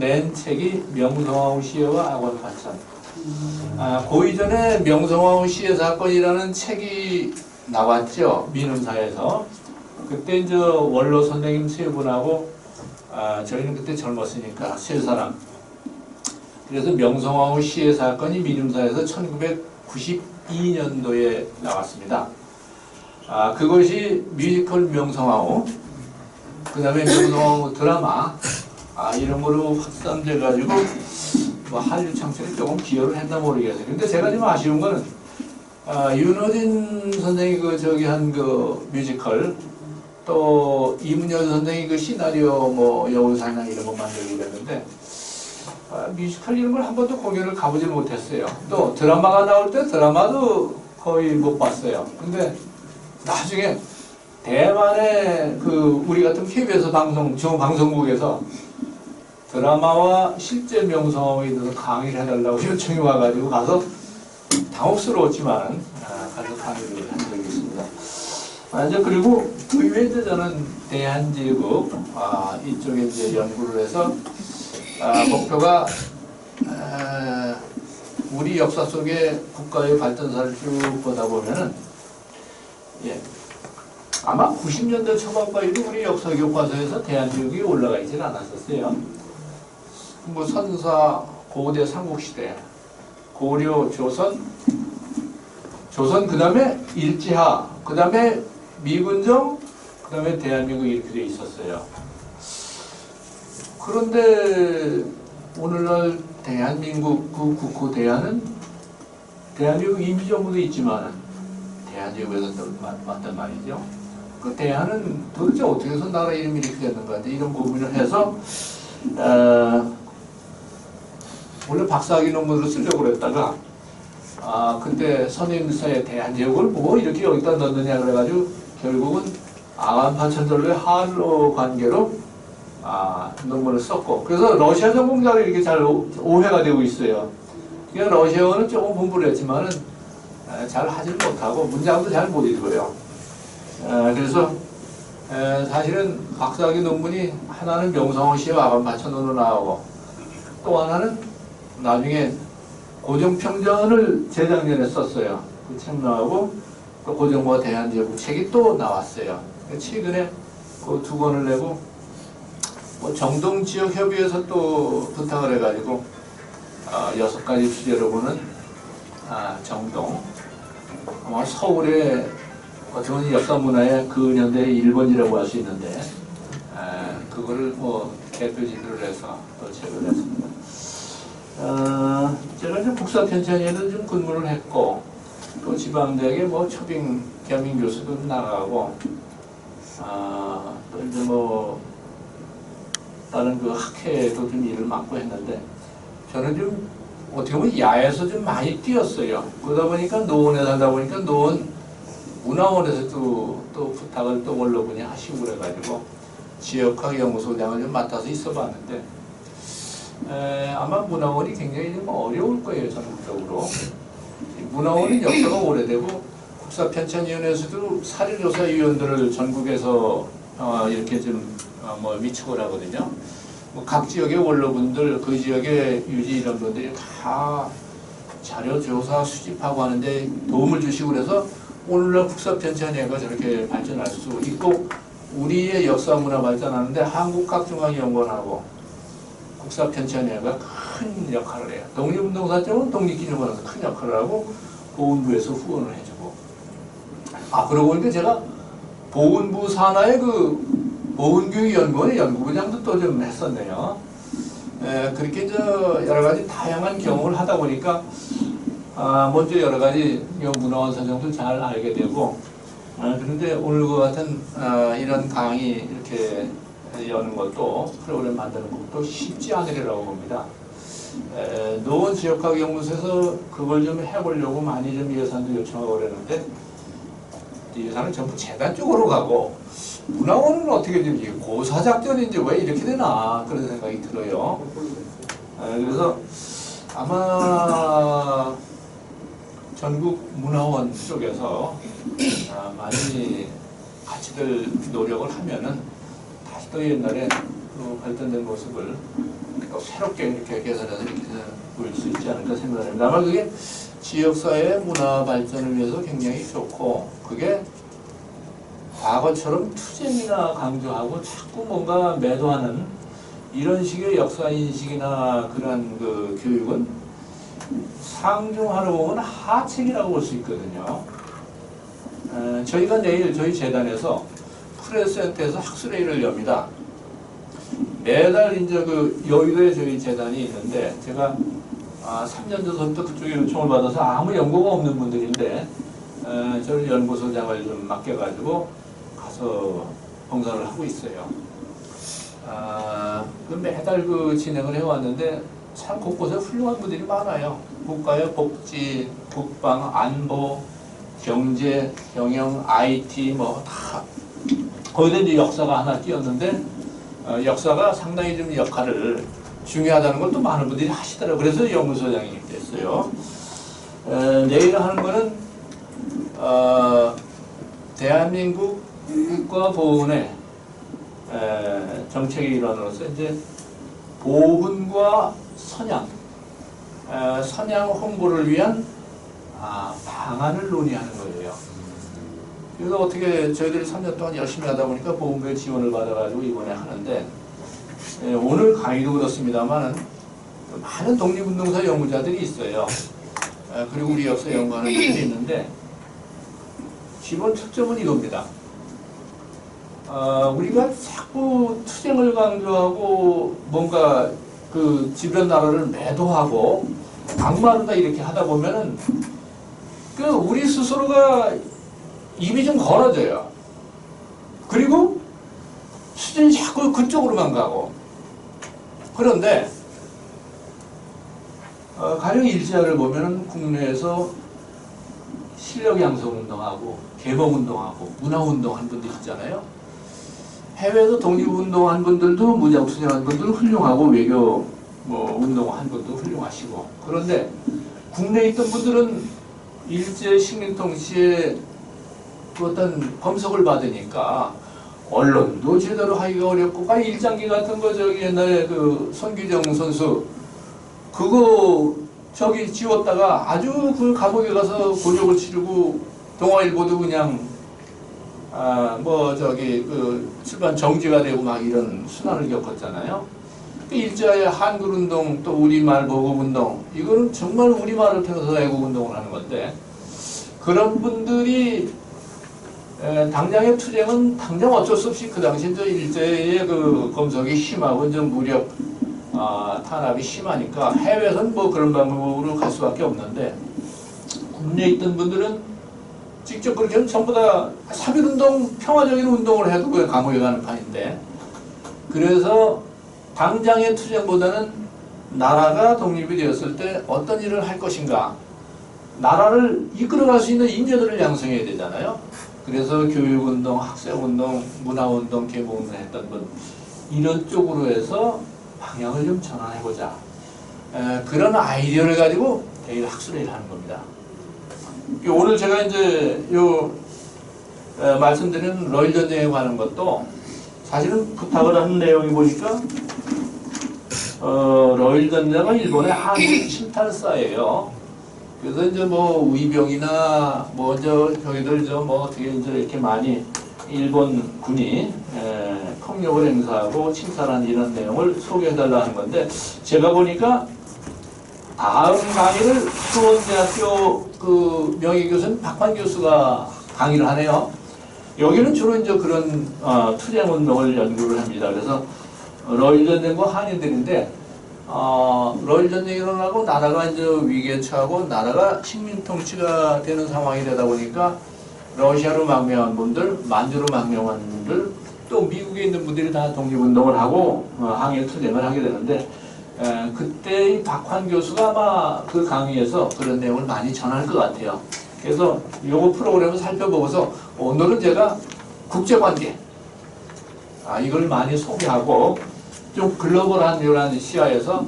낸 책이 명성황후 시해와 악원파천. 그 이전에 명성황후 시해 사건이라는 책이 나왔죠. 민음사에서. 그때 이제 원로 선생님 세 분하고 저희는 그때 젊었으니까 세 사람. 그래서 명성황후 시해 사건이 민음사에서 1992년도에 나왔습니다. 그것이 뮤지컬 명성황후, 그 다음에 명성황후 드라마, 이런 거로 확산돼 가지고 뭐 한류 창출에 조금 기여를 했나 모르겠어요. 근데 제가 좀 아쉬운 거는 윤호진 선생이 한 그 뮤지컬, 또 이문열 선생이 그 시나리오 뭐 여우사냥 이런 거 만들고 그랬는데 뮤지컬 이런 걸 한 번도 공연을 가보지 못했어요. 또 드라마가 나올 때 드라마도 거의 못 봤어요. 근데 나중에 대만의 우리 같은 KBS 중앙방송국에서 드라마와 실제 명성황후에 대해서 강의를 해달라고 요청이 와가지고 가서 당혹스러웠지만 가서 강의를 한 적이 있습니다. 그리고 그 이후에 이제 저는 대한제국 이쪽에 이제 연구를 해서 목표가 우리 역사 속에 국가의 발전사를 쭉 보다 보면은 아마 90년대 초반까지도 우리 역사 교과서에서 대한제국이 올라가 있지는 않았었어요. 뭐 선사, 고대 삼국시대, 고려, 조선 그 다음에 일제하, 그 다음에 미군정, 그 다음에 대한민국 이렇게 돼 있었어요. 그런데 오늘날 대한민국 그 국호 대한은 대한민국 임시정부도 있지만 대한제국에서 맞단 말이죠. 그 대한은 도대체 어떻게 해서 나라 이름이 이렇게 됐는가 이런 고민을 해서 원래 박사학위 논문으로 쓰려고 그랬다가 그때 선임사에 대한제국을 뭐 이렇게 여기다 넣느냐 그래가지고 결국은 아간파천절로의 한로 관계로 논문을 썼고, 그래서 러시아 전공자로 이렇게 잘 오해가 되고 있어요. 그러니까 러시아어는 조금 공부를 했지만은 잘 하지를 못하고 문장도 잘 못 읽어요. 그래서 사실은 박사학위 논문이 하나는 명성황후 시해와 아간파천으로 나오고, 또 하나는 나중에 고정평전을 재작년에 썼어요. 그 책 나오고 또 고정과 대한제국 책이 또 나왔어요. 최근에 그 두 권을 내고 뭐 정동지역협의회에서 또 부탁을 해가지고 6가지 주제로 보는 정동, 아마 서울의 어떤 역사문화의 근현대의 1번이라고 할 수 있는데 그거를 뭐 대표지도를 해서 또 책을 냈습니다. 제가 이제 국사편찬위에도 좀 근무를 했고, 또 지방대학에 뭐 초빙 겸임 교수도 나가고, 또 이제 뭐 다른 그 학회에도 좀 일을 맡고 했는데, 저는 좀 어떻게 보면 야에서 좀 많이 뛰었어요. 그러다 보니까 노원에 살다 보니까 노원 문화원에서도 또 부탁을 또 원로분이 하시고 그래가지고 지역학 연구소장을 좀 맡아서 있어봤는데, 아마 문화원이 굉장히 좀 어려울 거예요, 전국적으로. 문화원은 역사가 오래되고 국사편찬위원회에서도 사료조사위원들을 전국에서 이렇게 좀 위촉을 하거든요. 뭐 각 지역의 원로분들, 그 지역의 유지 이런 분들이 다 자료조사 수집하고 하는데 도움을 주시고 그래서 오늘날 국사편찬위원회가 저렇게 발전할 수 있고, 우리의 역사문화 발전하는데 한국학중앙연구원하고 국사편찬위원회가 큰 역할을 해요. 독립운동사 쪽은 독립기념원에서 큰 역할을 하고 보훈부에서 후원을 해주고. 그러고 보니까 제가 보훈부 산하의 보훈교육연구원의 연구부장도 또 좀 했었네요. 그렇게 여러 가지 다양한 경험을 하다 보니까 먼저 여러 가지 문화원 사정도 잘 알게 되고, 그런데 오늘과 같은 이런 강의 이렇게 여는 것도, 프로그램 만드는 것도 쉽지 않으리라고 봅니다. 노원 지역학연구소에서 그걸 좀 해보려고 많이 좀 예산도 요청하고 그랬는데, 예산은 전부 재단 쪽으로 가고, 문화원은 어떻게 되지? 고사작전인지 왜 이렇게 되나 그런 생각이 들어요. 그래서 아마 전국 문화원 쪽에서 많이 같이들 노력을 하면은 다시 또 옛날에 그 발전된 모습을 또 새롭게 이렇게 개선해서 이렇게 보일 수 있지 않을까 생각합니다. 아마 그게 지역사회의 문화 발전을 위해서 굉장히 좋고, 그게 과거처럼 투쟁이나 강조하고 자꾸 뭔가 매도하는 이런 식의 역사인식이나 그런 그 교육은 상중하로 보면 하책이라고 볼 수 있거든요. 저희가 내일 저희 재단에서 프레스센터에서 학술회의를 엽니다. 매달 이제 그 여의도에 저희 재단이 있는데, 제가 3년 전부터 그쪽에 요청을 받아서 아무 연고가 없는 분들인데 저를 연구소장을 좀 맡겨가지고 가서 봉사를 하고 있어요. 그 매달 그 진행을 해왔는데 참 곳곳에 훌륭한 분들이 많아요. 국가의 복지, 국방, 안보, 경제, 경영, IT 뭐 다 거기다 이제 역사가 하나 끼었는데 역사가 상당히 좀 역할을 중요하다는 걸 또 많은 분들이 하시더라고요. 그래서 연구소장이 됐어요. 내일 하는 거는 대한민국 국가보훈의 정책의 일환으로서 이제 보훈과 선양, 선양 홍보를 위한 방안을 논의하는 거예요. 그래서 어떻게 저희들이 3년 동안 열심히 하다 보니까 보훈부의 지원을 받아가지고 이번에 하는데, 오늘 강의도 그렇습니다만 많은 독립운동사 연구자들이 있어요. 그리고 우리 역사 연구하는 분들이 있는데, 기본 특점은 이겁니다. 우리가 자꾸 투쟁을 강조하고 뭔가 그 주변 나라를 매도하고 악마르다 이렇게 하다 보면은 그 우리 스스로가 입이 좀 걸어져요. 그리고 수준이 자꾸 그쪽으로만 가고. 그런데 가령 일제를 보면은 국내에서 실력 양성 운동하고 개봉 운동하고 문화 운동한 분들 있잖아요. 해외에서 독립운동한 분들도 무장 투쟁한 분들 훌륭하고 외교 뭐 운동한 분도 훌륭하시고, 그런데 국내에 있던 분들은 일제 식민통 시에 그 어떤 검색을 받으니까 언론도 제대로 하기가 어렵고, 일장기 같은 거 저기 옛날에 그 손규정 선수 그거 저기 지웠다가 아주 그 감옥에 가서 곤욕을 치르고 동아일보도 그냥 뭐 저기 그 출판 정지가 되고 막 이런 순환을 겪었잖아요. 일제의 한글운동 또 우리말 보급운동, 이거는 정말 우리말을 통해서 애국운동을 하는 건데, 그런 분들이 당장의 투쟁은 당장 어쩔 수 없이 그 당시 저 일제의 그 검색이 심하고 좀 무력 탄압이 심하니까 해외에서는 뭐 그런 방법으로 갈 수밖에 없는데, 국내에 있던 분들은 직접 그렇게 하면 전부 다 3.1운동 평화적인 운동을 해도 왜 감옥에 가는 판인데, 그래서 당장의 투쟁보다는 나라가 독립이 되었을 때 어떤 일을 할 것인가, 나라를 이끌어갈 수 있는 인재들을 양성해야 되잖아요. 그래서 교육운동, 학생운동, 문화운동, 개봉운동 했던 분, 이런 쪽으로 해서 방향을 좀 전환해보자. 그런 아이디어를 가지고 내일 학술회의를 하는 겁니다. 오늘 제가 이제 말씀드린 러일 전쟁에 관한 것도 사실은 부탁을 한 내용이 보니까 러일 전쟁은 일본의 한국 침탈사예요. 그래서 이제 뭐 위병이나 뭐 저기들 뭐 어떻게 이제 이렇게 많이 일본 군이 폭력을 행사하고 침탈한 이런 내용을 소개해달라는 건데, 제가 보니까 다음 강의를 수원대학교 그 명예교수는 박환 교수가 강의를 하네요. 여기는 주로 이제 그런 투쟁 운동을 연구를 합니다. 그래서 러일 전쟁과 한인들인데, 러일 전쟁이 일어나고 나라가 이제 위기에 처하고 나라가 식민 통치가 되는 상황이 되다 보니까 러시아로 망명한 분들, 만주로 망명한 분들, 또 미국에 있는 분들이 다 독립운동을 하고 항일 투쟁을 하게 되는데, 그때 이 박환 교수가 아마 그 강의에서 그런 내용을 많이 전할 것 같아요. 그래서 요거 프로그램을 살펴보고서 오늘은 제가 국제관계 이걸 많이 소개하고 좀 글로벌한 이런 시야에서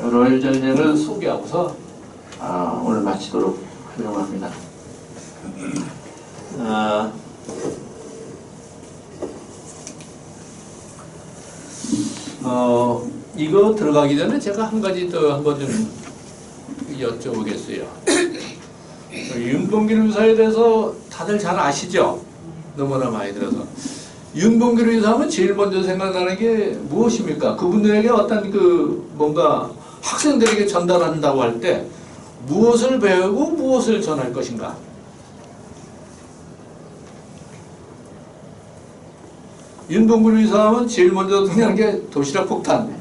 러일 전쟁을 소개하고서 오늘 마치도록 하려고 합니다. 이거 들어가기 전에 제가 한 가지 더 한번 좀 여쭤보겠어요. 윤봉길 의사에 대해서 다들 잘 아시죠? 너무나 많이 들어서. 윤봉길 의사하면 제일 먼저 생각나는 게 무엇입니까? 그분들에게 어떤 뭔가 학생들에게 전달한다고 할 때 무엇을 배우고 무엇을 전할 것인가? 윤봉길 의사하면 제일 먼저 생각나는 게 도시락 폭탄.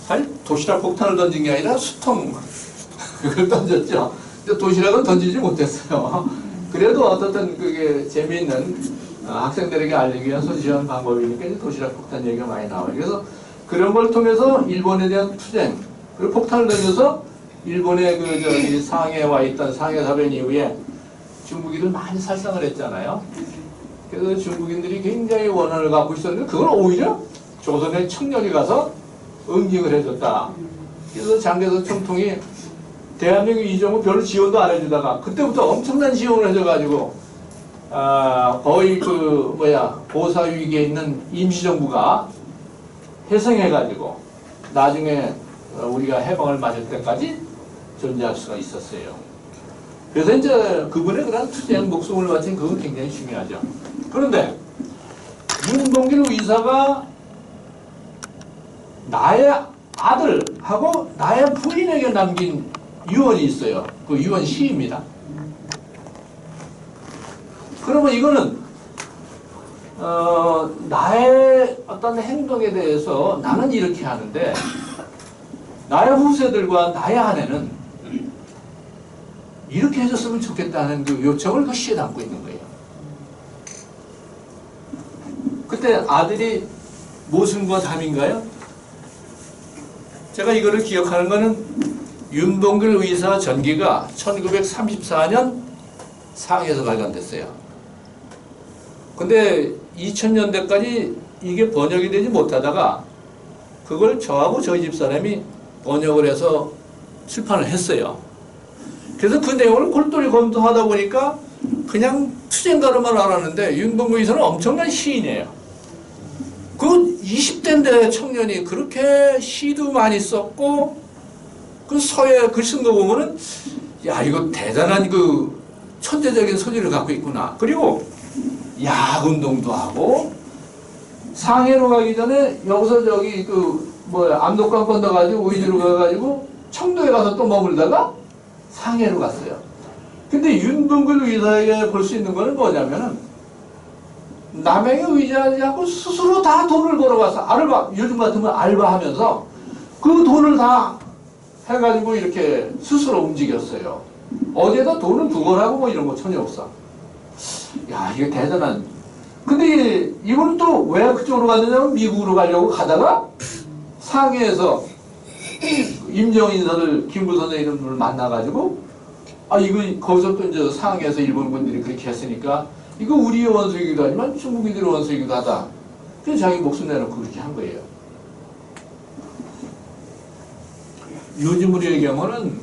사실 도시락 폭탄을 던진 게 아니라 수통 그걸 던졌죠. 근데 도시락은 던지지 못했어요. 그래도 어떻든 그게 재미있는 학생들에게 알리기 위한 소지한 방법이니까 이제 도시락 폭탄 얘기가 많이 나와요. 그래서 그런 걸 통해서 일본에 대한 투쟁, 그리고 폭탄을 던져서 일본의 상해에 와 있던 상해 사변 이후에 중국인들 많이 살상을 했잖아요. 그래서 중국인들이 굉장히 원한을 갖고 있었는데 그걸 오히려 조선의 청년이 가서 응징을 해줬다. 그래서 장개서 총통이 대한민국 이정부 별로 지원도 안 해주다가 그때부터 엄청난 지원을 해줘가지고 거의 보사 위기에 있는 임시정부가 회생해가지고 나중에 우리가 해방을 맞을 때까지 존재할 수가 있었어요. 그래서 이제 그분의 그런 투쟁 목숨을 바친 그건 굉장히 중요하죠. 그런데 윤봉길 의사가 나의 아들하고 나의 부인에게 남긴 유언이 있어요. 그 유언 시입니다. 그러면 이거는 나의 어떤 행동에 대해서 나는 이렇게 하는데 나의 후세들과 나의 아내는 이렇게 해줬으면 좋겠다는 그 요청을 그 시에 담고 있는 거예요. 그때 아들이 모순과 담인가요? 제가 이거를 기억하는 거는 윤봉길 의사 전기가 1934년 상해에서 발간됐어요. 근데 2000년대까지 이게 번역이 되지 못하다가 그걸 저하고 저희 집사람이 번역을 해서 출판을 했어요. 그래서 그 내용을 골똘히 검토하다 보니까 그냥 투쟁가로만 알았는데 윤봉길 의사는 엄청난 시인이에요. 그 20대인데 청년이 그렇게 시도 많이 썼고 그 서예 글 쓴 거 보면은 야 이거 대단한 그 천재적인 소질을 갖고 있구나. 그리고 야운동도 하고 상해로 가기 전에 여기서 압록강 건너가지고 의주로 가가지고 청도에 가서 또 머물다가 상해로 갔어요. 근데 윤봉길 의사에게 볼 수 있는 거는 뭐냐면은 남에게 의지하지 않고 스스로 다 돈을 벌어가서 요즘 같으면 알바하면서 그 돈을 다 해가지고 이렇게 스스로 움직였어요. 어디에다 돈을 구걸하고 뭐 이런 거 전혀 없어. 야, 이게 대단한. 근데 이분은 또 왜 그쪽으로 갔느냐면 미국으로 가려고 가다가 상해에서 임정인선을 김구 선생 이런 분을 만나가지고 이거 거기서 또 이제 상해에서 일본군들이 그렇게 했으니까 이거 우리의 원수이기도 하지만 중국인들의 원수이기도 하다. 그래서 자기 목숨 내놓고 그렇게 한 거예요. 요즘 우리의 경우는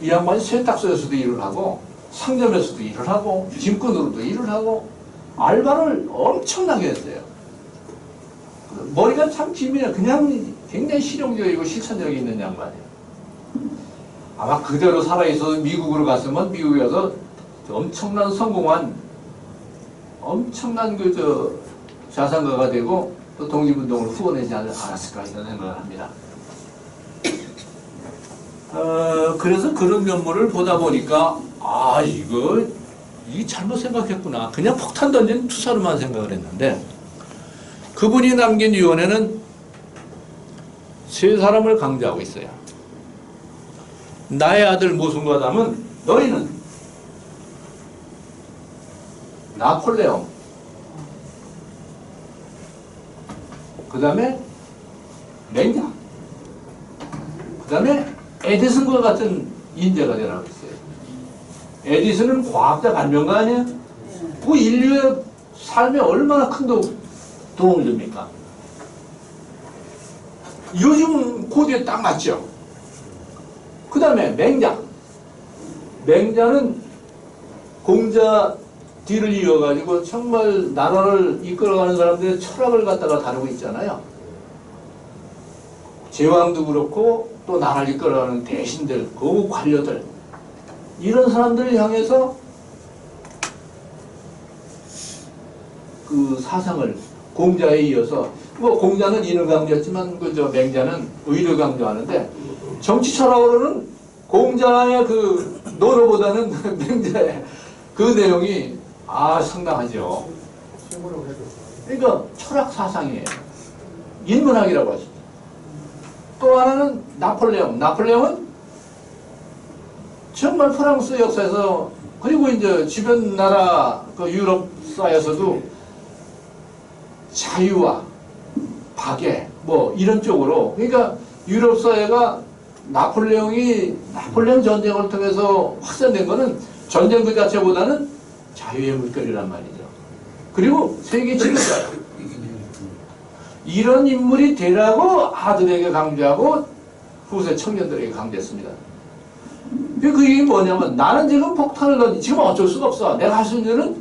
이 양반이 세탁소에서도 일을 하고 상점에서도 일을 하고 짐꾼으로도 일을 하고 알바를 엄청나게 했어요. 머리가 참 기민해. 그냥 굉장히 실용적이고 실천력이 있는 양반이에요. 아마 그대로 살아있어서 미국으로 갔으면 미국에 가서 엄청난 성공한 엄청난 자산가가 되고 또 독립운동을 후원하지 않았을까 이런 생각을 합니다. 그래서 그런 면모를 보다 보니까 이게 잘못 생각했구나. 그냥 폭탄 던진 투사로만 생각을 했는데 그분이 남긴 유언에는 세 사람을 강조하고 있어요. 나의 아들 모순과 담은 너희는 나폴레옹, 그 다음에 맹자, 그 다음에 에디슨과 같은 인재가 되라고 했어요. 에디슨은 과학자 발명가 아니에요? 그 인류의 삶에 얼마나 큰 도움을 줍니까? 요즘 코드에 딱 맞죠? 그 다음에 맹자. 맹자는 공자 뒤를 이어가지고 정말 나라를 이끌어가는 사람들의 철학을 갖다가 다루고 있잖아요. 제왕도 그렇고 또 나라를 이끌어가는 대신들, 그 관료들, 이런 사람들을 향해서 그 사상을 공자에 이어서, 뭐 공자는 인을 강조했지만 그저 맹자는 의를 강조하는데, 정치 철학으로는 공자의 그 논어보다는 맹자의 그 내용이 상당하죠. 그러니까 철학 사상이에요. 인문학이라고 하죠. 또 하나는 나폴레옹. 나폴레옹은 정말 프랑스 역사에서, 그리고 이제 주변 나라 그 유럽사에서도 자유와 박애 뭐 이런 쪽으로, 그러니까 유럽 사회가 나폴레옹 전쟁을 통해서 확산된 거는 전쟁 그 자체보다는 자유의 물결이란 말이죠. 그리고 세계 지도자, 이런 인물이 되라고 아들에게 강조하고 후세 청년들에게 강조했습니다. 그 얘기 뭐냐면, 나는 지금 폭탄을 던지, 지금 어쩔 수가 없어. 내가 할 수 있는 일은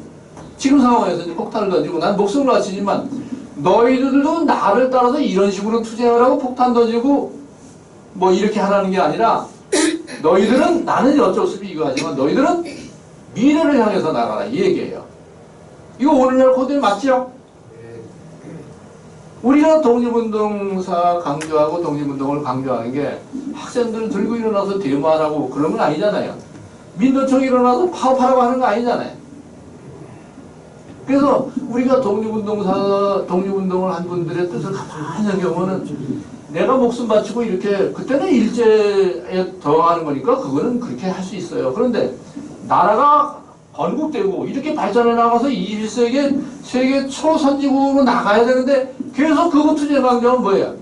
지금 상황에서 이제 폭탄을 던지고 난 목숨을 바치지만, 너희들도 나를 따라서 이런 식으로 투쟁을 하고 폭탄 던지고 뭐 이렇게 하라는 게 아니라, 너희들은, 나는 어쩔 수 없이 이거 하지만 너희들은 미래를 향해서 나가라, 이 얘기예요. 이거 오늘날 코드에 맞죠? 우리가 독립운동사 강조하고 독립운동을 강조하는 게 학생들 들고 일어나서 데모하라고 그런 건 아니잖아요. 민노총이 일어나서 파업하라고 하는 거 아니잖아요. 그래서 우리가 독립운동을 한 분들의 뜻을 가만히 생각해보면은, 내가 목숨 바치고 이렇게, 그때는 일제에 더하는 거니까 그거는 그렇게 할 수 있어요. 그런데 나라가 건국되고 이렇게 발전해 나가서 21세기 세계 초선진국으로 나가야 되는데 계속 그거 투쟁 강조하면 뭐예요?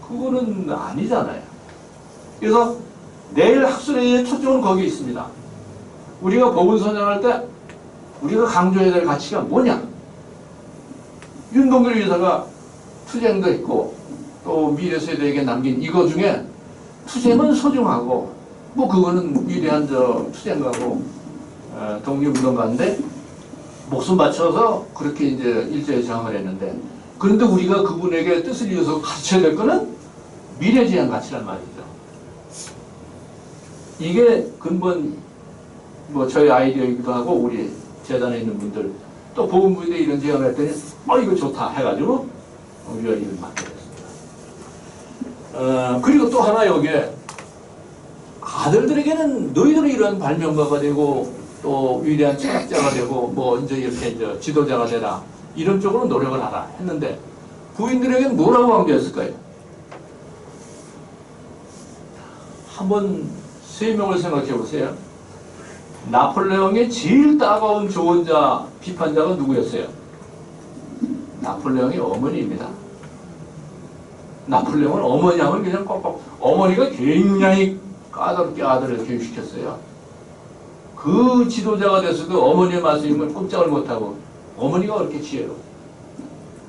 그거는 아니잖아요. 그래서 내일 학술회의의 초점은 거기에 있습니다. 우리가 보훈선언할 때 우리가 강조해야 될 가치가 뭐냐? 윤동길 의사가 투쟁도 했고 또 미래 세대에게 남긴 이거 중에 투쟁은 소중하고, 뭐 그거는 위대한 투쟁가고 독립운동가인데 목숨 바쳐서 그렇게 이제 일제에 저항을 했는데, 그런데 우리가 그분에게 뜻을 이어서 가르쳐야 될 거는 미래지향 가치란 말이죠. 이게 근본, 뭐 저희 아이디어이기도 하고, 우리 재단에 있는 분들 또 보건부에 이런 제안을 했더니 이거 좋다 해가지고 우리가 일을 맡게 됐습니다. 그리고 또 하나, 여기에 아들들에게는 너희들이 이런 발명가가 되고 또 위대한 철학자가 되고 뭐 이제 이렇게 지도자가 되라, 이런 쪽으로 노력을 하라 했는데, 부인들에게는 뭐라고 강조했을까요? 한번 세 명을 생각해 보세요. 나폴레옹의 제일 따가운 조언자, 비판자가 누구였어요? 나폴레옹의 어머니입니다. 나폴레옹은 어머니 하면 그냥 꼭꼭, 어머니가 굉장히 까다롭게 아들을 교육시켰어요. 그 지도자가 됐어도 어머니의 말씀을 꼼짝을 못하고, 어머니가 그렇게 지혜로워.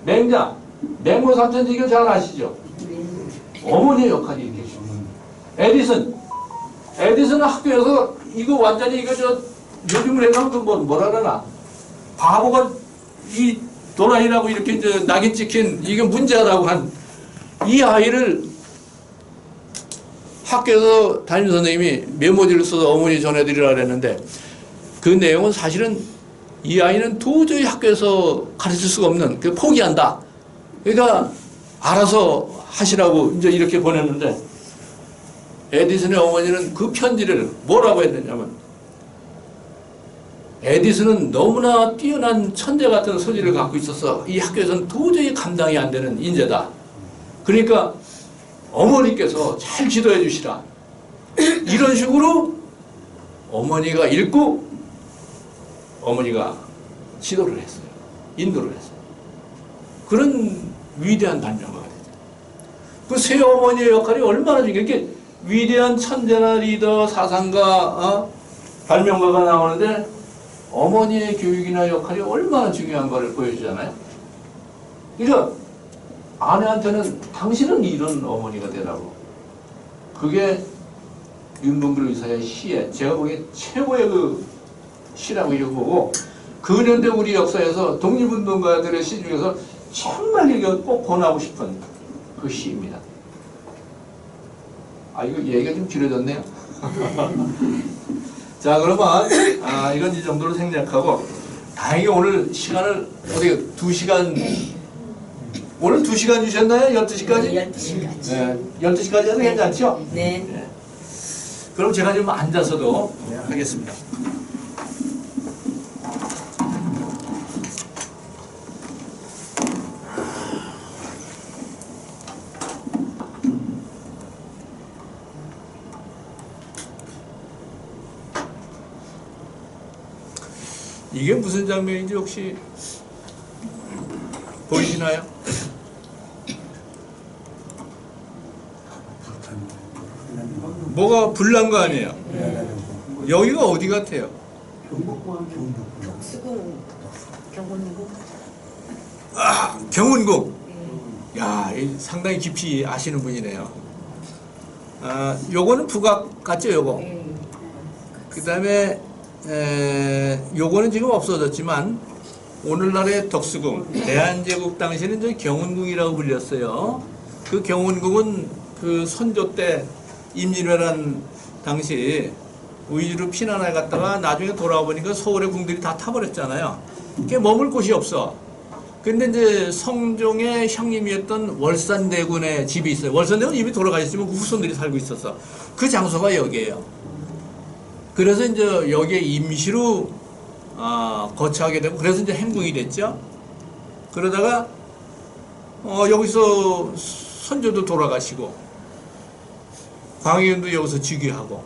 맹자, 맹모 삼천지교 잘 아시죠? 어머니의 역할이 이렇게 있습니다. 에디슨은 학교에서 이거 완전히 요즘으로 해서 뭐라 그러나, 바보가 이 도라이라고 이렇게 이제 낙인 찍힌 이게 문제라고 한 이 아이를 학교에서 담임 선생님이 메모지를 써서 어머니 전해드리라 그랬는데, 그 내용은 사실은 이 아이는 도저히 학교에서 가르칠 수가 없는, 포기한다. 그러니까 알아서 하시라고 이제 이렇게 보냈는데, 에디슨의 어머니는 그 편지를 뭐라고 했느냐면, 에디슨은 너무나 뛰어난 천재 같은 소질을 갖고 있어서 이 학교에서는 도저히 감당이 안 되는 인재다. 그러니까 어머니께서 잘 지도해 주시라. 이런 식으로 어머니가 읽고 어머니가 지도를 했어요. 인도를 했어요. 그런 위대한 발명가가 되죠. 그 새 어머니의 역할이 얼마나 중요해. 이렇게 위대한 천재나 리더, 사상가, 발명가가 나오는데 어머니의 교육이나 역할이 얼마나 중요한 걸 보여주잖아요. 그러니까 아내한테는 당신은 이런 어머니가 되라고. 그게 윤동길 의사의 시에, 제가 보기에 최고의 그 시라고 이렇게 보고, 근현대 우리 역사에서 독립운동가들의 시 중에서 정말 이거 꼭 권하고 싶은 그 시입니다. 이거 얘기가 좀 길어졌네요. 자, 그러면 이건 이 정도로 생략하고, 다행히 오늘 시간을 어떻게 2시간, 오늘 2시간 주셨나요? 12시까지? 12시까지. 네, 12시까지 해도 괜찮죠? 네. 네. 그럼 제가 좀 앉아서도 하겠습니다. 이게 무슨 장면인지 혹시 보이시나요? 뭐가 불난 거 아니에요? 여기가 어디 같아요? 수금 경운궁. 경운궁. 야, 상당히 깊이 아시는 분이네요. 요거는 북악 같죠, 요거? 그 다음에 요거는 지금 없어졌지만 오늘날의 덕수궁, 대한제국 당시에는 저 경운궁이라고 불렸어요. 그 경운궁은 그 선조 때 임진왜란 당시 의주로 피난을 갔다가 나중에 돌아와 보니까 서울의 궁들이 다 타버렸잖아요. 그게 머물 곳이 없어. 근데 이제 성종의 형님이었던 월산대군의 집이 있어요. 월산대군 이미 돌아가셨지만 그 후손들이 살고 있었어. 그 장소가 여기예요. 그래서 이제 여기에 임시로 거처하게 되고, 그래서 이제 행궁이 됐죠. 그러다가 여기서 선조도 돌아가시고 광해군도 여기서 즉위하고,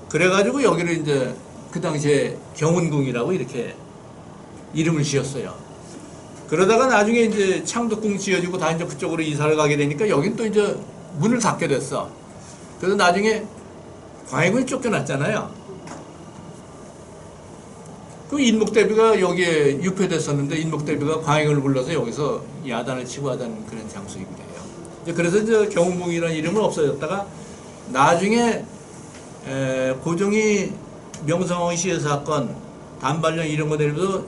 그래가지고 여기를 이제 그 당시에 경운궁이라고 이렇게 이름을 지었어요. 그러다가 나중에 이제 창덕궁 지어지고 다 이제 그쪽으로 이사를 가게 되니까 여긴 또 이제 문을 닫게 됐어. 그래서 나중에 광해군이 쫓겨났잖아요. 그 인목대비가 여기에 유폐됐었는데 인목대비가 광해군을 불러서 여기서 야단을 치고 하던 그런 장소이기도 해요. 그래서 이제 경운궁이라는 이름은 없어졌다가 나중에 고종이 명성황후 시해 사건, 단발령 이런 거 내리면서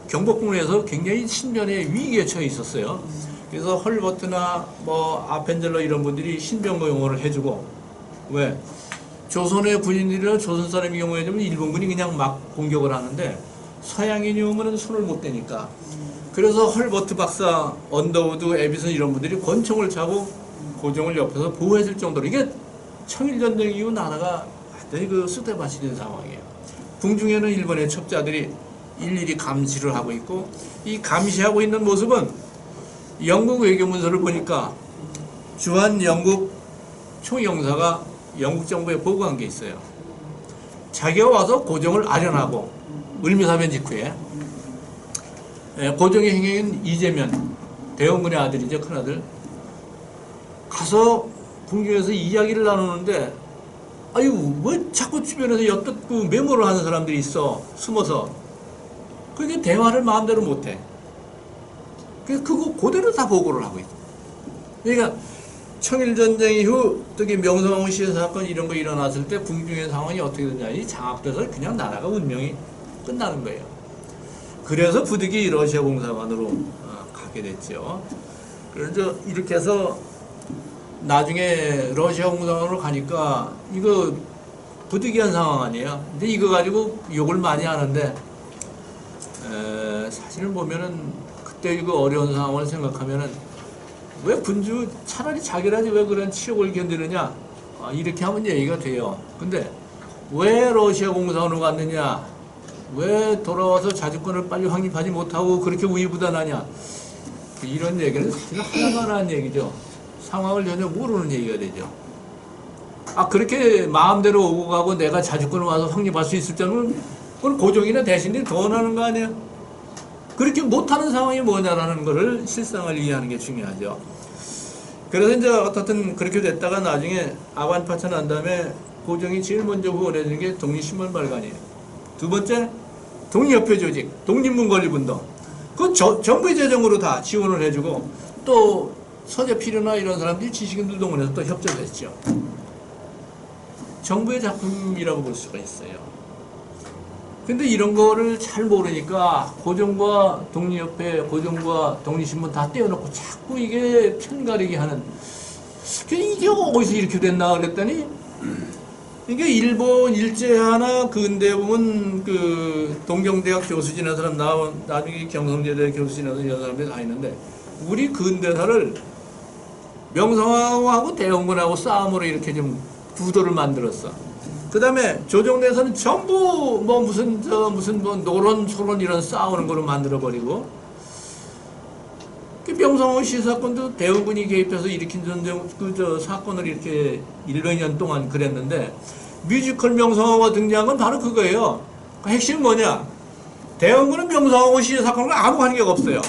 경복궁에서 굉장히 신변의 위기에 처해 있었어요. 그래서 헐버트나 뭐 아펜젤러 이런 분들이 신변 용어를 해주고, 왜? 조선의 군인들이나 조선 사람의 경우에 되면 일본군이 그냥 막 공격을 하는데 서양인이 오면 손을 못 대니까, 그래서 헐버트 박사, 언더우드, 에비슨 이런 분들이 권총을 차고 고종을 옆에서 보호해줄 정도로, 이게 청일전쟁 이후 나라가 완전히 그 쑥대밭이 된 상황이에요. 궁중에는 일본의 첩자들이 일일이 감시를 하고 있고, 이 감시하고 있는 모습은 영국 외교문서를 보니까 주한 영국 총영사가 영국 정부에 보고한 게 있어요. 자기가 와서 고종을 아련하고 을미사변 직후에 고종의 행행인 이재면, 대원군의 아들이죠, 큰아들, 가서 궁중에서 이야기를 나누는데, 아유, 왜 자꾸 주변에서 엿듣 그 메모를 하는 사람들이 있어, 숨어서. 그게 대화를 마음대로 못해. 그래서 그거 그대로 다 보고를 하고 있어. 그러니까 청일전쟁 이후 특히 명성황후 시해 사건 이런 거 일어났을 때 궁중의 상황이 어떻게 되냐니 장악돼서 그냥 나라가 운명이 끝나는 거예요. 그래서 부득이 러시아 공사관으로 가게 됐죠. 그래서 이렇게 해서 나중에 러시아 공사관으로 가니까 이거 부득이한 상황 아니에요. 근데 이거 가지고 욕을 많이 하는데, 사실은 보면은 그때 이거 어려운 상황을 생각하면은 왜 군주 차라리 자기라지 왜 그런 치욕을 견디느냐, 이렇게 하면 얘기가 돼요. 근데 왜 러시아 공사관으로 갔느냐, 왜 돌아와서 자주권을 빨리 확립하지 못하고 그렇게 우유부단하냐, 이런 얘기는 사실 하나만 하는 얘기죠. 상황을 전혀 모르는 얘기가 되죠. 그렇게 마음대로 오고 가고 내가 자주권을 와서 확립할 수 있을 때는 그건 고종이나 대신들이 더 원하는 거 아니에요? 그렇게 못하는 상황이 뭐냐라는 거를 실상을 이해하는 게 중요하죠. 그래서 이제 어떻든 그렇게 됐다가 나중에 아관 파천한 다음에 고종이 제일 먼저 후원해준 게 독립신문 발간이에요. 두 번째, 독립협회 조직, 독립문권리운동. 그 정부의 재정으로 다 지원을 해주고, 또 서재 필요나 이런 사람들이 지식인들 동원해서 또 협조를 했죠. 정부의 작품이라고 볼 수가 있어요. 근데 이런 거를 잘 모르니까 고종과 독립협회, 고종과 독립신문 다 떼어놓고 자꾸 이게 편가르기 하는, 이게 어디서 이렇게 됐나 그랬더니 이게 일본 일제하나 근대 보면 그 동경대학 교수 지낸 사람 나중에 경성대대 교수 지낸 이런 사람들이 다 있는데 우리 근대사를 명성황후하고 대원군하고 싸움으로 이렇게 좀 구도를 만들었어. 그 다음에 조정대에서는 전부 뭐 무슨 뭐 노론 소론 이런 싸우는 거로 만들어 버리고 그 명성황후 시사건도 대원군이 개입해서 일으킨 전쟁 사건을 이렇게 100년 동안 그랬는데 뮤지컬 명성황후가 등장한 건 바로 그거예요. 그 핵심은 뭐냐? 대원군은 명성황후 시사건과 아무 관계가 없어요.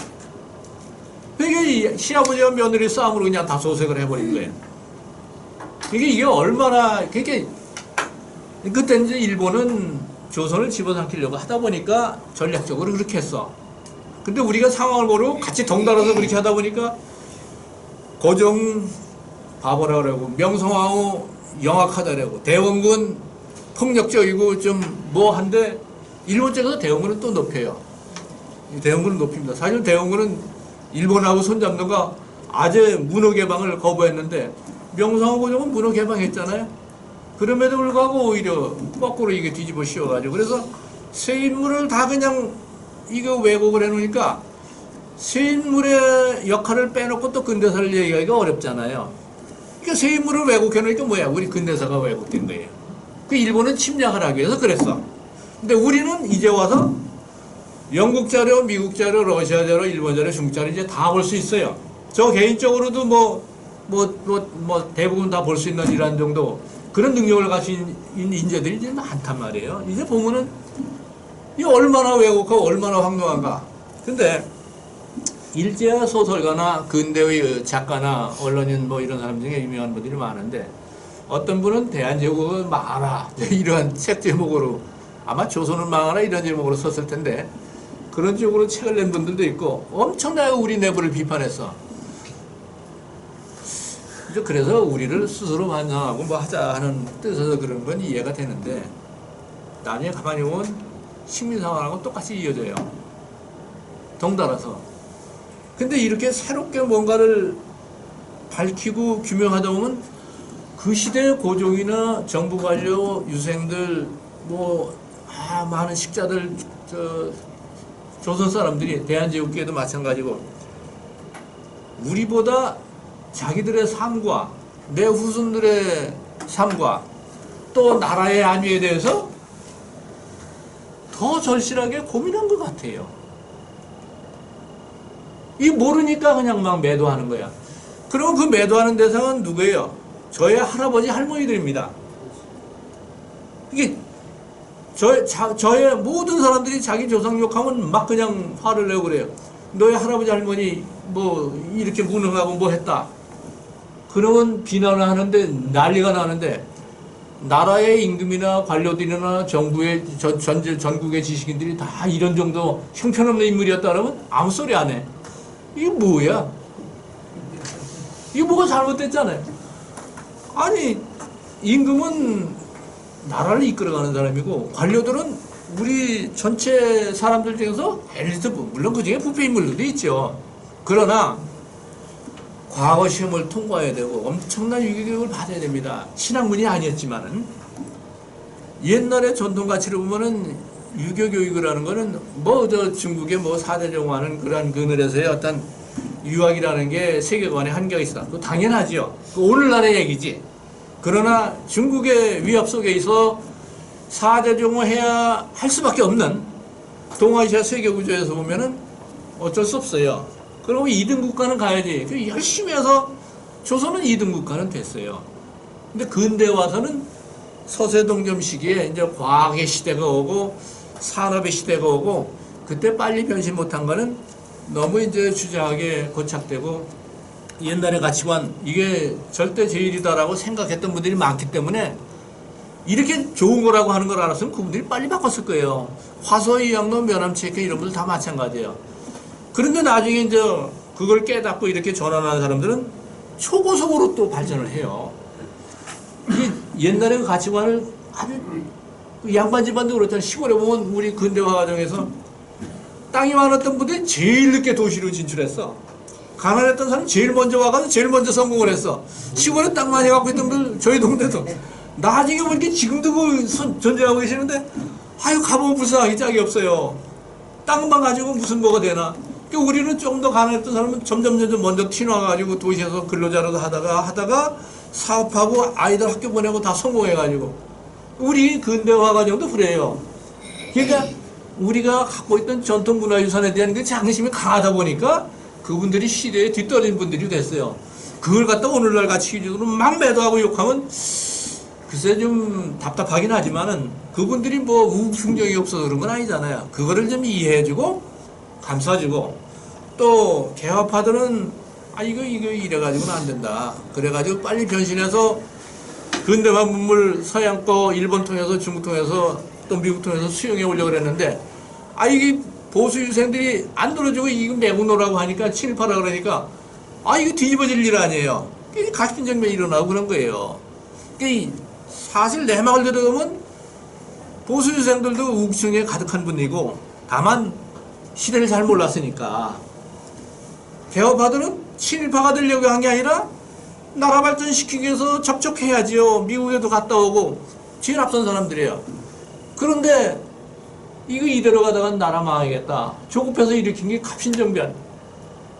이게 시아버지와 며느리 싸움으로 그냥 다 소색을 해버린 거예요. 이게 얼마나 그게 그때 이제 일본은 조선을 집어삼키려고 하다 보니까 전략적으로 그렇게 했어. 근데 우리가 상황을 모르고 같이 덩달아서 그렇게 하다 보니까 고종 바보라 그러고 명성황후 영악하다라고 대원군 폭력적이고 좀 뭐한데 일본 쪽에서 대원군은 또 높여요. 대원군은 높입니다. 사실 대원군은 일본하고 손잡는 거 아재 문호 개방을 거부했는데 명성황후 고종은 문호 개방했잖아요. 그럼에도 불구하고 오히려 거꾸로 이게 뒤집어 씌워가지고 그래서 새 인물을 다 그냥 이거 왜곡을 해놓으니까 새 인물의 역할을 빼놓고 또 근대사를 얘기하기가 어렵잖아요. 그러니까 새 인물을 왜곡해놓으니까 뭐야? 우리 근대사가 왜곡된 거예요. 그 일본은 침략을 하기 위해서 그랬어. 근데 우리는 이제 와서 영국 자료, 미국 자료, 러시아 자료, 일본 자료, 중국 자료 이제 다 볼 수 있어요. 저 개인적으로도 대부분 다 볼 수 있는 이런 정도 그런 능력을 가진 인재들이 이제 많단 말이에요. 이제 보면은 이 얼마나 왜곡하고 얼마나 황당한가. 근데 일제 소설가나 근대의 작가나 언론인 뭐 이런 사람 중에 유명한 분들이 많은데 어떤 분은 대한제국은 망하라 이러한 책 제목으로 아마 조선은 망하라 이런 제목으로 썼을 텐데 그런 쪽으로 책을 낸 분들도 있고 엄청나게 우리 내부를 비판했어. 그래서 우리를 스스로 반성하고 뭐 하자 하는 뜻에서 그런 건 이해가 되는데 나중에 가만히 보면 식민 상황하고 똑같이 이어져요. 덩달아서. 근데 이렇게 새롭게 뭔가를 밝히고 규명하다 보면 그 시대의 고종이나 정부 관료, 유생들, 많은 식자들, 조선 사람들이 대한제국계도 마찬가지고 우리보다 자기들의 삶과 내 후손들의 삶과 또 나라의 안위에 대해서 더 절실하게 고민한 것 같아요. 이 모르니까 그냥 막 매도하는 거야. 그러면 그 매도하는 대상은 누구예요? 저의 할아버지 할머니들입니다. 이게 저의 모든 사람들이 자기 조상 욕하면 막 그냥 화를 내고 그래요. 너의 할아버지 할머니 뭐 이렇게 무능하고 뭐 했다. 그러면 비난을 하는데 난리가 나는데 나라의 임금이나 관료들이나 정부의 전국의 지식인들이 다 이런 정도 형편없는 인물이었다 그러면 아무 소리 안 해. 이게 뭐야? 이게 뭐가 잘못됐잖아요. 아니 임금은 나라를 이끌어가는 사람이고 관료들은 우리 전체 사람들 중에서 엘리트, 물론 그 중에 부패 인물들도 있죠. 그러나 과거 시험을 통과해야 되고 엄청난 유교교육을 받아야 됩니다. 신학문이 아니었지만은 옛날의 전통 가치를 보면은 유교교육을 하는 거는 중국의 4대 정화는 그러한 그늘에서의 어떤 유학이라는 게 세계관의 한계가 있어. 그 당연하지요. 그 오늘날의 얘기지. 그러나 중국의 위협 속에 있어 4대 정화해야 할 수밖에 없는 동아시아 세계 구조에서 보면은 어쩔 수 없어요. 그러면 2등 국가는 가야지. 열심히 해서 조선은 2등 국가는 됐어요. 근데 근대 와서는 서세동점 시기에 이제 과학의 시대가 오고 산업의 시대가 오고 그때 빨리 변신 못한 거는 너무 이제 주저하게 고착되고 옛날의 가치관 이게 절대 제일이다라고 생각했던 분들이 많기 때문에 이렇게 좋은 거라고 하는 걸 알았으면 그분들이 빨리 바꿨을 거예요. 화서의 양로 면함체크 이런 분들 다 마찬가지예요. 그런데 나중에 이제 그걸 깨닫고 이렇게 전환하는 사람들은 초고속으로 또 발전을 해요. 이게 옛날의 그 가치관을 아주 양반 집안도 그렇잖아요. 시골에 보면 우리 근대화 과정에서 땅이 많았던 분들이 제일 늦게 도시로 진출했어. 가난했던 사람이 제일 먼저 와가지고 제일 먼저 성공을 했어. 시골에 땅 많이 갖고 있던 분 저희 동네도 나중에 뭐 이렇게 지금도 그 존재하고 계시는데 아유 가보면 불쌍하게 짝이 없어요. 땅만 가지고 무슨 뭐가 되나. 그러니까 우리는 좀 더 가난했던 사람은 점점 먼저 튀어나와가지고 도시에서 근로자로도 하다가 사업하고 아이들 학교 보내고 다 성공해가지고 우리 근대화 과정도 그래요. 그러니까 우리가 갖고 있던 전통 문화유산에 대한 그 자긍심이 강하다 보니까 그분들이 시대에 뒤떨어진 분들이 됐어요. 그걸 갖다 오늘날 같이 기준으로 막 매도하고 욕하면 글쎄 좀 답답하긴 하지만은 그분들이 뭐 우승적이 없어서 그런 건 아니잖아요. 그거를 좀 이해해주고 감싸주고 또 개화파들은 아 이거 이래가지고는 안 된다. 그래가지고 빨리 변신해서 근대화 문물 서양 거 일본 통해서 중국 통해서 또 미국 통해서 수용해 오려고 그랬는데 아 이게 보수 유생들이 안 들어주고 이거 매국노라고 하니까 친일파라 그러니까 아 이거 뒤집어질 일 아니에요. 이게 가십진정변이 일어나고 그런 거예요. 그러니까 사실 내막을 들어보면 보수 유생들도 우국층에 가득한 분이고 다만 시대를 잘 몰랐으니까 개업파들은 친일파가 되려고 한 게 아니라 나라 발전시키기 위해서 접촉해야지요. 미국에도 갔다 오고 제일 앞선 사람들이에요. 그런데 이거 이대로 가다가 나라 망하겠다. 조급해서 일으킨 게 갑신정변.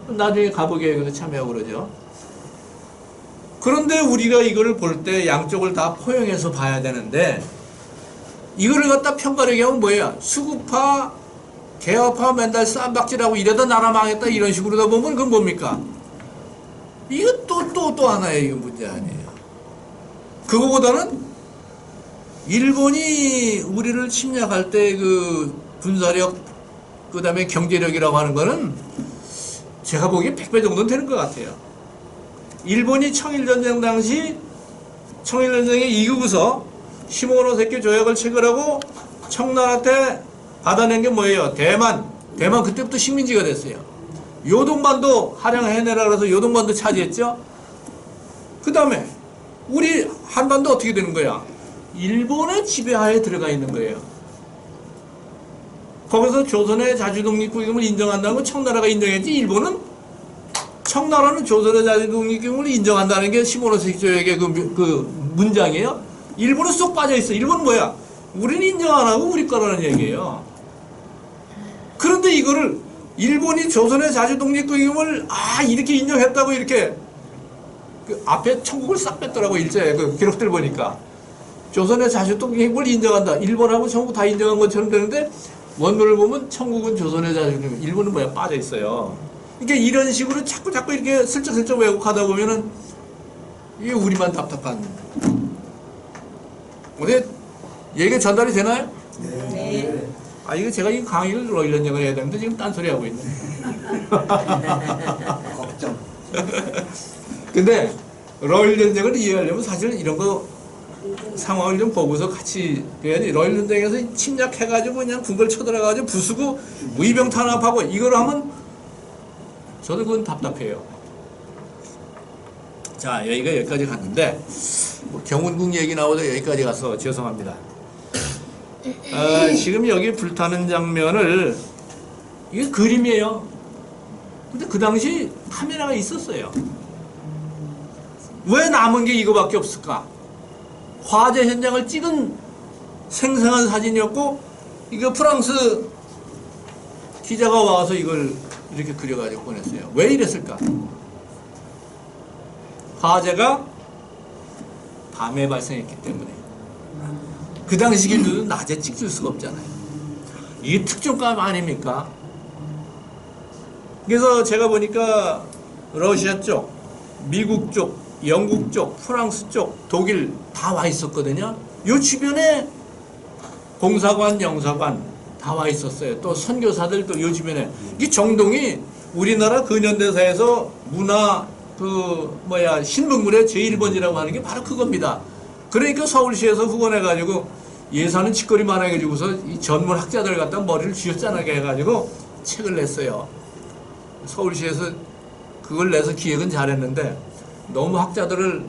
나중에 가보계획에도 참여하고 그러죠. 그런데 우리가 이거를 볼 때 양쪽을 다 포용해서 봐야 되는데 이거를 갖다 편가르게 하면 뭐예요? 수구파, 개화파 맨날 쌈박질하고 이러다 나라 망했다 이런 식으로다 보면 그건 뭡니까? 이거 또 하나의 이거 문제 아니에요. 그거보다는 일본이 우리를 침략할 때 그 군사력, 그 다음에 경제력이라고 하는 거는 제가 보기에 100배 정도는 되는 것 같아요. 일본이 청일전쟁 당시 청일전쟁에 이기고서 시모노세키 조약을 체결하고 청나라한테 받아낸 게 뭐예요? 대만 그때부터 식민지가 됐어요. 요동반도 할양해내라 그래서 요동반도 차지했죠. 그 다음에 우리 한반도 어떻게 되는 거야? 일본의 지배하에 들어가 있는 거예요. 거기서 조선의 자주독립국임을 인정한다고 청나라가 인정했지 일본은 청나라는 조선의 자주독립국임을 인정한다는 게 시모노세키 조약의 그 문장이에요. 일본은 쏙 빠져있어. 일본은 뭐야? 우리는 인정 안 하고 우리 거라는 얘기예요. 그런데 이거를 일본이 조선의 자주독립국임을 이렇게 인정했다고 이렇게 그 앞에 청국을 싹 뺐더라고 일제에 그 기록들 보니까 조선의 자주독립을 인정한다. 일본하고 청국 다 인정한 것처럼 되는데 원문을 보면 청국은 조선의 자주독립, 일본은 뭐야 빠져 있어요. 그러니까 이런 식으로 자꾸 이렇게 슬쩍슬쩍 왜곡하다 보면은 이게 우리만 답답한. 오늘 얘기가 전달이 되나요? 네. 이거 제가 이 강의를 러일런쟁을 해야 되는데 지금 딴소리 하고 있네. 걱정. 근데 러일런쟁을 이해하려면 사실 이런 거 상황을 좀 보고서 같이 해야지. 러일런쟁에서 침략해가지고 그냥 궁궐 쳐들어가가지고 부수고 의병 탄압하고 이걸 하면 저도 그건 답답해요. 자, 여기가 여기까지 갔는데 뭐 경운궁 얘기 나오다 여기까지 가서 죄송합니다. 지금 여기 불타는 장면을 이게 그림이에요. 근데 그 당시 카메라가 있었어요. 왜 남은 게 이거밖에 없을까? 화재 현장을 찍은 생생한 사진이었고 이거 프랑스 기자가 와서 이걸 이렇게 그려가지고 보냈어요. 왜 이랬을까? 화재가 밤에 발생했기 때문에. 그 당시 길들은 낮에 찍을 수가 없잖아요. 이게 특종감 아닙니까? 그래서 제가 보니까 러시아 쪽, 미국 쪽, 영국 쪽, 프랑스 쪽, 독일 다 와 있었거든요. 요 주변에 공사관, 영사관 다 와 있었어요. 또 선교사들도 요 주변에. 이 정동이 우리나라 근현대사에서 문화 신문물의 제1번이라고 하는 게 바로 그겁니다. 그러니까 서울시에서 후원해가지고 예산은 짓거리 많아가지고서 이 전문 학자들 갖다 머리를 쥐어짜나게 해가지고 책을 냈어요. 서울시에서 그걸 내서 기획은 잘했는데 너무 학자들을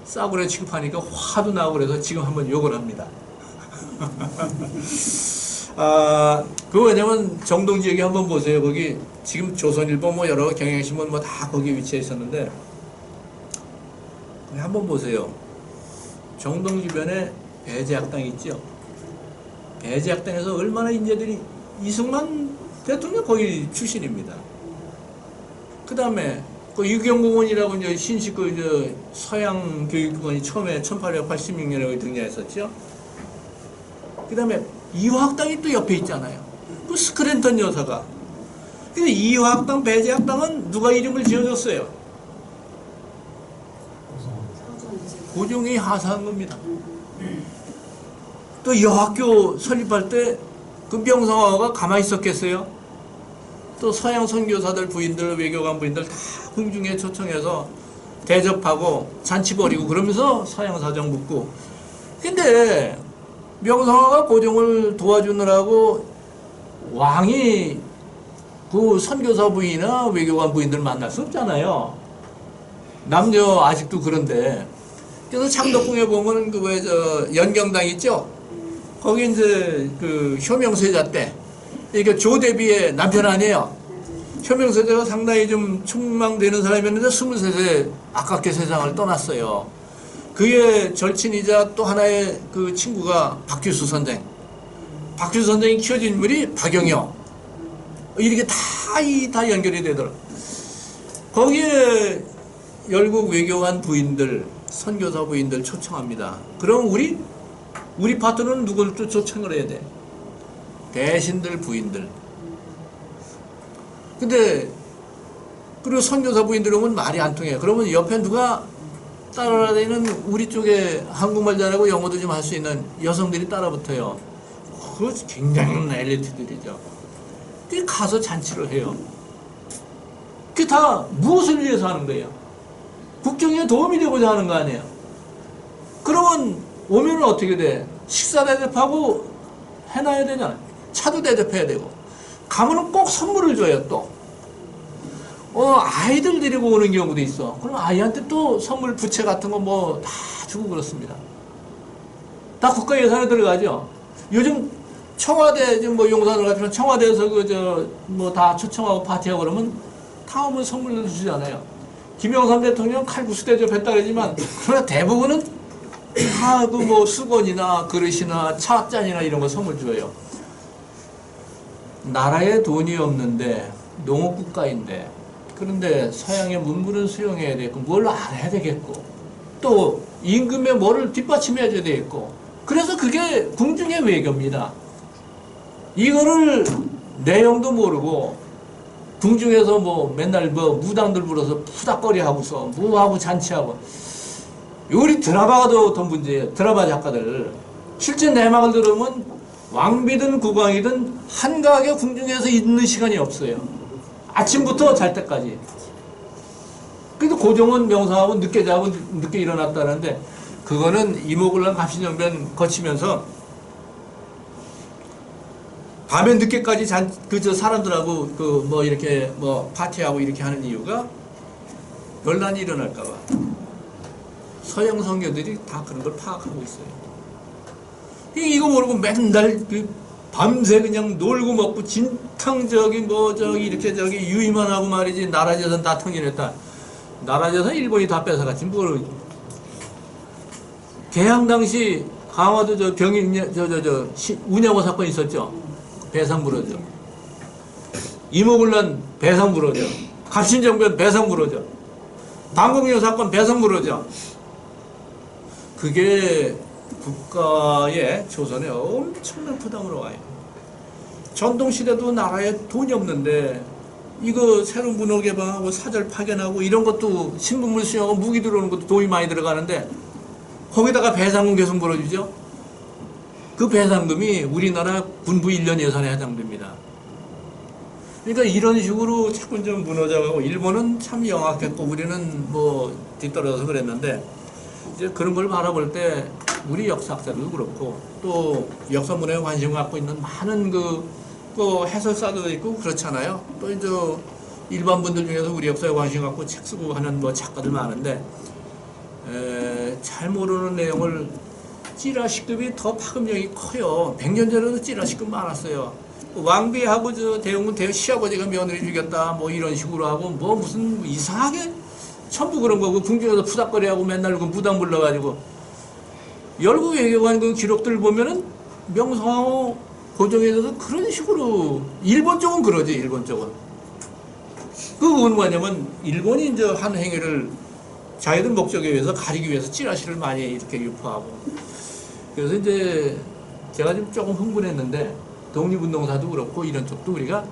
싸구려 취급하니까 화도 나고 그래서 지금 한번 욕을 합니다. 그 왜냐면 정동 지역에 한번 보세요. 거기 지금 조선일보 뭐 여러 경향신문 뭐 다 거기 위치해 있었는데 한번 보세요. 정동 주변에 배제학당 있죠. 배제학당에서 얼마나 인재들이 이승만 대통령 거기 출신입니다. 그 다음에 그 유경공원이라고 이제 신식 그 서양 교육기관이 처음에 1886년에 등장했었죠. 그 다음에 이화학당이 또 옆에 있잖아요. 그 스크랜턴 여사가. 근데 이화학당, 배제학당은 누가 이름을 지어줬어요? 고종이 하사한 겁니다. 또 여학교 설립할 때 그 명성황후가 가만히 있었겠어요? 또 서양 선교사들 부인들, 외교관 부인들 다 궁중에 초청해서 대접하고 잔치 벌이고 그러면서 서양 사정 묻고. 근데 명성황후가 고종을 도와주느라고 왕이 그 선교사 부인이나 외교관 부인들 만날 수 없잖아요. 남녀 아직도 그런데. 그래서 창덕궁에 보면 그 왜 저 연경당 있죠? 거기 이제 그 효명세자 때 이게 조대비의 남편 아니에요. 효명세자가 상당히 좀 충망되는 사람이었는데 23세 아깝게 세상을 떠났어요. 그의 절친이자 또 하나의 그 친구가 박규수 선생. 박규수 선생이 키워준 인물이 박영효. 이렇게 다 연결이 되더라고요. 거기에 열국 외교관 부인들, 선교사 부인들 초청합니다. 그럼 우리 파트너는 누굴 또 초청을 해야 돼? 대신들 부인들. 근데 그리고 선교사 부인들 오면 말이 안 통해요. 그러면 옆에 누가 따라다니는 우리 쪽에 한국말 잘하고 영어도 좀 할 수 있는 여성들이 따라붙어요. 그거 굉장한 엘리트들이죠. 그 가서 잔치를 해요. 그게 다 무엇을 위해서 하는 거예요? 국정에 도움이 되고자 하는 거 아니에요? 그러면 오면은 어떻게 돼? 식사 대접하고 해놔야 되잖아요. 차도 대접해야 되고. 가면은 꼭 선물을 줘요, 또. 아이들 데리고 오는 경우도 있어. 그럼 아이한테 또 선물 부채 같은 거 뭐 다 주고 그렇습니다. 다 국가 예산에 들어가죠. 요즘 청와대, 뭐 용산을 같으면 청와대에서 뭐 다 초청하고 파티하고 그러면 다 오면 선물을 주잖아요. 김영삼 대통령 칼국수 대접했다 그러지만, 그러나 대부분은 다 그 뭐 수건이나 그릇이나 차잔이나 이런 거 선물 줘요. 나라에 돈이 없는데, 농업국가인데, 그런데 서양의 문물은 수용해야 되겠고, 뭘 알아야 되겠고, 또 임금의 뭐를 뒷받침해야 되겠고, 그래서 그게 궁중의 외교입니다. 이거를 내용도 모르고, 궁중에서 뭐 맨날 뭐 무당들 불러서 푸닥거리 하고서 뭐하고 잔치하고. 우리 드라마가 더 문제예요. 드라마 작가들. 실제 내막을 들으면 왕비든 국왕이든 한가하게 궁중에서 있는 시간이 없어요. 아침부터 잘 때까지. 그래도 고종은 명상하고 늦게 자고 늦게 일어났다는데, 그거는 이모군란 갑신정변 거치면서 밤에 늦게까지 사람들하고 뭐 이렇게 뭐 파티하고 이렇게 하는 이유가 논란이 일어날까봐. 서양 성교들이 다 그런 걸 파악하고 있어요. 이거 모르고 맨날 밤새 그냥 놀고 먹고 진탕 이렇게 유의만 하고 말이지. 나라재산 다 통일했다. 나라재산 일본이 다 뺏어갔지. 뭘. 개항 당시 강화도 운양호 사건 있었죠. 배상 물어줘. 이모군란 배상 물어줘. 갑신정변 배상 물어줘. 방공유 사건 배상 물어줘. 그게 국가의 조선에 엄청난 부담으로 와요. 전동시대도 나라에 돈이 없는데 이거 새로 문호 개방하고 사절 파견하고 이런 것도 신분물 수용하고 무기 들어오는 것도 돈이 많이 들어가는데 거기다가 배상금 계속 물어주죠. 그 배상금이 우리나라 군부 1년 예산에 해당됩니다. 그러니까 이런 식으로 자꾸 좀 무너져가고, 일본은 참 영악했고 우리는 뭐 뒤떨어져서 그랬는데, 이제 그런 걸 바라볼 때 우리 역사학자들도 그렇고 또 역사문화에 관심 갖고 있는 많은 그 해설사도 있고 그렇잖아요. 또 이제 일반 분들 중에서 우리 역사에 관심 갖고 책 쓰고 하는 뭐 작가들 많은데, 잘 모르는 내용을 찌라시급이 더 파급력이 커요. 100년 전에도 찌라시급 많았어요. 왕비하고 저 대웅은 시아버지가 며느리 죽였다 뭐 이런 식으로 하고 뭐 무슨 이상하게 전부 그런 거고 궁중에서 푸닥거리하고 맨날 그 무당 불러가지고 열국 외교관 그 기록들 보면은 명성황후 고종에서도 그런 식으로 일본 쪽은 그러지 일본 쪽은 그건 뭐냐면 일본이 이제 한 행위를 자기들 목적에 의해서 가리기 위해서 찌라시를 많이 이렇게 유포하고 그래서 이제 제가 지금 조금 흥분했는데 독립운동사도 그렇고 이런 쪽도 우리가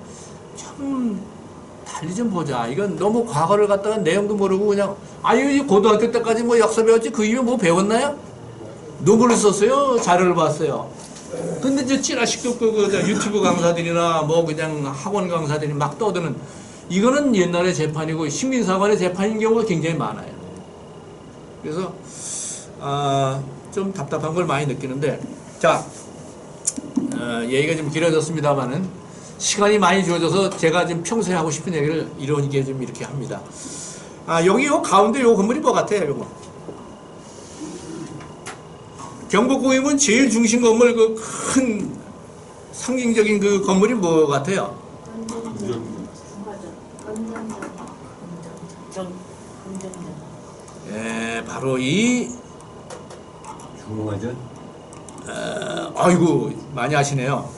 참 달리 좀 보자. 이건 너무 과거를 갖다가 내용도 모르고 그냥 아유 고등학교 때까지 뭐 역사 배웠지 그 이후에 뭐 배웠나요? 논문을 썼어요. 자료를 봤어요. 근데 이제 찌라시급 그 유튜브 강사들이나 뭐 그냥 학원 강사들이 막 떠드는 이거는 옛날의 재판이고 식민사관의 재판인 경우가 굉장히 많아요. 그래서 좀 답답한 걸 많이 느끼는데 자 얘기가 좀 길어졌습니다만은 시간이 많이 주어져서 제가 지금 평소에 하고 싶은 얘기를 이러니까 좀 이렇게 합니다. 여기 요 가운데 요 건물이 뭐 같아요? 요거 경복궁이면 제일 중심 건물 그 큰 상징적인 그 건물이 뭐 같아요? 예, 바로 이 중화전. 아이고 많이 아시네요.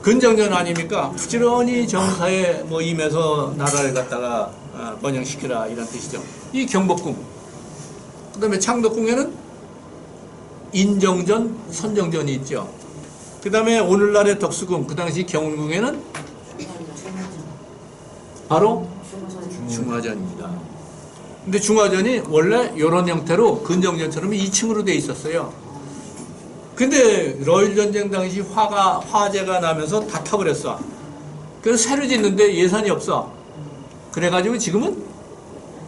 근정전 아닙니까? 부지런히 정사에 뭐 임해서 나라를 갖다가 번영시키라 이런 뜻이죠. 이 경복궁. 그 다음에 창덕궁에는 인정전, 선정전이 있죠. 그 다음에 오늘날의 덕수궁, 그 당시 경운궁에는 바로 중화전입니다. 근데 중화전이 원래 이런 형태로 근정전처럼 2층으로 돼 있었어요. 근데 러일 전쟁 당시 화재가 나면서 다 타버렸어. 그래서 새로 짓는데 예산이 없어. 그래가지고 지금은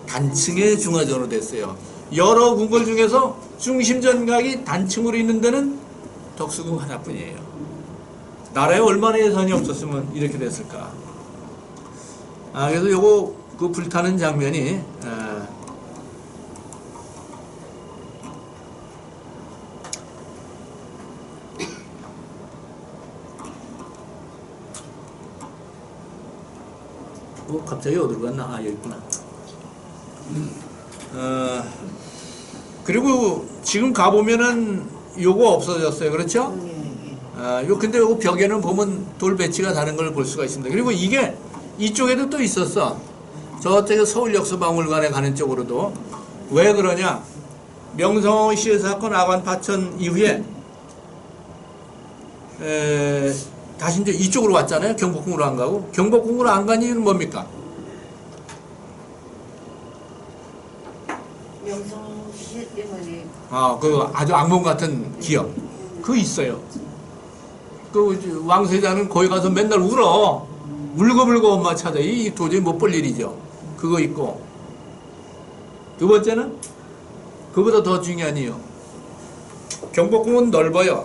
단층의 중화전으로 됐어요. 여러 궁궐 중에서 중심 전각이 단층으로 있는 데는 덕수궁 하나뿐이에요. 나라에 얼마나 예산이 없었으면 이렇게 됐을까. 그래서 요거 그 불타는 장면이 갑자기 어디로 갔나? 여기 있구나. 그리고 지금 가보면은 요거 없어졌어요. 그렇죠? 근데 요거 벽에는 보면 돌 배치가 다른 걸 볼 수가 있습니다. 그리고 이게 이쪽에도 또 있었어. 저쪽에 서울역사박물관에 가는 쪽으로도. 왜 그러냐? 명성황후 시해 사건 아관 파천 이후에 다시 이제 이쪽으로 왔잖아요. 경복궁으로 안 가고. 경복궁으로 안 간 이유는 뭡니까? 명성황후 시해 때문에 그 아주 악몽 같은 기억. 그거 있어요. 그 왕세자는 거기 가서 맨날 울어. 울고불고 엄마 찾아. 이 도저히 못 볼 일이죠. 그거 있고. 두 번째는 그보다 더 중요한 이유. 경복궁은 넓어요.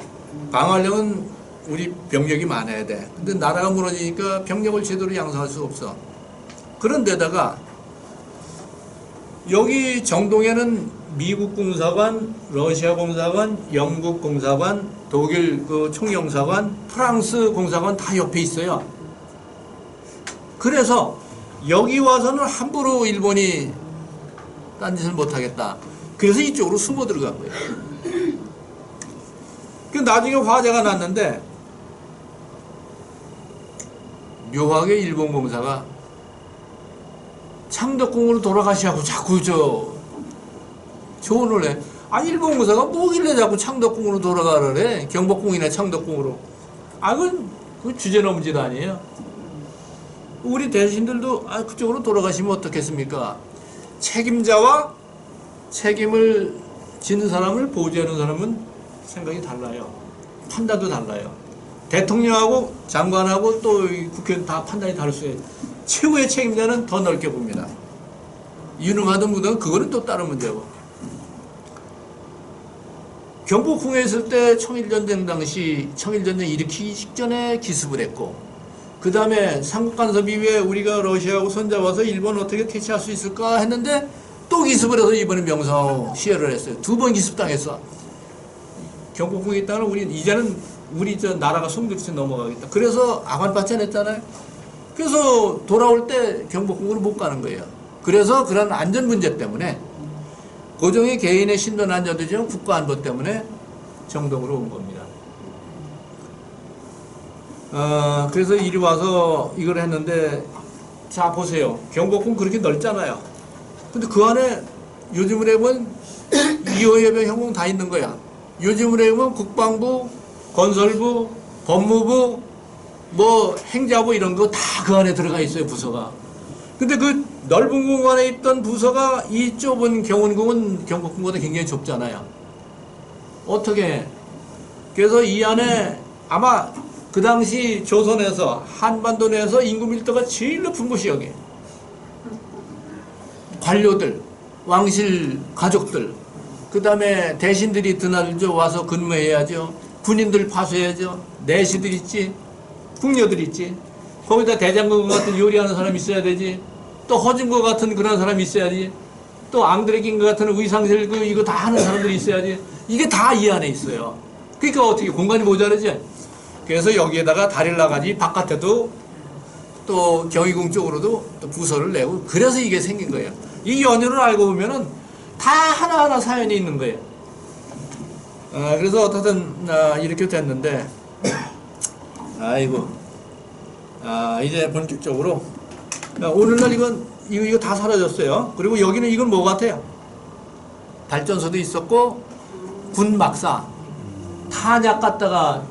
방어력은 우리 병력이 많아야 돼. 근데 나라가 무너지니까 병력을 제대로 양성할 수가 없어. 그런데다가 여기 정동에는 미국 공사관, 러시아 공사관, 영국 공사관, 독일 그 총영사관, 프랑스 공사관 다 옆에 있어요. 그래서 여기 와서는 함부로 일본이 딴짓을 못하겠다. 그래서 이쪽으로 숨어 들어간 거예요. 그 나중에 화재가 났는데 묘하게 일본 공사가 창덕궁으로 돌아가시라고 자꾸 조언을 해. 일본 공사가 뭐길래 자꾸 창덕궁으로 돌아가래. 경복궁이나 창덕궁으로. 그 주제넘은 아니에요. 우리 대신들도 그쪽으로 돌아가시면 어떻겠습니까? 책임자와 책임을 지는 사람을 보좌하는 사람은 생각이 달라요. 판단도 달라요. 대통령하고 장관하고 또 국회의원 다 판단이 다를 수 있어요. 최고의 책임자는 더 넓게 봅니다. 유능하든 무든 그거는 또 다른 문제고. 경복궁에 있을 때 청일전쟁 당시 청일전쟁 일으키기 직전에 기습을 했고, 그 다음에 삼국간섭 이후에 우리가 러시아하고 손잡아서 일본 어떻게 퇴치할 수 있을까 했는데 또 기습을 해서 이번에 명성황후 시해를 했어요. 2번 기습당했어. 경복궁에 있다는 우리 이제는 우리 저 나라가 송두리째 넘어가겠다. 그래서 아관파천 했잖아요. 그래서 돌아올 때 경복궁으로 못 가는 거예요. 그래서 그런 안전 문제 때문에 고종의 개인의 신변 안전도 국가 안보 때문에 정동으로 온 겁니다. 그래서 이리 와서 이걸 했는데 자 보세요. 경복궁 그렇게 넓잖아요. 근데 그 안에 요즘으로 해보면 2호 해병 형공 다 있는 거야. 요즘으로 해보면 국방부, 건설부, 법무부, 뭐 행자부 이런 거 다 그 안에 들어가 있어요, 부서가. 근데 그 넓은 공간에 있던 부서가 이 좁은 경운궁은 경복궁보다 굉장히 좁잖아요. 어떻게? 그래서 이 안에 아마 그 당시 조선에서 한반도 내에서 인구 밀도가 제일 높은 곳이 여기. 관료들, 왕실 가족들, 그 다음에 대신들이 드나들죠. 와서 근무해야죠. 군인들 파수해야죠. 내시들 있지. 궁녀들 있지. 거기다 대장군 같은 요리하는 사람 있어야 되지. 또 허준거 같은 그런 사람이 있어야지. 또 앙드레긴 같은 의상실 이거 다 하는 사람들이 있어야지. 이게 다 이 안에 있어요. 그러니까 어떻게 공간이 모자라지? 그래서 여기에다가 다리를 나가지 바깥에도 또 경희궁 쪽으로도 또 부서를 내고 그래서 이게 생긴 거예요. 이 연유를 알고 보면은 다 하나하나 사연이 있는 거예요. 그래서 어떻든 이렇게 됐는데 아이고 이제 본격적으로 오늘날 이거 다 사라졌어요. 그리고 여기는 이건 뭐 같아요? 발전소도 있었고 군 막사 탄약 갖다가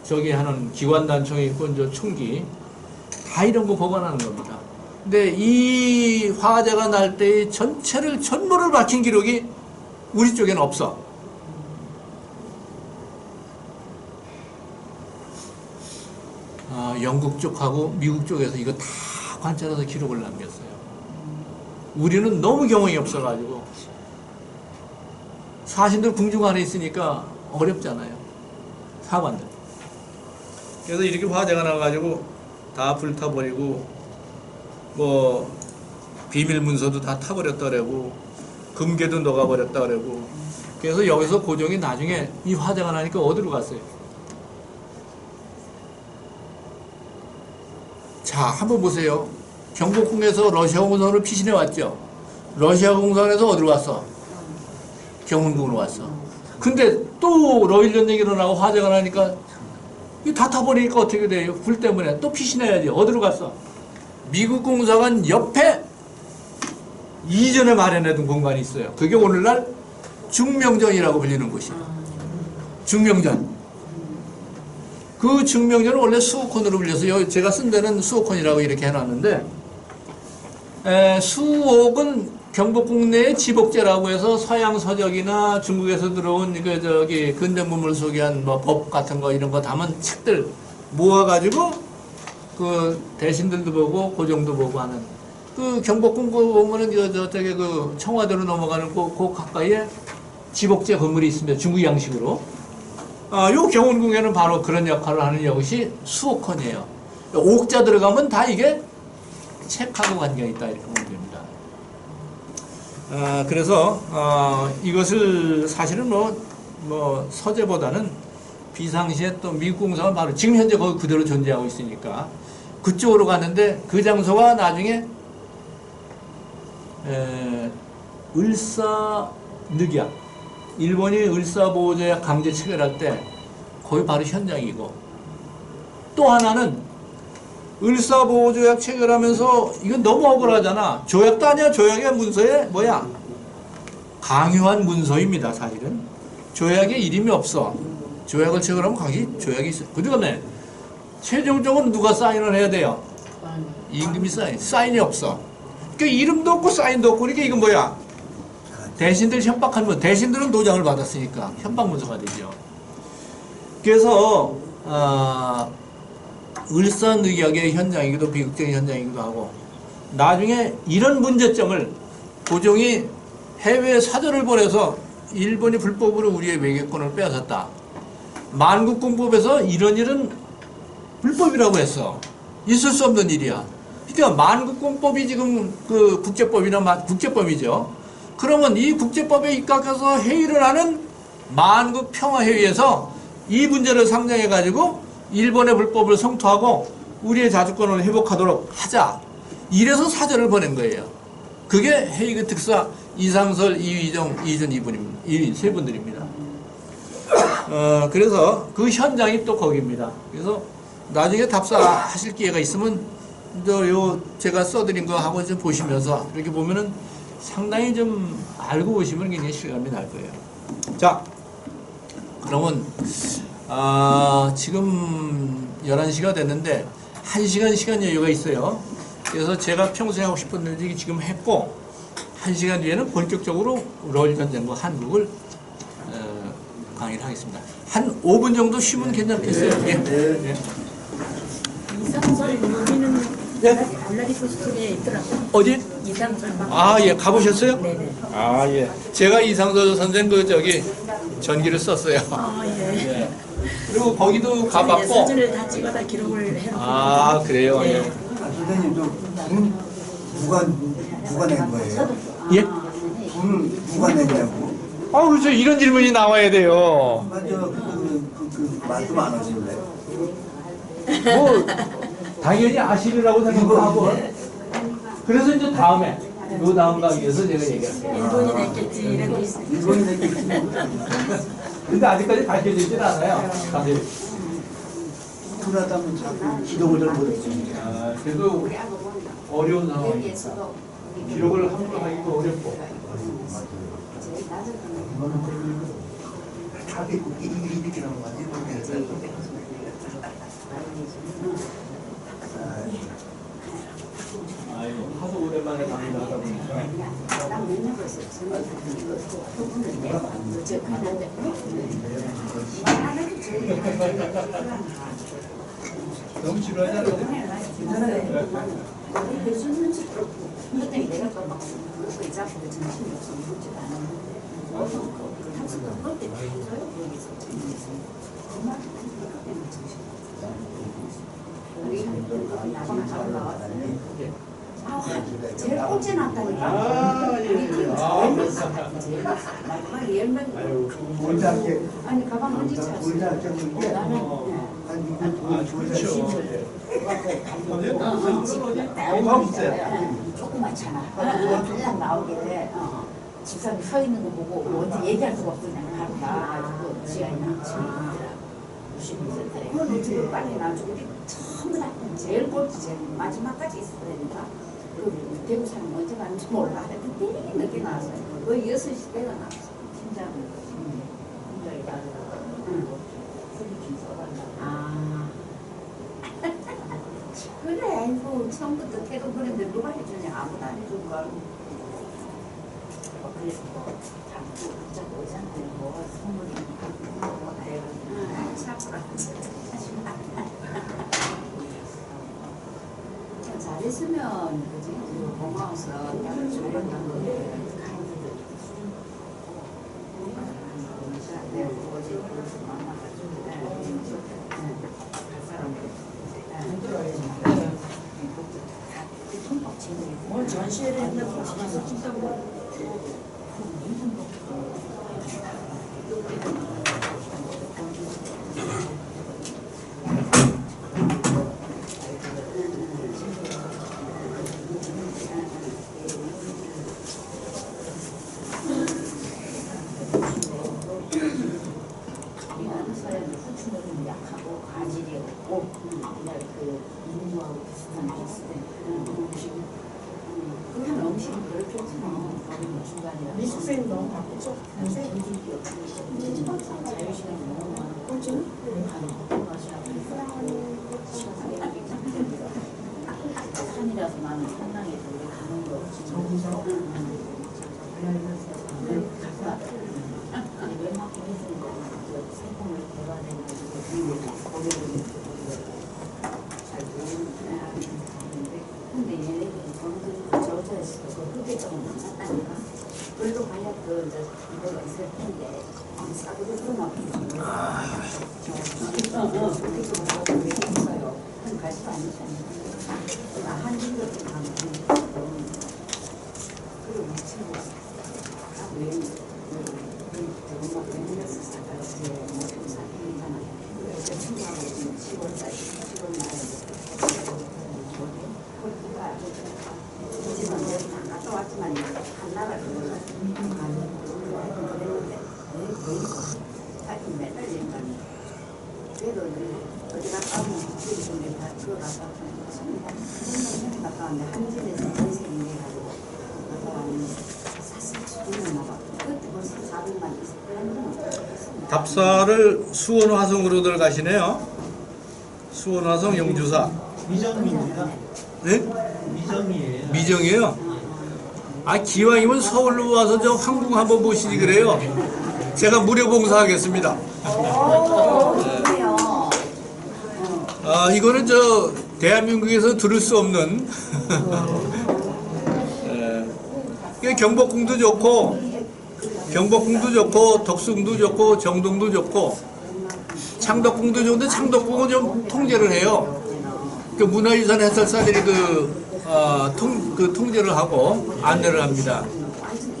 저기 하는 기관단총이 있고 이제 총기 다 이런 거 보관하는 겁니다. 근데 이 화재가 날 때의 전부를 밝힌 기록이 우리 쪽에는 없어. 영국 쪽하고 미국 쪽에서 이거 다 관찰해서 기록을 남겼어요. 우리는 너무 경험이 없어가지고 사신들 궁중 안에 있으니까 어렵잖아요. 사관들. 그래서 이렇게 화재가 나가지고 다 불타버리고 뭐 비밀 문서도 다 타버렸다 그러고 금괴도 녹아버렸다 그러고 그래서 여기서 고종이 나중에 이 화재가 나니까 어디로 갔어요? 자, 한번 보세요. 경복궁에서 러시아 공선을 피신해 왔죠. 러시아 공선에서 어디로 왔어? 경운궁으로 왔어. 근데 또 러일 전쟁이 일어나고 화재가 나니까 다 타버리니까 어떻게 돼요? 불 때문에 또 피신해야지. 어디로 갔어? 미국 공사관 옆에 이전에 마련해둔 공간이 있어요. 그게 오늘날 중명전이라고 불리는 곳이에요. 중명전. 그 중명전은 원래 수호콘으로 불려서 제가 쓴 데는 수호콘이라고 이렇게 해놨는데 수옥은 경복궁 내의 지복제라고 해서 서양 서적이나 중국에서 들어온 근대문물 소개한 뭐 법 같은 거 이런 거 담은 책들 모아가지고 그 대신들도 보고 고종도 보고 하는 그 경복궁 보면은 저쪽에 그 청와대로 넘어가는 그 가까이에 지복제 건물이 있습니다. 중국 양식으로. 요 경운궁에는 바로 그런 역할을 하는 이것이 수옥헌이에요. 옥자 들어가면 다 이게 책하고 관계가 있다 이렇게 보면 됩니다. 그래서 이것을 사실은 뭐 서재보다는 비상시에 또 미국 공사가 바로 지금 현재 거기 그대로 존재하고 있으니까 그쪽으로 갔는데 그 장소가 나중에 을사늑약 일본이 을사보호조약 강제 체결할 때 거기 바로 현장이고 또 하나는 을사보호조약 체결하면서 이건 너무 억울하잖아. 조약도 아니야. 조약의 문서에 뭐야? 강요한 문서입니다. 사실은. 조약에 이름이 없어. 조약을 체결하면 거기 조약이 있어요. 그 다음에 최종적으로 누가 사인을 해야 돼요? 임금이 사인이 없어. 그러니까 이름도 없고 사인도 없고 그러니까 이건 뭐야? 대신들 협박한 문. 대신들은 도장을 받았으니까 협박 문서가 되죠. 그래서 을사늑약의 현장이기도 비극적인 현장이기도 하고 나중에 이런 문제점을 고종이 해외 사절을 보내서 일본이 불법으로 우리의 외교권을 빼앗았다. 만국공법에서 이런 일은 불법이라고 했어. 있을 수 없는 일이야. 그러니까 만국공법이 지금 그 국제법이나 국제법이죠. 그러면 이 국제법에 입각해서 회의를 하는 만국 평화회의에서 이 문제를 상정해가지고 일본의 불법을 성토하고 우리의 자주권을 회복하도록 하자. 이래서 사절을 보낸 거예요. 그게 헤이그 특사 이상설, 이휘정, 이준 이분입니다. 이 세 분들입니다. 그래서 그 현장이 또 거기입니다. 그래서 나중에 답사하실 기회가 있으면 요 제가 써드린 거 하고 좀 보시면서 이렇게 보면은 상당히 좀 알고 보시면 굉장히 실감이 날 거예요. 자, 그러면 지금 11시가 됐는데 1시간 시간 여유가 있어요. 그래서 제가 평소에 하고 싶은 얘기 지금 했고 1시간 뒤에는 본격적으로 러일 전쟁과 한국을 강의를 하겠습니다. 한 5분 정도 쉬면 괜찮겠어요? 예. 이상설 여기는 알라리코 스토리에 있더라고요. 어디? 이상설 예, 가보셨어요? 네네. 예. 제가 이상서 선생 전기를 썼어요. 예. 그리고 거기도 가봤고. 사진을 다 찍어다 기록을 해놓고. 그래요? 예. 선생님 누가 낸 거예요? 예? 돈을 누가 냈냐고? 그렇죠. 이런 질문이 나와야 돼요. 맞아. 그 말씀 안 하실래? 당연히 아시리라고 생각하고. 그래서 이제 다음에, 요 다음 강의에서 제가 얘기할게요. 일본이 냈겠지 이런 게 있어요. 일본이 냈겠지. 근데 아직까지 밝혀지진 않아요. 사실. 불하다면 자꾸 기록을 잘 못했으니까. 그래도 어려운 상황이니까. 기록을 함부로 하기도 어렵고. 자기 이렇게 나온 거 아니에요? 하도 오랜만에 강의를 하다 보니까. 너무 지루하지 않아요? 제일 꼴찌 났다니까. 아니 가방 언제 찾았어? 조그맣잖아. 달랑 나오게 돼. 집사람이 서 있는 거 보고 언제 얘기할 수가 없어. 그냥 바로 나가지고 지하에 나가서 그런데 지금 빨리 나가지고 전부 다 제일 꼴찌 제일 마지막까지 있어야 되니까 대구 사람 언제 가는지 몰라. 되게 늦게 나왔어요. 거의 6시 때가 나왔어. 심장을 심장이 나가지고 그래. 아이고 처음부터 태도 그랬는데 누가 해주냐. 아무도 안 해준 걸. 그래서 자꾸 붙잡고 오잖아요. 뭐가 선물이 뭐가 해가지고 차프라 잘했으면 그지 고마워서 나를 좋아한다는 건데 내가 어제 그래서 만나가지고 뭘 전시회를 했다고 지나서 찍다고 미숙생이 너무 바쁘죠? 산이라서 나는 산당에서 우리 가는 거 저기서 아니 웬만큼 해주는 거 세금을 대화되는 거 잘 모르는데 근데 얘네들이 저는 저자에서 그 흑대적은 괜찮다니까 그래도 만약 그 이제 이거가 있을 텐데 싸구려 그런 흑대적으로 왜 있어요? 한 가지도 아니잖아요. 한국에 가면 그리고 친구 왜 답사를 수원 화성으로들 가시네요. 수원 화성 영주사. 미정입니다. 네? 미정이에요. 미정이에요. 아, 기왕이면 서울로 와서 저 황궁 한번 보시지 그래요. 제가 무료 봉사하겠습니다. 좋네요. 아, 이거는 저 대한민국에서 들을 수 없는 이게 경복궁도 좋고 덕숭도 좋고 정동도 좋고 창덕궁도 좋은데 창덕궁은 좀 통제를 해요. 그 문화유산 해설사들이 그 통제를 하고 안내를 합니다.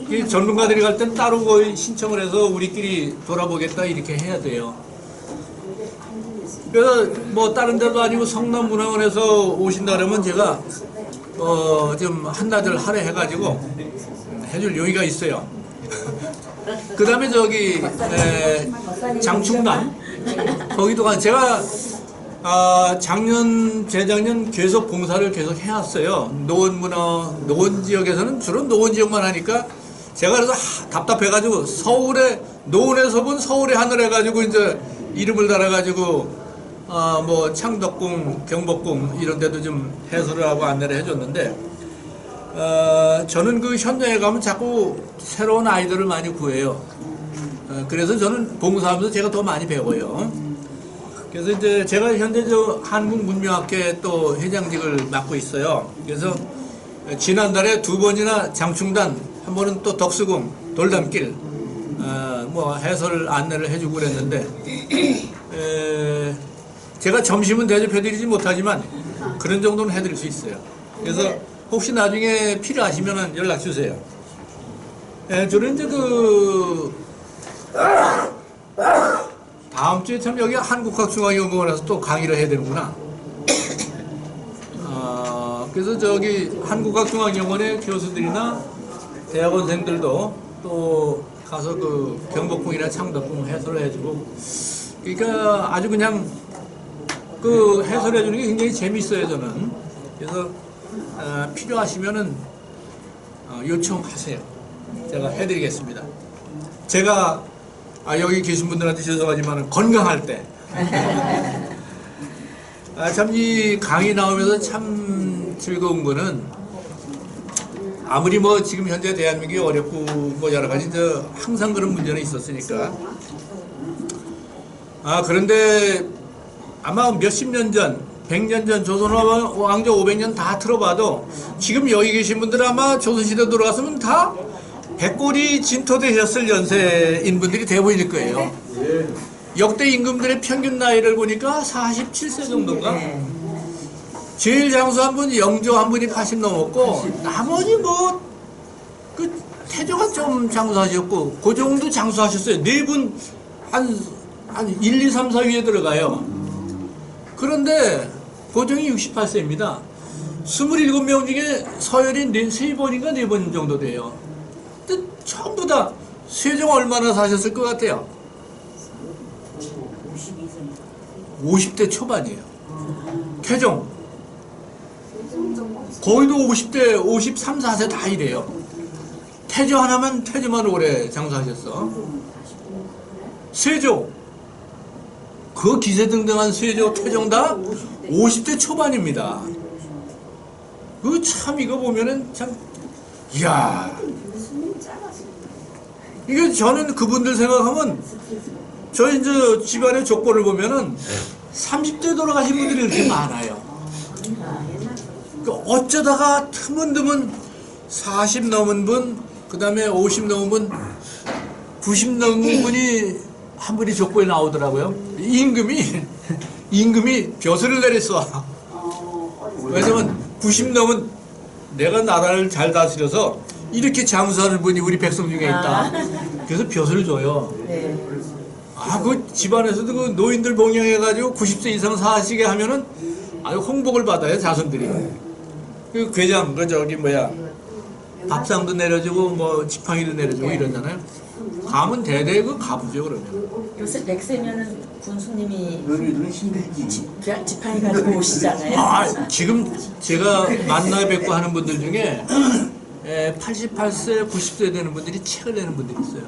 이 전문가들이 갈 땐 따로 거의 신청을 해서 우리끼리 돌아보겠다 이렇게 해야 돼요. 그래서 뭐 다른 데도 아니고 성남문화원에서 오신다 그러면 제가 좀 한나절 할애해가지고 해줄 용의가 있어요. 그 다음에 저기 장충남 거기도 가 제가 작년 재작년 계속 봉사를 계속 해왔어요. 노원 지역에서는 주로 노원 지역만 하니까 제가 그래서 답답해가지고 서울에 노원에서 본 서울의 하늘 해가지고 이제 이름을 달아가지고 뭐 창덕궁, 경복궁 이런 데도 좀 해설을 하고 안내를 해줬는데 저는 그 현장에 가면 자꾸 새로운 아이들을 많이 구해요. 그래서 저는 봉사하면서 제가 더 많이 배워요. 그래서 이제 제가 현재 저 한국문명학회 또 회장직을 맡고 있어요. 그래서 지난달에 2번이나 장충단, 한 번은 또 덕수궁, 돌담길 뭐 해설 안내를 해주고 그랬는데 제가 점심은 대접해드리지 못하지만 그런 정도는 해드릴 수 있어요. 그래서 혹시 나중에 필요하시면 연락 주세요. 저는 이제 다음 주에 참 여기 한국학중앙연구원에서 또 강의를 해야 되는구나. 그래서 저기 한국학중앙연구원의 교수들이나 대학원생들도 또 가서 그 경복궁이나 창덕궁 해설을 해주고, 그러니까 아주 그냥 그 해설해 주는 게 굉장히 재밌어요, 저는. 그래서 필요하시면은 요청하세요. 제가 해드리겠습니다. 제가 여기 계신 분들한테 죄송하지만 건강할 때 참 이 강의 나오면서 참 즐거운 거는 아무리 뭐 지금 현재 대한민국이 어렵고 뭐 여러 가지 항상 그런 문제는 있었으니까 그런데 아마 몇십 년 전 100년 전 조선왕조 500년 다 틀어봐도 지금 여기 계신 분들은 아마 조선시대 돌아갔으면 다 백골이 진토되셨을 연세인 분들이 대부분일 거예요. 역대 임금들의 평균 나이를 보니까 47세 정도인가? 제일 장수한 분 영조 한 분이 80 넘었고 나머지 뭐 그 태조가 좀 장수하셨고 고종도 장수하셨어요. 네 분 한 1, 2, 3, 4위에 들어가요. 그런데 고종이 68세입니다. 27명 중에 서열이 3번인가 4번 정도 돼요. 근데 전부 다 세종 얼마나 사셨을 것 같아요? 50대 초반이에요. 태종 거의도 50대 53, 4세 다 이래요. 태조 하나만 태조만 오래 장수하셨어. 세종 그 기세등등한 세조 태종 다 50대 초반입니다. 그 참 이거 보면은 참 이야, 이게 저는 그분들 생각하면 저희 이제 집안의 족보를 보면은 30대 돌아가신 분들이 이렇게 많아요. 어쩌다가 드문드문 40 넘은 분, 그 다음에 50 넘은 분, 90 넘은 분이 한 분이 족보에 나오더라고요. 임금이 벼슬을 내렸어. 왜냐면 90 넘은 내가 나라를 잘 다스려서 이렇게 장수하는 분이 우리 백성 중에 있다. 그래서 벼슬을 줘요. 그 집안에서도 그 노인들 봉양해가지고 90세 이상 사시게 하면은 아주 홍복을 받아요, 자손들이. 그 괴장, 그 저기 뭐야, 밥상도 내려주고 뭐 지팡이도 내려주고 이러잖아요. 감은 대대 그 가부죠 그러면. 요새 백세면은 군수님이 너희들은 힘들지. 지팡이 가지고 오시잖아요. 아 지금 제가 만나 뵙고 하는 분들 중에 88세, 90세 되는 분들이 책을 내는 분들이 있어요.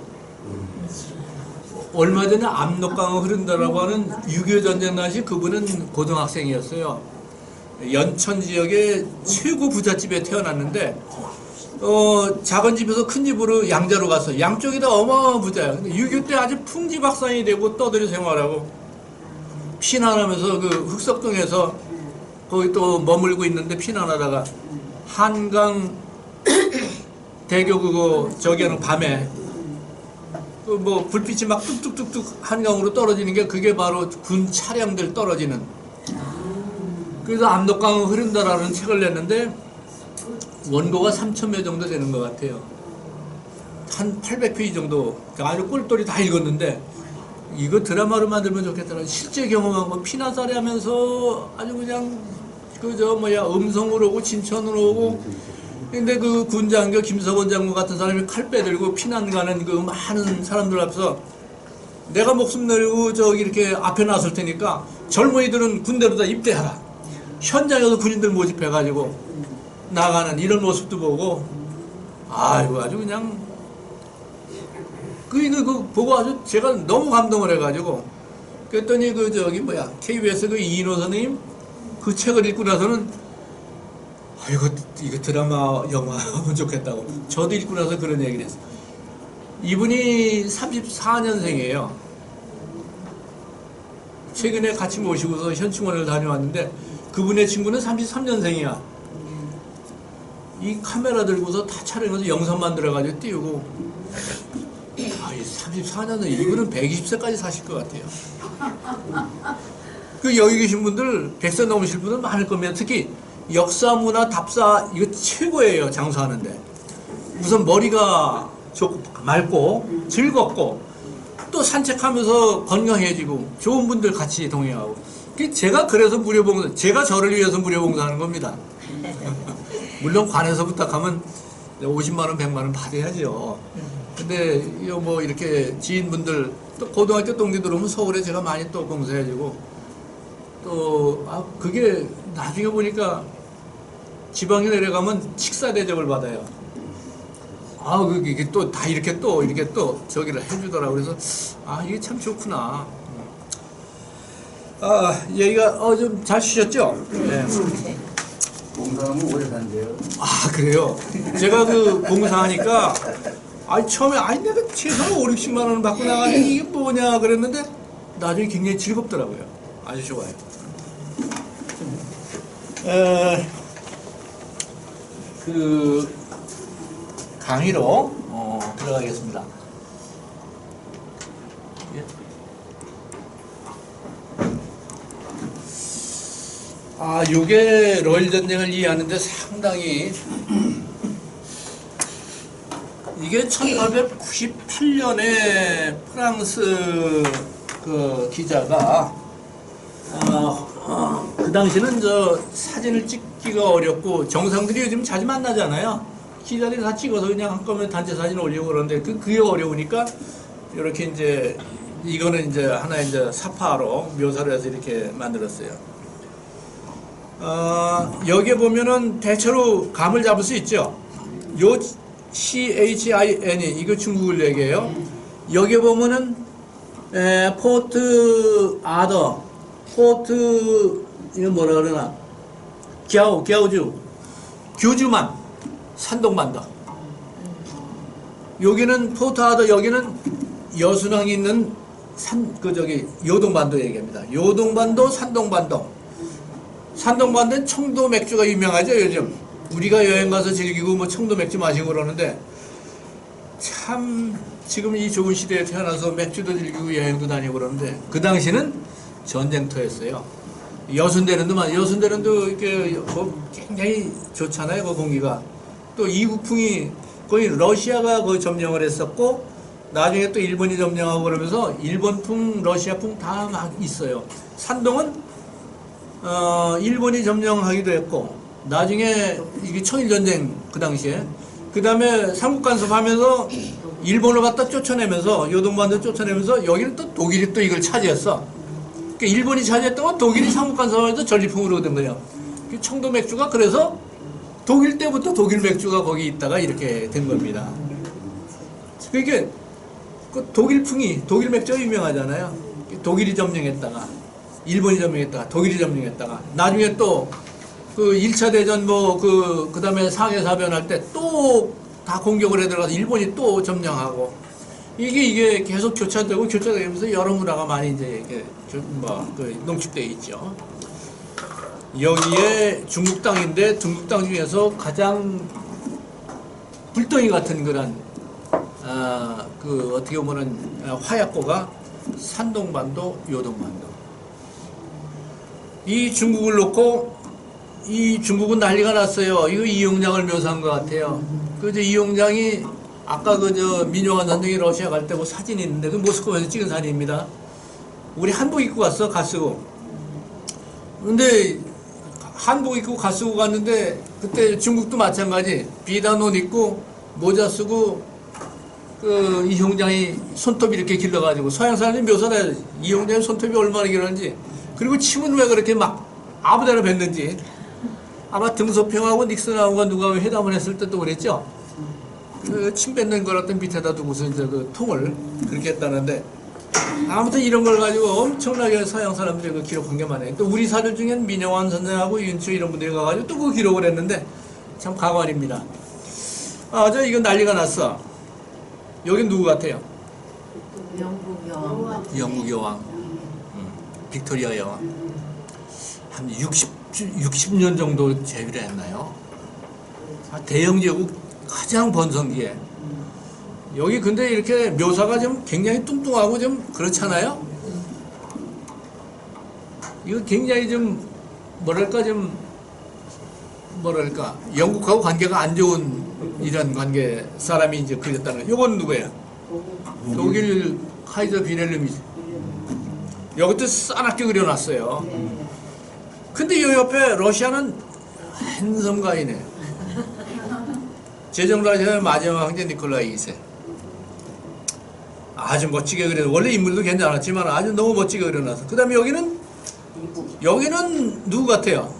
얼마 전에 압록강을 흐른다라고 하는 6.25 전쟁 당시 그분은 고등학생이었어요. 연천 지역의 최고 부잣집에 태어났는데 작은 집에서 큰 집으로 양자로 가서 양쪽이 다 어마어마한 부자예요. 근데 6.25 때 아주 풍지박산이 되고 떠들이 생활하고 피난하면서 그 흑석동에서 거기 또 머물고 있는데 피난하다가 한강 대교 그거 저기 하는 밤에 그 뭐 불빛이 막 뚝뚝뚝뚝 한강으로 떨어지는 게 그게 바로 군 차량들 떨어지는. 그래서 압록강을 흐른다라는 책을 냈는데 원고가 3,000매 정도 되는 것 같아요. 한 800페이지 정도. 아주 꼴똘히 다 읽었는데 이거 드라마로 만들면 좋겠다는 실제 경험한 거 피난살이 하면서 아주 그냥 그저 뭐야 음성으로 오고 진천으로 오고 근데 그 군장교 김석원 장군 같은 사람이 칼 빼들고 피난 가는 그 많은 사람들 앞에서 내가 목숨 내리고 저기 이렇게 앞에 나설 테니까 젊은이들은 군대로 다 입대하라. 현장에서 군인들 모집해가지고 나가는 이런 모습도 보고 아이고 아주 그냥 그 보고 아주 제가 너무 감동을 해가지고 그랬더니 그 저기 뭐야 KBS 그 이인호 선생님 그 책을 읽고 나서는 이거 드라마 영화 하면 좋겠다고 저도 읽고 나서 그런 얘기를 했어요. 이분이 34년생이에요. 최근에 같이 모시고서 현충원을 다녀왔는데 그분의 친구는 33년생이야. 이 카메라 들고서 다 촬영해서 영상 만들어가지고 띄우고 이 34년은 이분은 120세까지 사실 것 같아요. 그 여기 계신 분들 100세 넘으실 분은 많을 겁니다. 특히 역사, 문화, 답사 이거 최고예요. 장수하는데 우선 머리가 좋고 맑고 즐겁고 또 산책하면서 건강해지고 좋은 분들 같이 동행하고 제가 그래서 무료봉사 제가 저를 위해서 무료봉사하는 겁니다. 물론 관에서 부탁하면 50만 원, 100만 원 받아야죠. 근데 이거 뭐 이렇게 지인분들 또 고등학교 동기들 오면 서울에 제가 많이 또 봉사해주고 또 그게 나중에 보니까 지방에 내려가면 식사 대접을 받아요. 이게 또 다 이렇게 또 저기를 해주더라고. 그래서 이게 참 좋구나. 얘기가 좀 잘 쉬셨죠? 네. 봉사하면 오래 산대요. 그래요. 제가 그 봉사하니까 처음에 내가 최소한 5, 60만 원 받고 나가니 이게 뭐냐 그랬는데 나중에 굉장히 즐겁더라고요. 아주 좋아요. 그 강의로 들어가겠습니다. 예. 요게 러일 전쟁을 이해하는데 상당히 이게 1898년에 프랑스 그 기자가 그 당시는 저 사진을 찍기가 어렵고 정상들이 요즘 자주 만나잖아요. 기자들이 다 찍어서 그냥 한꺼번에 단체 사진 올리고 그러는데 그게 어려우니까 이렇게 이제 이거는 이제 하나의 이제 사파로 묘사를 해서 이렇게 만들었어요. 여기에 보면은 대체로 감을 잡을 수 있죠. 요 CHIN이 이거 중국을 얘기해요. 여기에 보면은 포트 아더, 포트 이거 뭐라 그러나 겨우주, 규주만, 산동반도. 여기는 포트 아더, 여기는 여순항이 있는 요동반도 얘기합니다. 요동반도, 산동반도. 산동반도는 청도 맥주가 유명하죠, 요즘. 우리가 여행 가서 즐기고 뭐 청도 맥주 마시고 그러는데 참 지금 이 좋은 시대에 태어나서 맥주도 즐기고 여행도 다니고 그러는데 그 당시는 전쟁터였어요. 여순대는도 이렇게 굉장히 좋잖아요, 그 공기가. 또 이국풍이 거의 러시아가 거의 점령을 했었고 나중에 또 일본이 점령하고 그러면서 일본풍, 러시아풍 다 막 있어요. 산동은 일본이 점령하기도 했고 나중에 이게 청일전쟁 그 당시에 그 다음에 삼국 간섭하면서 일본을 갖다 쫓아내면서 요동반도 쫓아내면서 여기는 또 독일이 또 이걸 차지했어. 그러니까 일본이 차지했다고 독일이 삼국 간섭하면서 전리품으로 얻은 거예요. 청도 맥주가 그래서 독일 때부터 독일 맥주가 거기 있다가 이렇게 된 겁니다. 그러니까 그 독일풍이 독일 맥주가 유명하잖아요. 독일이 점령했다가 일본이 점령했다가 독일이 점령했다가 나중에 또 그 1차 대전 그 다음에 상해사변 할 때 또 다 공격을 해 들어가서 일본이 또 점령하고 이게 계속 교차되면서 여러 문화가 많이 이제 이렇게 농축되어 있죠. 여기에 중국 땅인데 중국 땅 중에서 가장 불덩이 같은 그런 어떻게 보면은 화약고가 산동반도, 요동반도. 이 중국을 놓고 이 중국은 난리가 났어요. 이거 이용량을 묘사한 것 같아요. 그저 이용량이 아까 민요한 선생이 러시아 갈 때 뭐 사진이 있는데 그 모스크바에서 찍은 사진입니다. 우리 한복 입고 갔어, 가 쓰고. 근데 한복 입고 가 쓰고 갔는데 그때 중국도 마찬가지. 비단 옷 입고 모자 쓰고 그 이용장이 손톱이 이렇게 길러가지고 서양 사람들이 묘사를 이용장의 손톱이 얼마나 길었는지 그리고 침은 왜 그렇게 막 아무데나 뱉는지 아마 등소평하고 닉슨하고 누가 회담을 했을 때도 그랬죠. 그 침 뱉는 걸 어떤 밑에다 두고서 이제 그 통을 그렇게 했다는데 아무튼 이런 걸 가지고 엄청나게 서양 사람들이 그 기록한 게 많아요. 또 우리 사들 중엔 민영환 선생하고 윤추 이런 분들이 가가지고 또 그 기록을 했는데 참 가관입니다. 이건 난리가 났어. 여긴 누구 같아요? 영국 여왕. 빅토리아 여왕. 한 60년 정도 재위를 했나요? 대영 제국 가장 번성기에. 여기 근데 이렇게 묘사가 좀 굉장히 뚱뚱하고 좀 그렇잖아요? 이거 굉장히 좀 영국하고 관계가 안 좋은 이런 관계 사람이 이제 그렸다는 거예요. 이건 누구예요? 독일 카이저 비렐름이지. 여기도 싸납게 그려놨어요. 근데 이 옆에 러시아는 핸섬가이네. 제정 러시아의 마지막 황제 니콜라이 2세. 아주 멋지게 그려놨어. 원래 인물도 괜찮았지만 아주 너무 멋지게 그려놨어. 그 다음에 여기는 누구 같아요?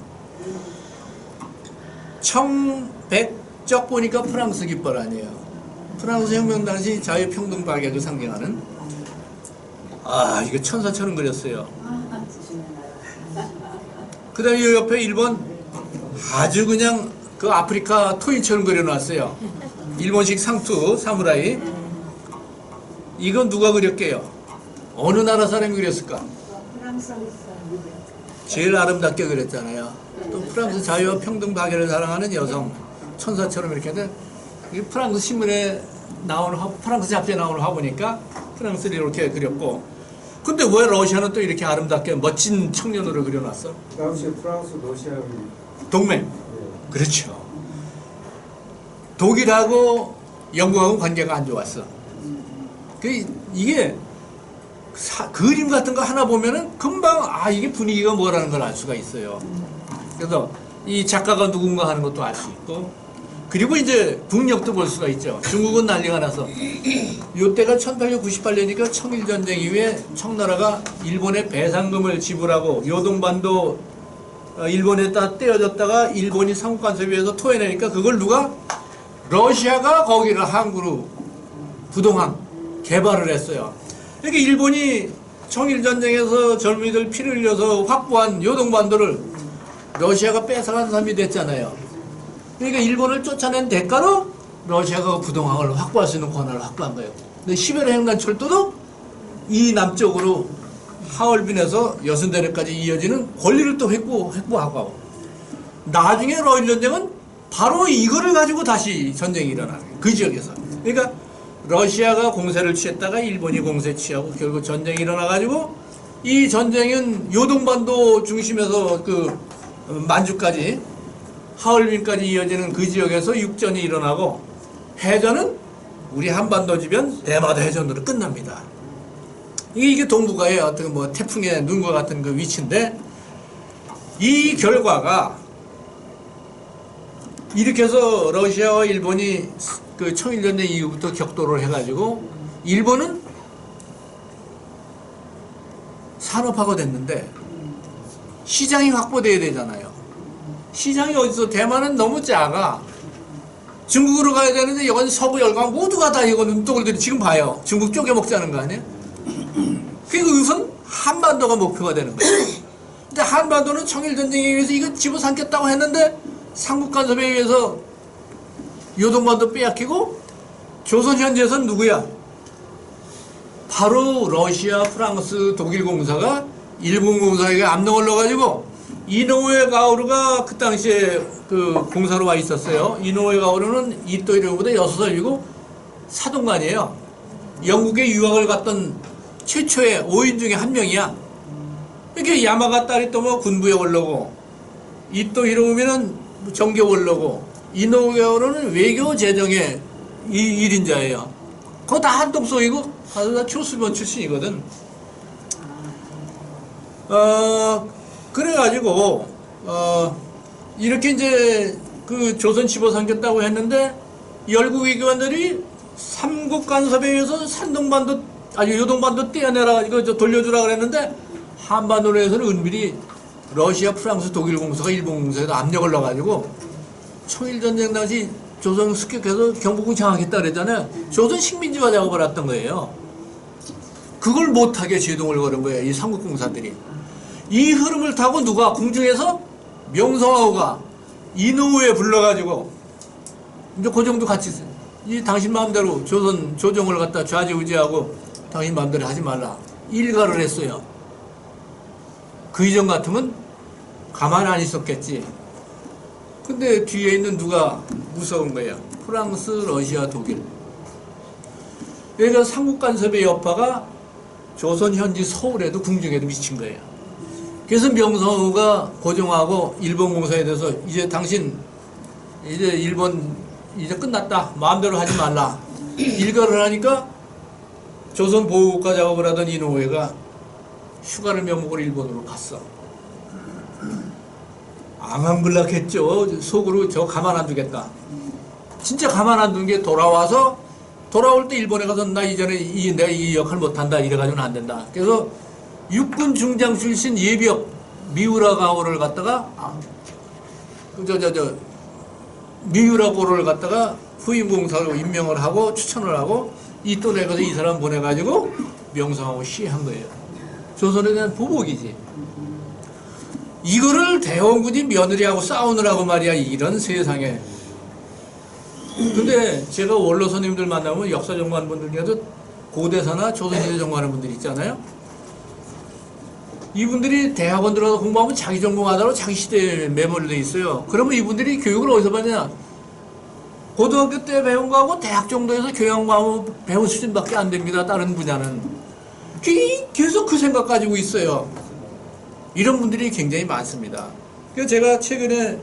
1100적 보니까 프랑스 깃발 아니에요. 프랑스 혁명 당시 자유평등 박약을 상징하는 이거 천사처럼 그렸어요. 그 다음에 이 옆에 일본 아주 그냥 그 아프리카 토인처럼 그려놨어요. 일본식 상투 사무라이. 이건 누가 그렸게요? 어느 나라 사람이 그렸을까? 제일 아름답게 그렸잖아요. 또 프랑스 자유와 평등 박애를 사랑하는 여성 천사처럼 이렇게 했는데 프랑스 신문에 나오는 프랑스 잡지에 나오는 화보니까 프랑스를 이렇게 그렸고 근데 왜 러시아는 또 이렇게 아름답게 멋진 청년으로 그려놨어? 당시 프랑스 러시아의 동맹. 그렇죠. 독일하고 영국하고 관계가 안 좋았어. 이게 그림 같은 거 하나 보면은 금방 이게 분위기가 뭐라는 걸 알 수가 있어요. 그래서 이 작가가 누군가 하는 것도 알 수 있고 그리고 이제 국력도 볼 수가 있죠. 중국은 난리가 나서 이때가 1898년이니까 청일전쟁 이후에 청나라가 일본에 배상금을 지불하고 요동반도 일본에다 떼어졌다가 일본이 삼국간섭위에서 토해내니까 그걸 누가? 러시아가 거기를 항구로 부동항 개발을 했어요. 이렇게 일본이 청일전쟁에서 젊은이들 피를 흘려서 확보한 요동반도를 러시아가 뺏어간 삶이 됐잖아요. 그러니까 일본을 쫓아낸 대가로 러시아가 부동항을 확보할 수 있는 권한을 확보한 거예요. 근데 시베리아 횡단철도도 이 남쪽으로 하얼빈에서 여순대로까지 이어지는 권리를 또 확보하고 나중에 러일 전쟁은 바로 이거를 가지고 다시 전쟁이 일어나는 거예요. 그 지역에서. 그러니까 러시아가 공세를 취했다가 일본이 공세 취하고 결국 전쟁이 일어나가지고 이 전쟁은 요동반도 중심에서 그 만주까지 하얼빈까지 이어지는 그 지역에서 육전이 일어나고 해전은 우리 한반도 주변 대마도 해전으로 끝납니다. 이게 동북아의 어떤 태풍의 눈과 같은 그 위치인데 이 결과가 이렇게 해서 러시아와 일본이 그 청일전쟁 이후부터 격돌을 해가지고 일본은 산업화가 됐는데 시장이 확보돼야 되잖아요. 시장이 어디서 대만은 너무 작아. 중국으로 가야 되는데 이건 서부 열강 모두가 다 이거 눈독을 들이 지금 봐요. 중국 쪼개 먹자는 거 아니에요? 그러니까 우선 한반도가 목표가 되는 거예요. 근데 한반도는 청일전쟁에 의해서 이거 집어삼켰다고 했는데 삼국간섭에 의해서 요동반도 빼앗기고 조선 현지에서는 누구야? 바로 러시아, 프랑스, 독일 공사가 일본 공사에게 압력을 넣어가지고 이노우에 가오루가 그 당시에 그 공사로 와 있었어요. 이노우에 가오루는 이토 히로부보다 6살이고 사동관이에요. 영국에 유학을 갔던 최초의 5인 중에 한 명이야. 이렇게 야마가타리 또뭐 군부에 올라오고 이토 히로부미는 정계 올라오고 이노우에 가오루는 외교 재정의 1인자예요. 그거 다 한통속이고 다 초수본 출신이거든. 그래가지고 이렇게 이제 그 조선 집어삼켰다고 했는데 열국 외교관들이 삼국 간섭에 의해서 산동반도 아니 요동반도 떼어내라 가지고 돌려주라 그랬는데 한반도 내에서는 은밀히 러시아, 프랑스, 독일 공사가 일본 공사에도 압력을 넣어가지고 청일전쟁 당시 조선 습격해서 경복궁 장악했다 그랬잖아요. 조선 식민지화 작업을 했던 거예요. 그걸 못하게 제동을 걸은 거예요. 이 삼국공사들이. 이 흐름을 타고 누가 궁중에서 명성황후가 이노우에 불러가지고 이제 그 정도 같이 이 당신 마음대로 조선 조정을 갖다 좌지우지하고 당신 마음대로 하지 말라 일가를 했어요. 그 이전 같으면 가만 안 있었겠지. 근데 뒤에 있는 누가 무서운 거야. 프랑스, 러시아, 독일. 그러니까 삼국간섭의 여파가 조선 현지 서울에도 궁중에도 미친 거예요. 그래서 명성황후가 고종하고 일본 공사에 대해서 이제 당신 이제 일본 이제 끝났다 마음대로 하지 말라 일가를 하니까 조선 보호국가 작업을 하던 이노우에가 휴가를 명목으로 일본으로 갔어. 앙앙글락했죠. 속으로 저 가만 안 두겠다. 진짜 가만 안 둔 게 돌아와서 돌아올 때 일본에 가서 나 이전에 내가 이 역할 못한다 이래가지고는 안 된다. 그래서 육군 중장 출신 예비역 미우라 가오를 갖다가 미우라 고를 갖다가 후임공사로 임명을 하고 추천을 하고 이또내 가서 이 사람 보내가지고 명성하고 시한 거예요. 조선에 대한 보복이지. 이거를 대원군이 며느리하고 싸우느라고 말이야. 이런 세상에. 근데 제가 원로 선임들 만나면 역사 전공하는 분들 중에도 고대사나 조선시대 전공하는 분들 있잖아요. 이분들이 대학원 들어가서 공부하면 자기 전공하다로 자기 시대에 매몰돼 있어요. 그러면 이분들이 교육을 어디서 받느냐? 고등학교 때 배운 거하고 대학 정도에서 교양과목 배운 수준밖에 안 됩니다. 다른 분야는. 계속 그 생각 가지고 있어요. 이런 분들이 굉장히 많습니다. 그래서 제가 최근에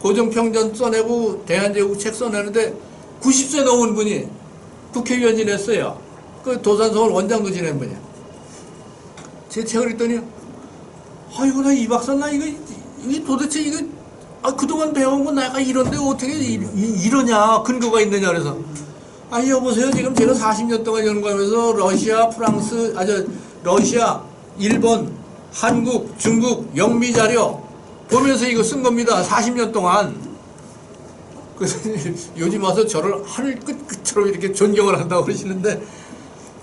고정평전 써내고 대한제국 책 써내는데 90세 넘은 분이 국회의원 지냈어요. 그 도산서울 원장도 지낸 분이야. 제 책을 읽더니 아이고 나 이 박사 나 이거 도대체 이거 그동안 배운 건 내가 이런데 어떻게 이러냐 근거가 있느냐 그래서 여보세요 지금 제가 40년 동안 연구하면서 러시아 프랑스 러시아 일본 한국 중국 영미 자료 보면서 이거 쓴 겁니다. 40년 동안. 그래서 요즘 와서 저를 하늘 끝처럼 이렇게 존경을 한다고 그러시는데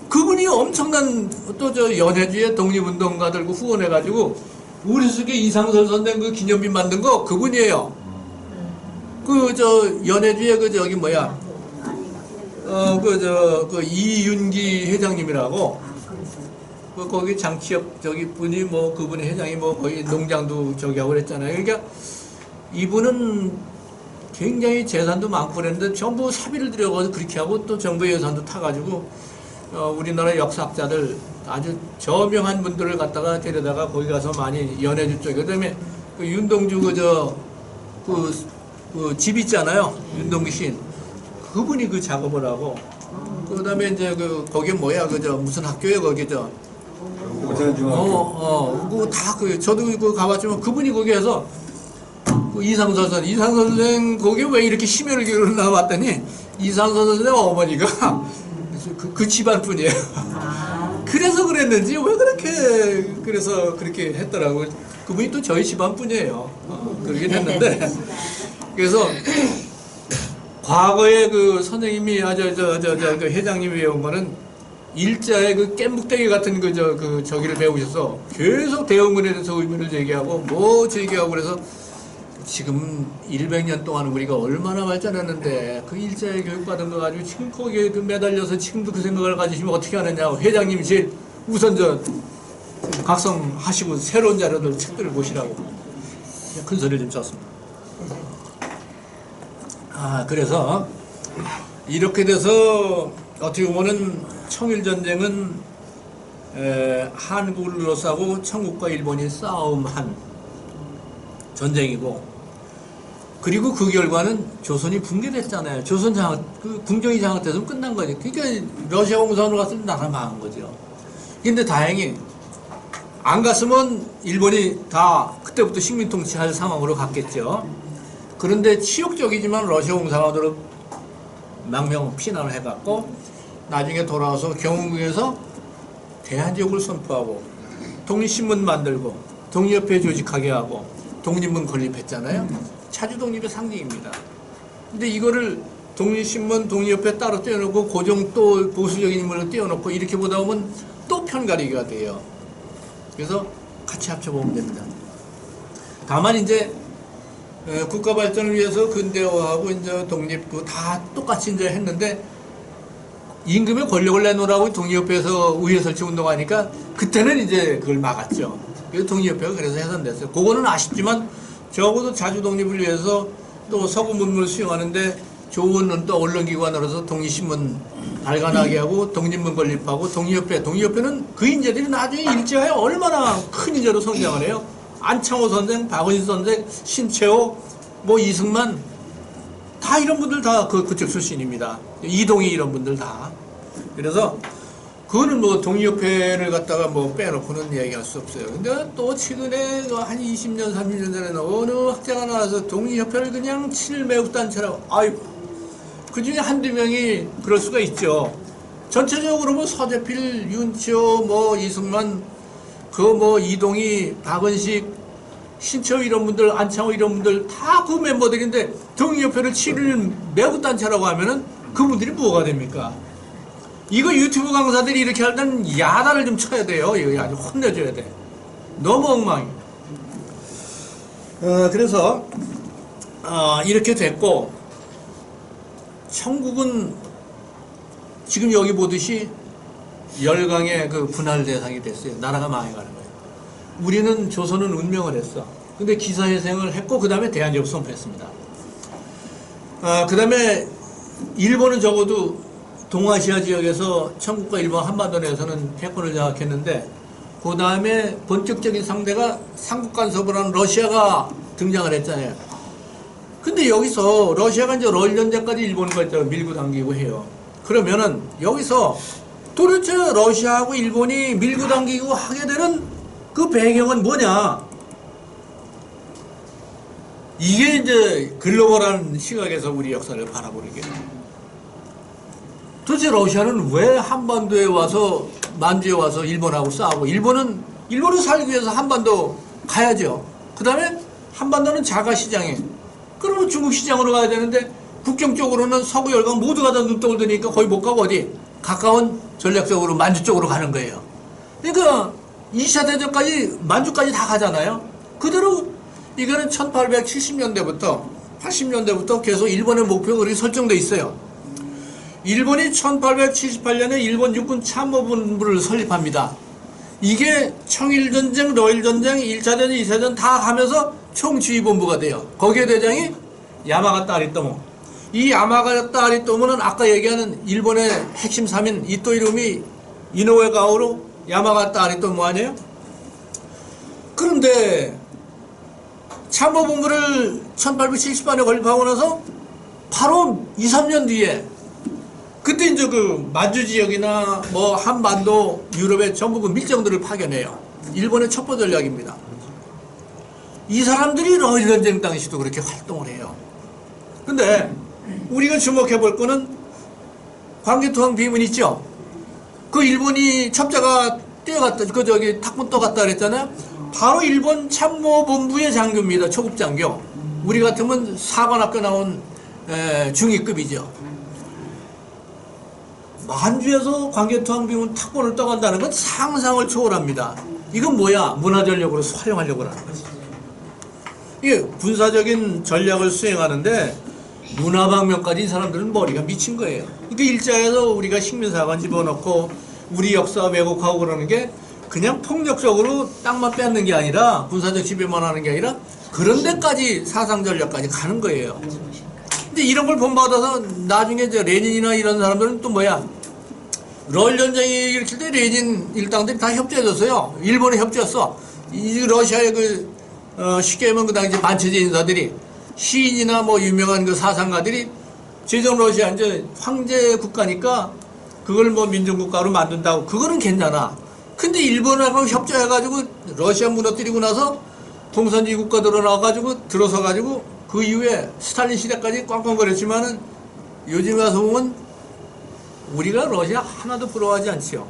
그분이 엄청난 또 연해주의 독립운동가들고 후원해가지고 우리 속에 이상설 선생 그 기념비 만든 거 그분이에요. 연해주의 이윤기 회장님이라고 거기 장치업 분이 그분이 회장이 거기 농장도 하고 그랬잖아요. 그러니까 이분은 굉장히 재산도 많고 그랬는데 전부 사비를 들여가지고 그렇게 하고 또 정부 예산도 타가지고 우리나라 역사학자들 아주 저명한 분들을 갖다가 데려다가 거기 가서 많이 연해주 쪽에 그다음에 윤동주 집 있잖아요. 윤동주 시인 그분이 그 작업을 하고 그다음에 이제 거기 무슨 학교에 거기 저도 가봤지만 그분이 거기에서 그 이상선 선생 거기 왜 이렇게 심혈을 기울였나 봤더니 이상선 선생 어머니가 그 집안 분이에요. 그래서 그랬는지 왜 그렇게 그래서 그렇게 했더라고. 그분이 또 저희 집안 분이에요. 그러긴 했는데 그래서 과거에 그 선생님이 그 회장님이 배운 거는 일자의 그 깻묵대기 같은 그 저기를 배우셔서 계속 대원군에 대해서 의문을 제기하고 뭐 제기하고 그래서 지금 100년 동안 우리가 얼마나 발전했는데 그 일자의 교육받은 거 가지고 지금 거기에 그 매달려서 지금도 그 생각을 가지시면 어떻게 하느냐. 회장님이 제일 우선 각성하시고 새로운 자료들 책들을 보시라고 큰 소리를 좀 쳤습니다. 그래서 이렇게 돼서 어떻게 보면은 청일전쟁은 한국을 둘러싸고 청국과 일본이 싸움한 전쟁이고 그리고 그 결과는 조선이 붕괴됐잖아요. 조선 그 궁정이 장악돼서 끝난 거죠. 그러니까 러시아 공산으로 갔으면 나라 망한 거죠. 근데 다행히 안 갔으면 일본이 다 그때부터 식민 통치할 상황으로 갔겠죠. 그런데 치욕적이지만 러시아 공산으로 망명 피난을 해갖고 나중에 돌아와서 경운궁에서 대한제국을 선포하고 독립신문 만들고 독립협회 조직하게 하고 독립문 건립했잖아요. 차주 독립의 상징입니다. 근데 이거를 독립신문, 독립협회 따로 떼어놓고 고종 또 보수적인 인물을 떼어놓고 이렇게 보다 보면 또 편가르기가 돼요. 그래서 같이 합쳐보면 됩니다. 다만 이제 국가 발전을 위해서 근대화하고 이제 독립도 다 똑같이 이제 했는데 임금의 권력을 내놓으라고 독립협회에서 의회 설치 운동하니까 그때는 이제 그걸 막았죠. 그래서 독립협회가 그래서 해산됐어요. 그거는 아쉽지만 적어도 자주 독립을 위해서 또 서구 문물을 수용하는데 좋은 또 언론기관으로서 독립신문 발간하게 하고 독립문 건립하고 독립협회는 그 인재들이 나중에 일제하에 얼마나 큰 인재로 성장을 해요. 안창호 선생, 박은희 선생, 신채호, 뭐 이승만 다 이런 분들 다 그쪽 출신입니다. 이동희 이런 분들 다. 그래서 그거는 뭐 독립협회를 갖다가 뭐 빼놓고는 얘기할 수 없어요. 근데 또 최근에 한 20년, 30년 전에는 어느 학자가 나와서 독립협회를 그냥 친일매국단체라고, 아이고, 그 중에 한두 명이 그럴 수가 있죠. 전체적으로 뭐 서재필, 윤치호, 뭐 이승만, 뭐 이동희, 박은식, 신채호 이런 분들, 안창호 이런 분들 다 그 멤버들인데 독립협회를 친일매국단체라고 하면은 그분들이 뭐가 됩니까? 이거 유튜브 강사들이 이렇게 할 때는 야단을 좀 쳐야 돼요. 이거 아주 혼내줘야 돼. 너무 엉망이에요. 그래서 이렇게 됐고 청국은 지금 여기 보듯이 열강의 그 분할 대상이 됐어요. 나라가 망해가는 거예요. 우리는 조선은 운명을 했어. 근데 기사회생을 했고 그 다음에 대한제국 선포했습니다. 그 다음에 일본은 적어도 동아시아 지역에서 청국과 일본 한반도 내에서는 패권을 장악했는데 그 다음에 본격적인 상대가 삼국간섭을 한 러시아가 등장을 했잖아요. 근데 여기서 러시아가 이제 러일전쟁까지 일본과 밀고 당기고 해요. 그러면은 여기서 도대체 러시아하고 일본이 밀고 당기고 하게 되는 그 배경은 뭐냐? 이게 이제 글로벌한 시각에서 우리 역사를 바라보게 돼요. 도대체 러시아는 왜 한반도에 와서 만주에 와서 일본하고 싸우고 일본은 살기 위해서 한반도 가야죠. 그 다음에 한반도는 자가시장에 그러면 중국 시장으로 가야 되는데 국경 쪽으로는 서구 열강 모두가 다 눈독을 드니까 거의 못 가고 어디 가까운 전략적으로 만주 쪽으로 가는 거예요. 그러니까 2차 대전까지 만주까지 다 가잖아요. 그대로 이거는 1870년대부터 80년대부터 계속 일본의 목표가 그렇게 설정돼 있어요. 일본이 1878년에 일본 육군 참모본부를 설립합니다. 이게 청일전쟁, 러일전쟁, 1차전, 2차전 다 가면서 총지휘본부가 돼요. 거기에 대장이 야마가타 아리토모. 이 야마가타 아리토모는 아까 얘기하는 일본의 핵심 3인 이토 이루미, 이노우에 가오로 야마가타 아리토모 아니에요? 그런데 참모본부를 1878년에 건립하고 나서 바로 2, 3년 뒤에 그때 이제 그 만주 지역이나 뭐 한반도, 유럽의 전부 그 밀정들을 파견해요. 일본의 첩보 전략입니다. 이 사람들이 러일 전쟁 당시도 그렇게 활동을 해요. 근데 우리가 주목해 볼 거는 광개토항 비문 있죠? 그 일본이 첩자가 뛰어갔다, 그 저기 탁문 떠갔다 그랬잖아요? 바로 일본 참모본부의 장교입니다. 초급 장교. 우리 같으면 사관학교 나온 중위급이죠. 만주에서 광개토항 비문 탁문을 떠간다는 건 상상을 초월합니다. 이건 뭐야? 문화전력으로 활용하려고 하는 거지. 이게 군사적인 전략을 수행하는데 문화방면까지 이 사람들은 머리가 미친 거예요. 그러니까 일자에서 우리가 식민사관 집어넣고 우리 역사 왜곡하고 그러는 게 그냥 폭력적으로 땅만 뺏는 게 아니라 군사적 지배만 하는 게 아니라 그런 데까지 사상 전략까지 가는 거예요. 근데 이런 걸 본받아서 나중에 이제 레닌이나 이런 사람들은 또 뭐야? 러일 전쟁이 일으킬 때 레닌 일당들이 다 협조해줬어요. 일본에 협조했어. 이 러시아의 쉽게 하면 그 당시 만체제 인사들이 시인이나 뭐 유명한 그 사상가들이 제정 러시아 이제 황제 국가니까 그걸 뭐 민중국가로 만든다고 그거는 괜찮아. 근데 일본하고 협조해가지고 러시아 무너뜨리고 나서 동산주의 국가 들어나와가지고 들어서가지고 그 이후에 스탈린 시대까지 꽝꽝거렸지만은 요즘 와서 보면 우리가 러시아 하나도 부러워하지 않지요.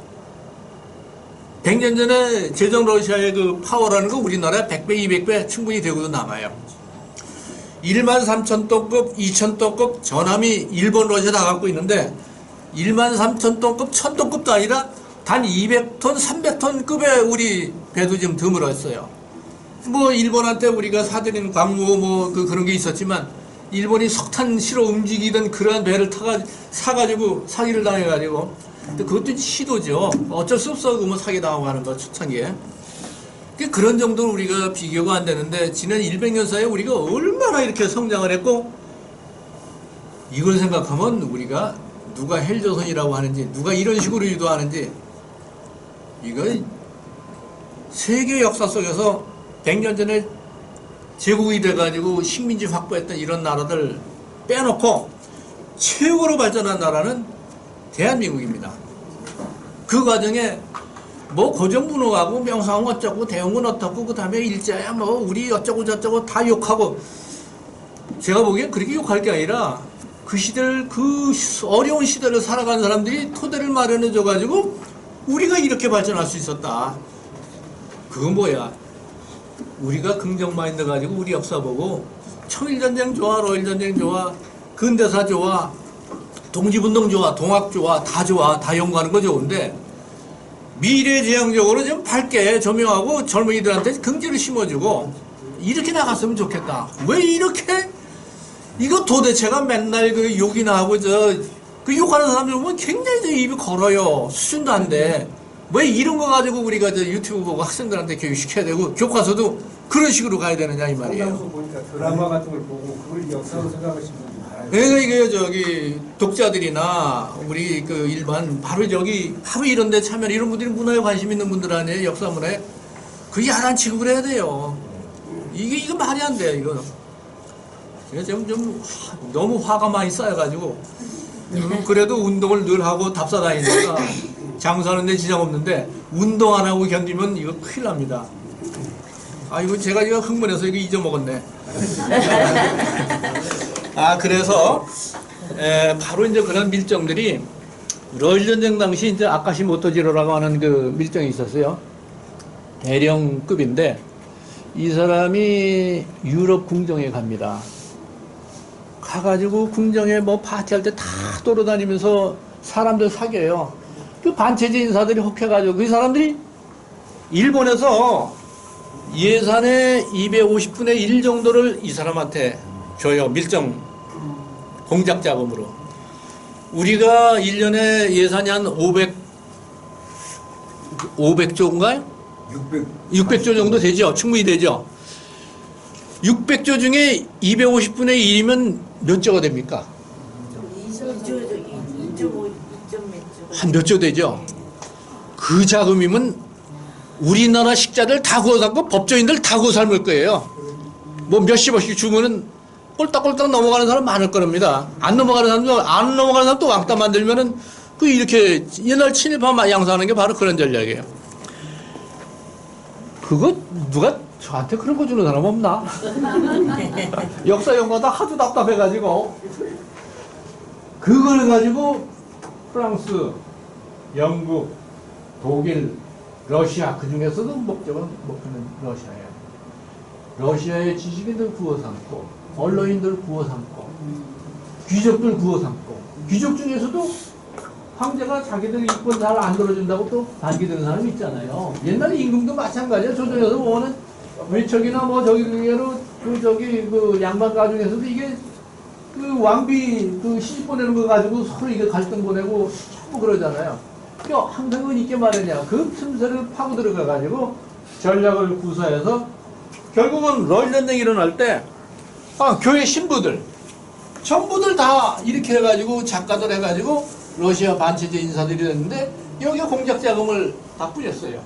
100년 전에 제정 러시아의 그 파워라는 거 우리나라에 100배, 200배 충분히 되고도 남아요. 13,000톤급, 2,000톤급 전함이 일본, 러시아 다 갖고 있는데 13,000톤급, 1,000톤급도 아니라 단 200톤, 300톤급의 우리 배도 좀 드물었어요. 뭐 일본한테 우리가 사들인 광무 뭐 그런 게 있었지만 일본이 석탄 실어 움직이던 그러한 배를 사가지고 사기를 당해가지고 근데 그것도 시도죠. 어쩔 수 없어 그러면 사기당하고 하는 거 초창기에. 그런 정도로 우리가 비교가 안 되는데 지난 100년 사이에 우리가 얼마나 이렇게 성장을 했고 이걸 생각하면 우리가 누가 헬조선이라고 하는지 누가 이런 식으로 유도하는지 이거 세계 역사 속에서 100년 전에 제국이 돼가지고 식민지 확보했던 이런 나라들 빼놓고 최고로 발전한 나라는 대한민국입니다. 그 과정에 뭐 고정분호하고 명상은 어쩌고 대웅은 어떻고 그 다음에 일자야 뭐 우리 어쩌고 저쩌고 다 욕하고 제가 보기엔 그렇게 욕할 게 아니라 그 시대를 그 어려운 시대를 살아가는 사람들이 토대를 마련해 줘가지고 우리가 이렇게 발전할 수 있었다. 그건 뭐야? 우리가 긍정 마인드 가지고 우리 역사 보고 청일전쟁 좋아, 러일전쟁 좋아, 근대사 좋아, 독립운동 좋아, 동학 좋아, 다 연구하는 거 좋은데 미래지향적으로 좀 밝게 조명하고 젊은이들한테 긍지를 심어주고 이렇게 나갔으면 좋겠다. 왜 이렇게 이거 도대체가 맨날 그 욕이나 하고 그 욕하는 사람들 보면 굉장히 입이 걸어요. 수준도 안 돼. 왜 이런 거 가지고 우리가 유튜브 보고 학생들한테 교육시켜야 되고 교과서도 그런 식으로 가야 되느냐 이 말이에요. 상당수 보니까 드라마 같은 걸 보고 그걸 역사로 생각하시는 분이 많아요. 그래서 이게 저기 독자들이나 우리 그 일반 바로 이런 데 참여 이런 분들이 문화에 관심 있는 분들 아니에요. 역사 문화에 그게 야단 취급을 해야 돼요. 이거 말이 안 돼요. 이거 좀 너무 화가 많이 쌓여가지고 그래도 운동을 늘 하고 답사 다니니까 장사하는데 지장 없는데 운동 안 하고 견디면 이거 큰일 납니다. 아 이거 제가 이거 흥분해서 이거 잊어먹었네. 그래서 바로 이제 그런 밀정들이 러일 전쟁 당시 이제 아카시 모토지로라고 하는 그 밀정이 있었어요. 대령급인데 이 사람이 유럽 궁정에 갑니다. 가가지고 궁정에 뭐 파티할 때 다 돌아다니면서 사람들 사귀어요. 그 반체제 인사들이 혹해가지고 그 사람들이 일본에서 예산의 250분의 1 정도를 이 사람한테 줘요. 밀정 공작 자금으로. 우리가 1년에 예산이 한 500조인가요? 600조 정도 되죠. 충분히 되죠. 600조 중에 250분의 1이면 몇 조가 됩니까? 한 몇 조 되죠. 그 자금이면 우리나라 식자들 다 구워 삶고 법조인들 다 구워 삶을 거예요. 뭐 몇십억씩 주면은 꼴딱꼴딱 넘어가는 사람 많을 겁니다. 안 넘어가는 사람도 왕따 만들면은 이렇게 옛날 친일파 양산하는 게 바로 그런 전략이에요. 그거 누가 저한테 그런 거 주는 사람 없나? 역사 연구하다 하도 답답해가지고 그걸 가지고 프랑스, 영국, 독일, 러시아 그 중에서도 목표는 러시아예요. 러시아의 지식인들 구워 삼고 언론인들 구워 삼고 귀족들 구워 삼고 귀족 중에서도 황제가 자기들 이권 잘 안 들어준다고 또 반기되는 사람이 있잖아요. 옛날에 임금도 마찬가지야. 조선에서 보면은 외척이나 뭐 저기 그 양반 가중에서도 이게 그 왕비 그 시집 보내는 거 가지고 서로 이게 갈등 보내고 자꾸 그러잖아요. 그러니까 항상 그건 있게 말이냐. 그 틈새를 파고 들어가 가지고 전략을 구사해서 결국은 러일 전쟁이 일어날 때 교회 신부들 전부들 다 이렇게 해가지고 작가들 해가지고 러시아 반체제 인사들이 됐는데 여기에 공작 자금을 다 뿌렸어요.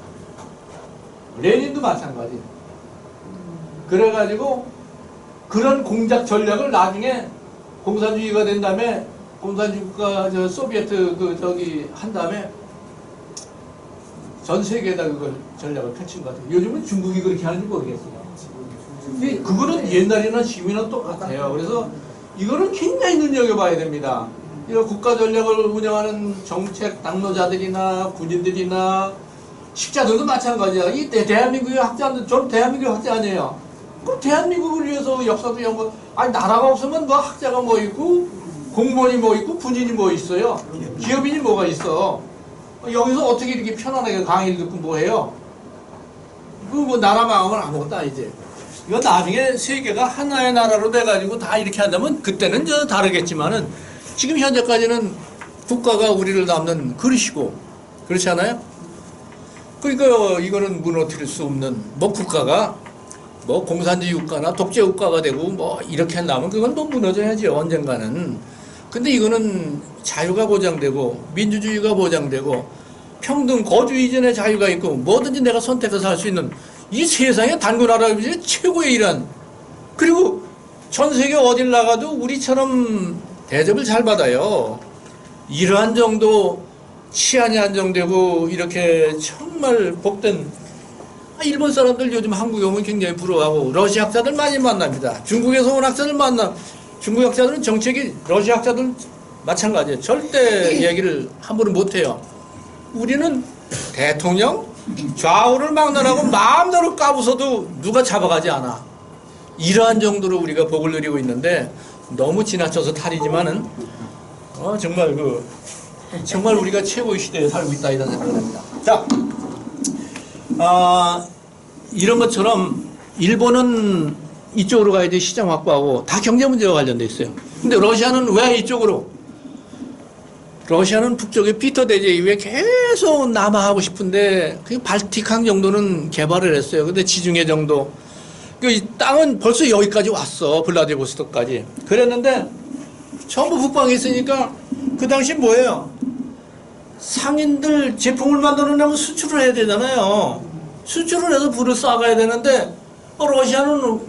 레닌도 마찬가지. 그래가지고 그런 공작 전략을 나중에 공산주의가 된 다음에 공산주의 국가 소비에트 한 다음에 전 세계에다 그걸 전략을 펼친 것 같아요. 요즘은 중국이 그렇게 하는지 모르겠어요. 근데 그거는 옛날이나 지금이나 똑같아요. 그래서 이거는 굉장히 눈여겨봐야 됩니다. 이런 국가 전략을 운영하는 정책 당노자들이나 군인들이나 식자들도 마찬가지야. 이 대한민국의 학자들, 저는 대한민국 학자 아니에요. 그럼 대한민국을 위해서 역사도 연구, 아니 나라가 없으면 뭐 학자가 뭐 있고 공무원이 뭐 있고 군인이 뭐 있어요. 기업인이 뭐가 있어. 여기서 어떻게 이렇게 편안하게 강의를 듣고 뭐 해요. 그 뭐 나라 망하면 아무것도 아니지. 이거 나중에 세계가 하나의 나라로 돼가지고 다 이렇게 한다면 그때는 저 다르겠지만은 지금 현재까지는 국가가 우리를 담는 그릇이고 그렇지 않아요? 그러니까 이거는 무너뜨릴 수 없는 뭐 국가가 뭐 공산주의 국가나 독재 국가가 되고 뭐 이렇게 한다면 그건 또 무너져야죠 언젠가는. 근데 이거는 자유가 보장되고 민주주의가 보장되고 평등 거주 이전의 자유가 있고 뭐든지 내가 선택해서 할 수 있는 이 세상의 단군할아버지의 최고의 일환. 그리고 전 세계 어딜 나가도 우리처럼 대접을 잘 받아요. 이러한 정도 치안이 안정되고 이렇게 정말 복된 일본 사람들 요즘 한국에 오면 굉장히 부러워하고 러시아 학자들 많이 만납니다. 중국에서 온 학자들 만나. 중국 학자들은 정책이 러시아 학자들 마찬가지예요. 절대 얘기를 함부로 못해요. 우리는 대통령 좌우를 막론하고 마음대로 까부서도 누가 잡아가지 않아. 이러한 정도로 우리가 복을 누리고 있는데 너무 지나쳐서 탈이지만은 정말 우리가 최고의 시대에 살고 있다 이런 생각을 합니다. 자, 이런 것처럼 일본은 이쪽으로 가야지 시장 확보하고 다 경제 문제와 관련돼 있어요. 근데 러시아는 왜 이쪽으로? 러시아는 북쪽에 피터 대제 이후에 계속 남하하고 싶은데 그 발틱항 정도는 개발을 했어요. 근데 지중해 정도. 그 땅은 벌써 여기까지 왔어. 블라디보스토크까지. 그랬는데 전부 북방에 있으니까 그 당시 뭐예요? 상인들 제품을 만들어내면 수출을 해야 되잖아요. 수출을 해서 불을 쏴가야 되는데 러시아는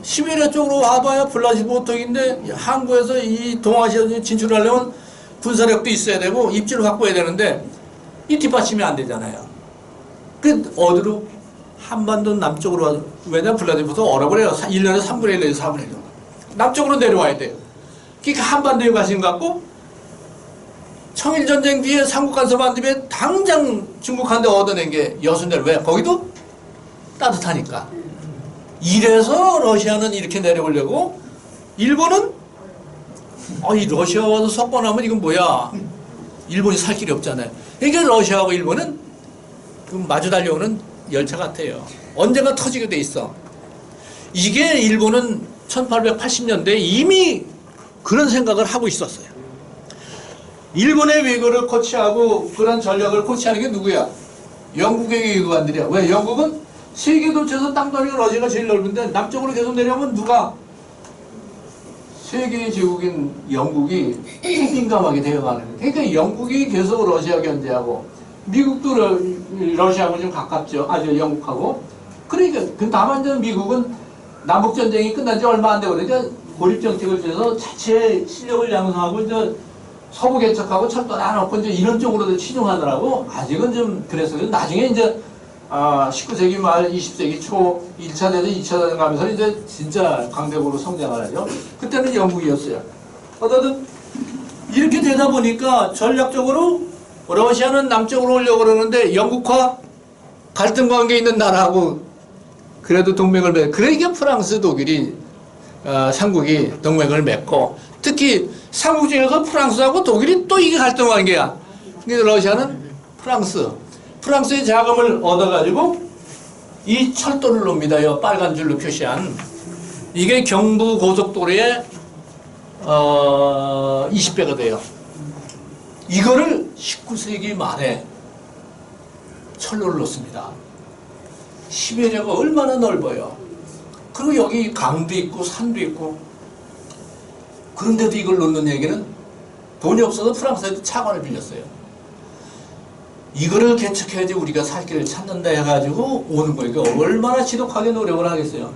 시베리아 쪽으로 와봐야 블라디보스토크인데 항구에서 이 동아시아 진출하려면 군사력도 있어야 되고 입지를 확보해야 되는데 이 뒷받침이 안 되잖아요. 그 어디로? 한반도 남쪽으로 와서 왜냐면 블라디보스토크 어라고 해요. 1년에 3분의 1 내지 4분의 1 정도. 남쪽으로 내려와야 돼요. 그러니까 한반도에 가신 것 같고 청일전쟁 뒤에 삼국 간섭 안 되면 당장 중국한테 얻어낸 게 여순대로. 왜? 거기도 따뜻하니까. 이래서 러시아는 이렇게 내려오려고 일본은 이 러시아 와서 석권하면 이건 뭐야. 일본이 살 길이 없잖아요. 그러니까 러시아하고 일본은 마주 달려오는 열차 같아요. 언젠가 터지게 돼 있어. 이게 일본은 1880년대에 이미 그런 생각을 하고 있었어요. 일본의 외교를 코치하고 그런 전략을 코치하는 게 누구야? 영국의 외교관들이야. 왜? 영국은 세계 도처에서 땅덩이가 러시아가 제일 넓은데 남쪽으로 계속 내려오면 누가? 세계의 제국인 영국이 민감하게 되어가는 거예요. 그러니까 영국이 계속 러시아 견제하고 미국도 러시아하고 좀 가깝죠. 아주 영국하고. 그러니까 다만 미국은 남북전쟁이 끝난 지 얼마 안 되고 그러니까 고립정책을 해서 자체 실력을 양성하고 이제 서부 개척하고 철도 다 놓고 이제 이런 쪽으로 치중하더라고. 아직은 좀 그랬어요. 나중에 이제 19세기 말 20세기 초 1차 대전, 2차 대전 가면서 이제 진짜 강대국으로 성장을 하죠. 그때는 영국이었어요. 어쨌든 이렇게 되다 보니까 전략적으로 러시아는 남쪽으로 오려고 그러는데 영국과 갈등 관계에 있는 나라하고 그래도 동맹을 맺고, 그러니까 프랑스, 독일이 삼국이 동맹을 맺고, 특히 삼국 중에서 프랑스하고 독일이 또 이게 갈등 관계야. 근데 러시아는 프랑스의 자금을 얻어가지고 이 철도를 놉니다. 요 빨간 줄로 표시한 이게 경부 고속도로의 20배가 돼요. 이거를 19세기 말에 철로를 놓습니다. 시베리아가 얼마나 넓어요. 그리고 여기 강도 있고 산도 있고, 그런데도 이걸 놓는 얘기는 돈이 없어서 프랑스에도 차관을 빌렸어요. 이거를 개척해야지 우리가 살 길을 찾는다 해가지고 오는 거예요. 그러니까 얼마나 지독하게 노력을 하겠어요.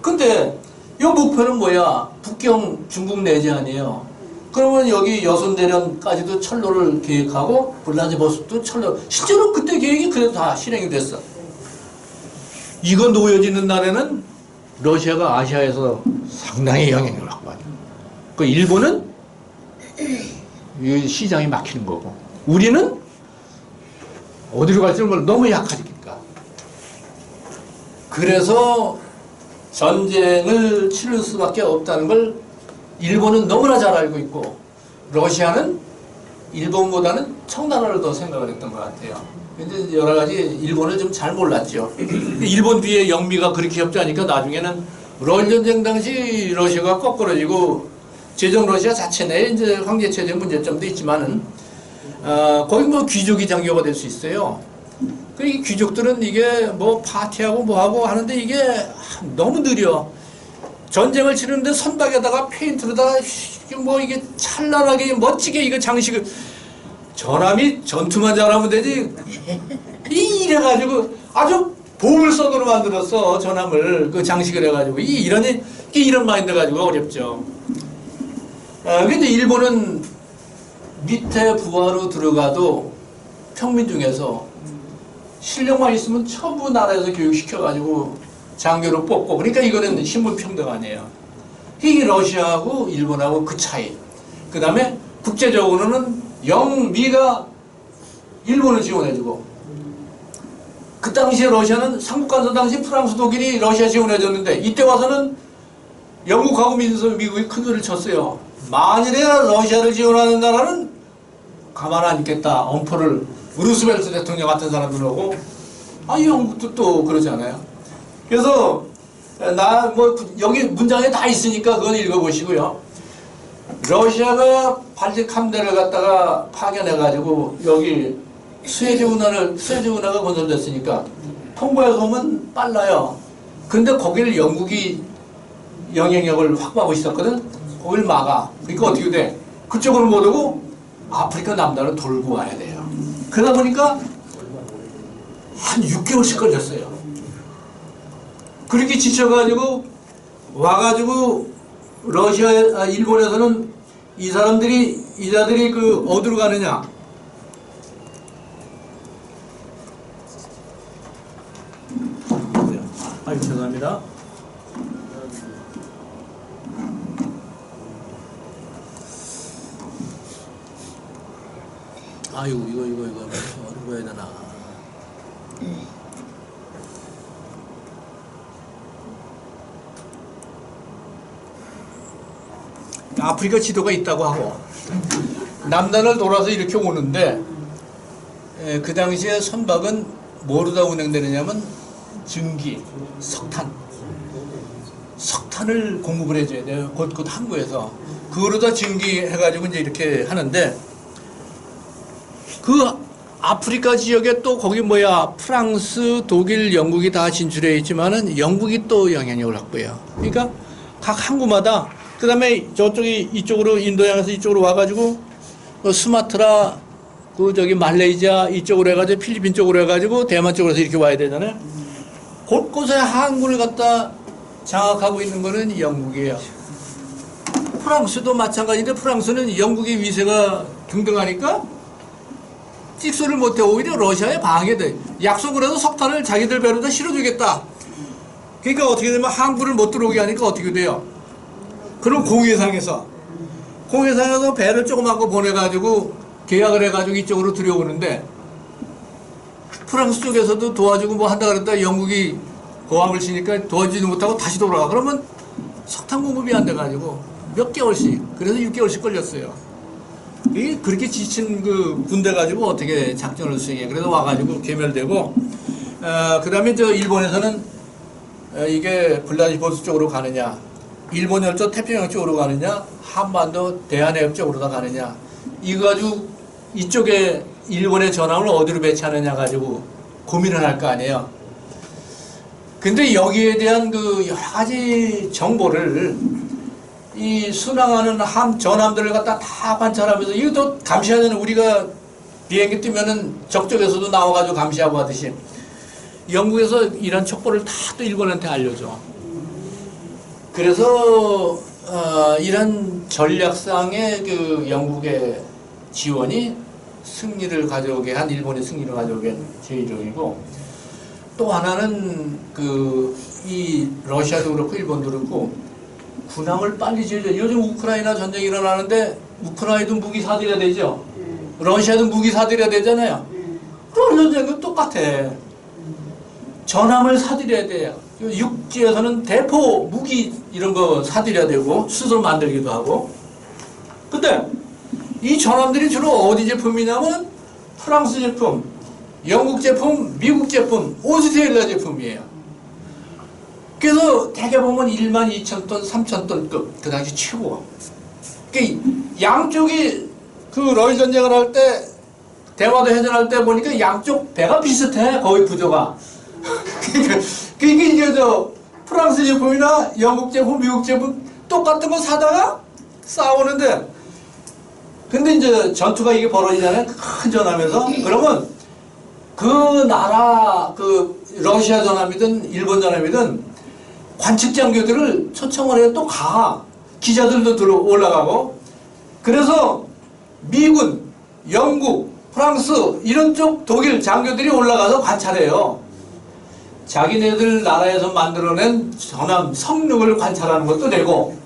근데 이 목표는 뭐야? 북경 중국 내지 아니에요. 그러면 여기 여순대련까지도 철로를 계획하고 블라디보스토크도 철로, 실제로 그때 계획이 그래도 다 실행이 됐어. 이거 놓여지는 날에는 러시아가 아시아에서 상당히 영향력을 확보하죠. 그 일본은 이 시장이 막히는 거고, 우리는 어디로 갈지 몰라. 너무 약하니까. 그래서 전쟁을 치를 수밖에 없다는 걸 일본은 너무나 잘 알고 있고, 러시아는 일본보다는 청나라를 더 생각을 했던 것 같아요. 근데 여러 가지 일본을 좀 잘 몰랐죠. 일본 뒤에 영미가 그렇게 협조하니까 나중에는 러일전쟁 당시 러시아가 거꾸러지고, 제정 러시아 자체 내에 이제 황제체제 문제점도 있지만은, 거기 뭐 귀족이 장교가 될 수 있어요. 이 귀족들은 이게 뭐 파티하고 뭐하고 하는데 이게 너무 느려. 전쟁을 치르는데 선박에다가 페인트로다가 뭐 이게 찬란하게 멋지게 이거 장식을, 전함이 전투만 잘하면 되지 이래가지고 아주 보물선으로 만들었어. 전함을 그 장식을 해가지고 이런 마인드 가지고 어렵죠. 근데 일본은 밑에 부하로 들어가도 평민 중에서 실력만 있으면 전부 나라에서 교육시켜가지고 장교로 뽑고, 그러니까 이거는 신분평등 아니에요. 이게 러시아하고 일본하고 그 차이. 그 다음에 국제적으로는 영미가 일본을 지원해주고, 그 당시에 러시아는 삼국간서 당시 프랑스, 독일이 러시아 지원해줬는데, 이때 와서는 영국하고 미국이 큰 소리를 쳤어요. 만일에 러시아를 지원하는 나라는 가만 안 있겠다. 엄포를 루스벨트 대통령 같은 사람들 오고, 영국도 또 그러지 않아요? 그래서 여기 문장에 다 있으니까 그건 읽어보시고요. 러시아가 발틱 함대를 갖다가 파견해가지고 여기 수에즈 운하가 건설됐으니까 통보해서 오면 빨라요. 근데 거기를 영국이 영향력을 확보하고 있었거든. 거길 막아. 그러니까 어떻게 돼? 그쪽으로 못 오고 아프리카 남단을 돌고 와야 돼요. 그러다 보니까 한 6개월씩 걸렸어요. 그렇게 지쳐가지고 와가지고 일본에서는 이자들이 어디로 가느냐? 죄송합니다. 이거 어디로 해야 되나? 아프리카 지도가 있다고 하고 남단을 돌아서 이렇게 오는데, 그 당시에 선박은 뭐로다 운행되느냐면 증기, 석탄을 공급을 해줘야 돼요. 곳곳 항구에서 그거로다 증기해가지고 이제 이렇게 하는데, 그 아프리카 지역에 또 거기 프랑스, 독일, 영국이 다 진출해 있지만은 영국이 또 영향력을 확보해요. 그러니까 각 항구마다, 그 다음에 이쪽으로 인도양에서 이쪽으로 와가지고 수마트라, 말레이시아 이쪽으로 해가지고 필리핀 쪽으로 해가지고 대만 쪽으로 해서 이렇게 와야 되잖아요. 곳곳에 항구를 갖다 장악하고 있는 거는 영국이에요. 프랑스도 마찬가지인데, 프랑스는 영국의 위세가 등등하니까 찍소리를 못해. 오히려 러시아에 방해돼. 약속을 해서 석탄을 자기들 배로다 실어주겠다. 그러니까 어떻게 되면 항구를 못 들어오게 하니까 어떻게 돼요? 그럼 공해상에서 배를 조그만 거 보내가지고 계약을 해가지고 이쪽으로 들여오는데 프랑스 쪽에서도 도와주고 뭐 한다 그랬다 영국이 고함을 치니까 도와주지 못하고 다시 돌아가. 그러면 석탄 공급이 안 돼가지고 몇 개월씩, 그래서 6개월씩 걸렸어요. 이 그렇게 지친 그 군대 가지고 어떻게 작전을 수행해. 그래서 와가지고 괴멸되고, 그 다음에 저 일본에서는 이게 블라디보스토크 쪽으로 가느냐, 일본 열도 태평양 쪽으로 가느냐, 한반도 대한해협 쪽으로 다 가느냐, 이거 가지고 이쪽에 일본의 전함을 어디로 배치하느냐 가지고 고민을 할 거 아니에요. 근데 여기에 대한 그 여러 가지 정보를 이 순항하는 전함들을 갖다 다 관찰하면서, 이것도 감시해야 되는, 우리가 비행기 뜨면은 적쪽에서도 나와가지고 감시하고 하듯이 영국에서 이런 첩보를 다 또 일본한테 알려줘. 그래서 이런 전략상의 그 영국의 지원이 승리를 가져오게 한, 일본의 승리를 가져오게 한 제일적이고, 또 하나는 이 러시아도 그렇고 일본도 그렇고 군함을 빨리 지어줘. 요즘 우크라이나 전쟁이 일어나는데 우크라이나도 무기 사들여야 되죠. 러시아도 무기 사들여야 되잖아요. 그런 전쟁은 똑같아. 전함을 사들여야 돼요. 육지에서는 대포, 무기 이런 거 사들여야 되고 스스로 만들기도 하고. 근데 이 전함들이 주로 어디 제품이냐면 프랑스 제품, 영국 제품, 미국 제품, 오스트레일리아 제품이에요. 그래서 대개 보면 12,000톤, 3,000톤급, 그 당시 최고. 그러니까 양쪽이 그 러일 전쟁을 할 때, 대화도 해전할 때 보니까 양쪽 배가 비슷해, 거의 구조가. 그러니까 이게 저 프랑스 제품이나 영국 제품, 미국 제품 똑같은 거 사다가 싸우는데, 근데 이제 전투가 이게 벌어지잖아요. 큰 전함에서. 그러면 그 나라, 그 러시아 전함이든 일본 전함이든 관측 장교들을 초청을 해서 또 가. 기자들도 올라가고. 그래서 미군, 영국, 프랑스 이런 쪽 독일 장교들이 올라가서 관찰해요. 자기네들 나라에서 만들어낸 전함 성능을 관찰하는 것도 되고,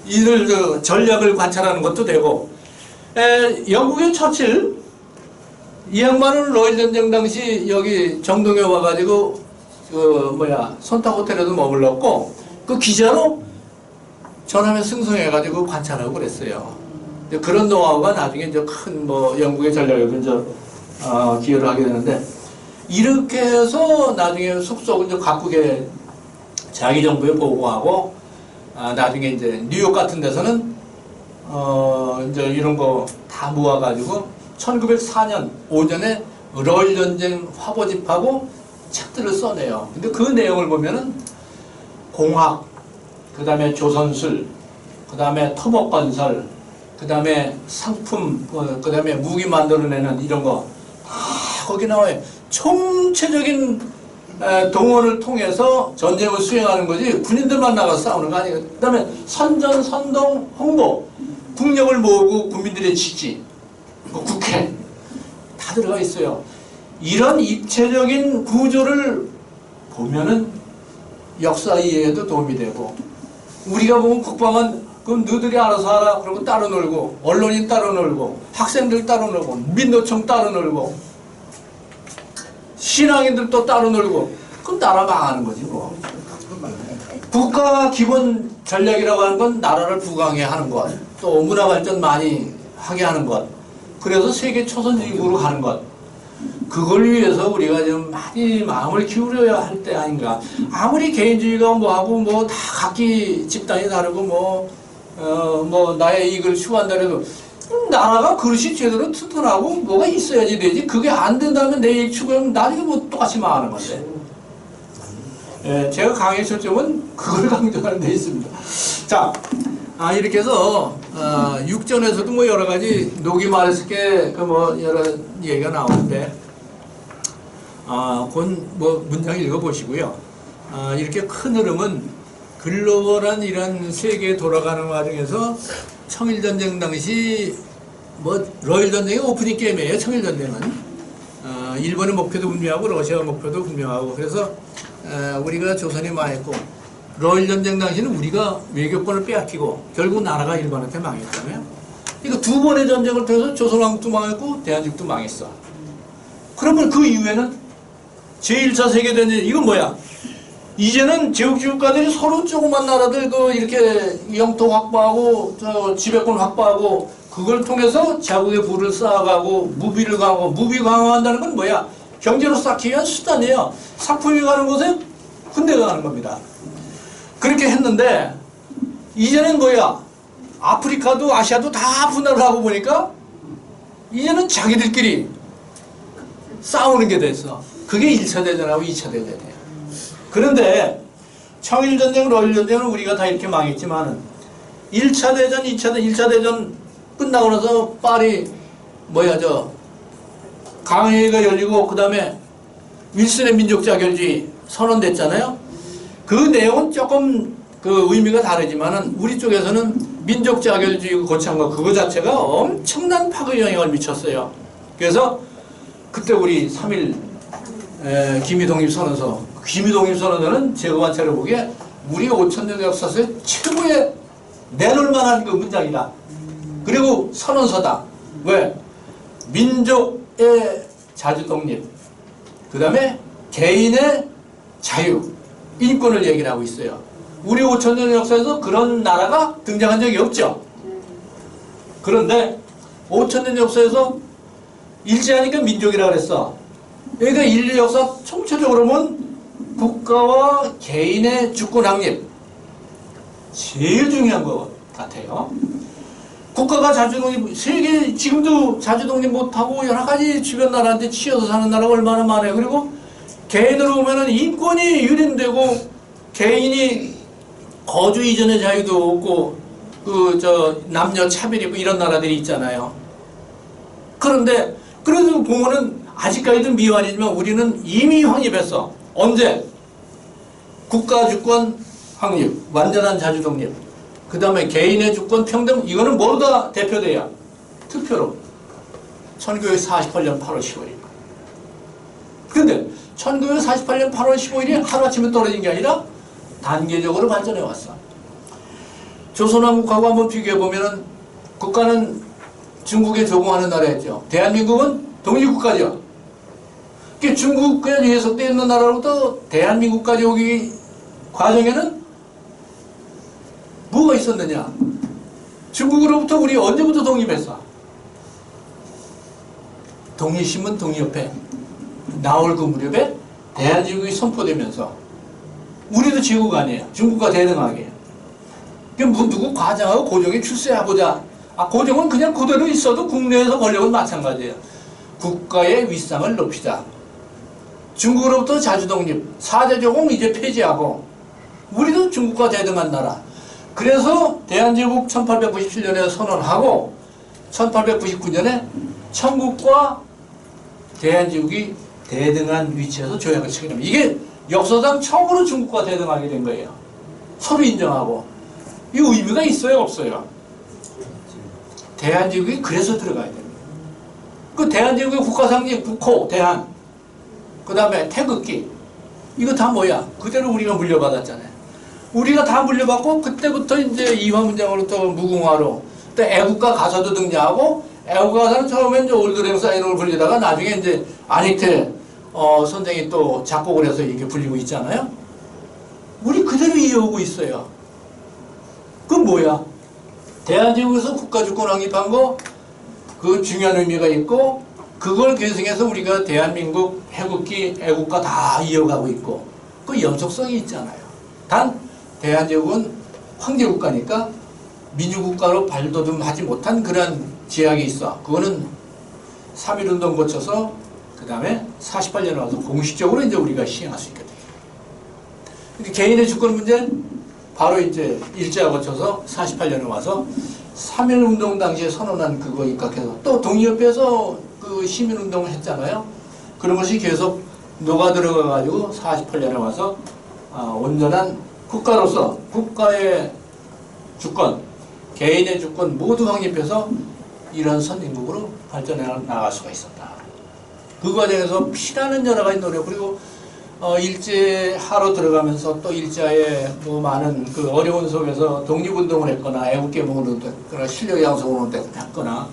이들 그 전략을 관찰하는 것도 되고. 영국의 처칠, 이 양반은 러일 전쟁 당시 여기 정동에 와가지고 손탁 호텔에도 머물렀고, 그 기자로 전함에 승선해가지고 관찰하고 그랬어요. 그런 노하우가 나중에 이제 큰 영국의 전략에도 이제 기여를 하게 되는데, 이렇게 해서 나중에 속속은 이제 각국의 자기 정부에 보고하고, 나중에 이제 뉴욕 같은 데서는 이제 이런 거 다 모아가지고 1904년 오전에 러일 전쟁 화보집하고 책들을 써내요. 근데 그 내용을 보면은 공학, 그 다음에 조선술, 그 다음에 토목건설, 그 다음에 상품, 그 다음에 무기 만들어내는 이런 거 다 거기 나와요. 총체적인 동원을 통해서 전쟁을 수행하는 거지 군인들만 나가서 싸우는 거 아니에요. 그 다음에 선전, 선동, 홍보, 국력을 모으고 국민들의 지지, 국회 다 들어가 있어요. 이런 입체적인 구조를 보면은 역사 이해에도 도움이 되고, 우리가 보면 국방은 그럼 너희들이 알아서 하라 그러고 따로 놀고, 언론인 따로 놀고, 학생들 따로 놀고, 민노총 따로 놀고, 신앙인들 또 따로 놀고, 그럼 나라 망하는 거지 뭐. 국가 기본 전략이라고 하는 건 나라를 부강해 하는 것, 또 문화 발전 많이 하게 하는 것, 그래서 세계 초선지국으로 가는 것, 그걸 위해서 우리가 좀 많이 마음을 기울여야 할 때 아닌가. 아무리 개인주의가 뭐하고 다 각기 집단이 다르고 나의 이익을 추구한다 해도 나라가 그릇이 제대로 튼튼하고 뭐가 있어야지 되지. 그게 안 된다면 내 이익 추구하면 나중에 똑같이 망하는 건데. 제가 강의 초점은 그걸 강조하는 데 있습니다. 자, 이렇게 해서 육전에서도 여러 가지 녹이 말했을 게 여러 얘기가 나오는데, 그건 문장 읽어보시고요. 이렇게 큰 흐름은 글로벌한 이런 세계에 돌아가는 과정에서 청일전쟁 당시 러일 전쟁이 오프닝 게임이에요. 청일전쟁은 일본의 목표도 분명하고 러시아 목표도 분명하고 그래서 우리가 조선이 망했고 러일 전쟁 당시에는 우리가 외교권을 빼앗기고 결국 나라가 일본한테 망했잖아요. 그러니까 두 번의 전쟁을 통해서 조선왕국도 망했고 대한민국도 망했어. 그러면 그 이후에는 제1차 세계대전 이건 뭐야? 이제는 제국주의국가들이 서로 조그만 나라들 이렇게 영토 확보하고 지배권 확보하고 그걸 통해서 자국의 부를 쌓아가고 무비를 강화하고 무비 강화한다는 건 뭐야? 경제로 쌓기 위한 수단이에요. 상품이 가는 곳에 군대가 가는 겁니다. 그렇게 했는데 이제는 뭐야? 아프리카도 아시아도 다 분할을 하고 보니까 이제는 자기들끼리 싸우는 게 됐어. 그게 1차 대전하고 2차 대전이에요. 그런데 청일전쟁, 러일전쟁은 우리가 다 이렇게 망했지만은 1차 대전, 1차 대전 끝나고 나서 파리 강회의가 열리고 그 다음에 윌슨의 민족자결주의 선언됐잖아요. 그 내용은 조금 그 의미가 다르지만은 우리 쪽에서는 민족자결주의 고창 거 그거 자체가 엄청난 파급 영향을 미쳤어요. 그래서 그때 우리 3.1 기미독립선언서, 기미독립선언서는 제가 관찰해 보기에 우리 5,000년 역사에서 최고의 내놓을 만한 그 문장이다. 그리고 선언서다. 왜? 민족의 자주독립, 그 다음에 개인의 자유, 인권을 얘기를 하고 있어요. 우리 5,000년 역사에서 그런 나라가 등장한 적이 없죠. 그런데 5,000년 역사에서 일제하니까 민족이라고 그랬어. 그러니까 인류 역사 총체적으로 보면 국가와 개인의 주권 확립 제일 중요한 것 같아요. 국가가 자주독립, 세계 지금도 자주독립 못하고 여러 가지 주변 나라한테 치여서 사는 나라가 얼마나 많아요. 그리고 개인으로 보면은 인권이 유린되고 개인이 거주 이전의 자유도 없고 남녀 차별이 있고 이런 나라들이 있잖아요. 그런데 그래도 보면은 아직까지도 미완이지만 우리는 이미 확립했어. 언제? 국가 주권 확립, 완전한 자주독립. 그 다음에 개인의 주권 평등, 이거는 뭐로 다 대표돼요? 투표로. 1948년 8월 15일. 그런데 1948년 8월 15일이 하루아침에 떨어진 게 아니라 단계적으로 발전해 왔어. 조선왕국하고 한번 비교해보면은 국가는 중국에 조공하는 나라였죠. 대한민국은 독립국가죠. 그러니까 중국에 예속되어 있는 나라로부터 대한민국까지 오기 과정에는 뭐가 있었느냐? 중국으로부터 우리 언제부터 독립했어? 독립신문 독립협회 나올 그 무렵에 대한민국이 선포되면서 우리도 제국 아니에요. 중국과 대등하게. 누구 과장하고 고종이 출세하고자. 고종은 그냥 그대로 있어도 국내에서 권력은 마찬가지예요. 국가의 윗상을 높이자. 중국으로부터 자주독립, 4대 조공 이제 폐지하고 우리도 중국과 대등한 나라. 그래서 대한제국 1897년에 선언하고 1899년에 청국과 대한제국이 대등한 위치에서 조약을 체결합니다. 이게 역사상 처음으로 중국과 대등하게 된 거예요. 서로 인정하고. 이 의미가 있어요, 없어요? 대한제국이 그래서 들어가야 됩니다. 그 대한제국의 국가상징 국호, 대한, 그 다음에 태극기, 이거 다 뭐야? 그대로 우리가 물려받았잖아요. 우리가 다 물려받고 그때부터 이제 이화문장으로부터 무궁화로 또 애국가 가사도 등장하고 애국가 가사는 처음에 이제 올드랭사 이런 걸 불리다가 나중에 이제 안익태 선생이 또 작곡을 해서 이렇게 불리고 있잖아요. 우리 그대로 이어오고 있어요. 그건 뭐야? 대한제국에서 국가주권 확립한 거 그 중요한 의미가 있고 그걸 계승해서 우리가 대한민국 해국기 애국가 다 이어가고 있고 그 연속성이 있잖아요. 단 대한제국은 황제국가니까 민주국가로 발돋움하지 못한 그런 제약이 있어. 그거는 3.1운동 거쳐서 그 다음에 48년에 와서 공식적으로 이제 우리가 시행할 수 있게 돼요. 근데 개인의 주권 문제는 바로 이제 일제와 거쳐서 48년에 와서 3.1운동 당시에 선언한 그거 입각해서 또 독립협회에서 그 시민운동을 했잖아요. 그런 것이 계속 녹아들어가가지고 48년에 와서 온전한 국가로서 국가의 주권, 개인의 주권 모두 확립해서 이런 선진국으로 발전해 나갈 수가 있었다. 그 과정에서 피라는 여러 가지 노력, 그리고 일제하로 들어가면서 또 일제의 뭐 많은 그 어려운 속에서 독립운동을 했거나 애국개몽을 했거나 실력 양성을 했거나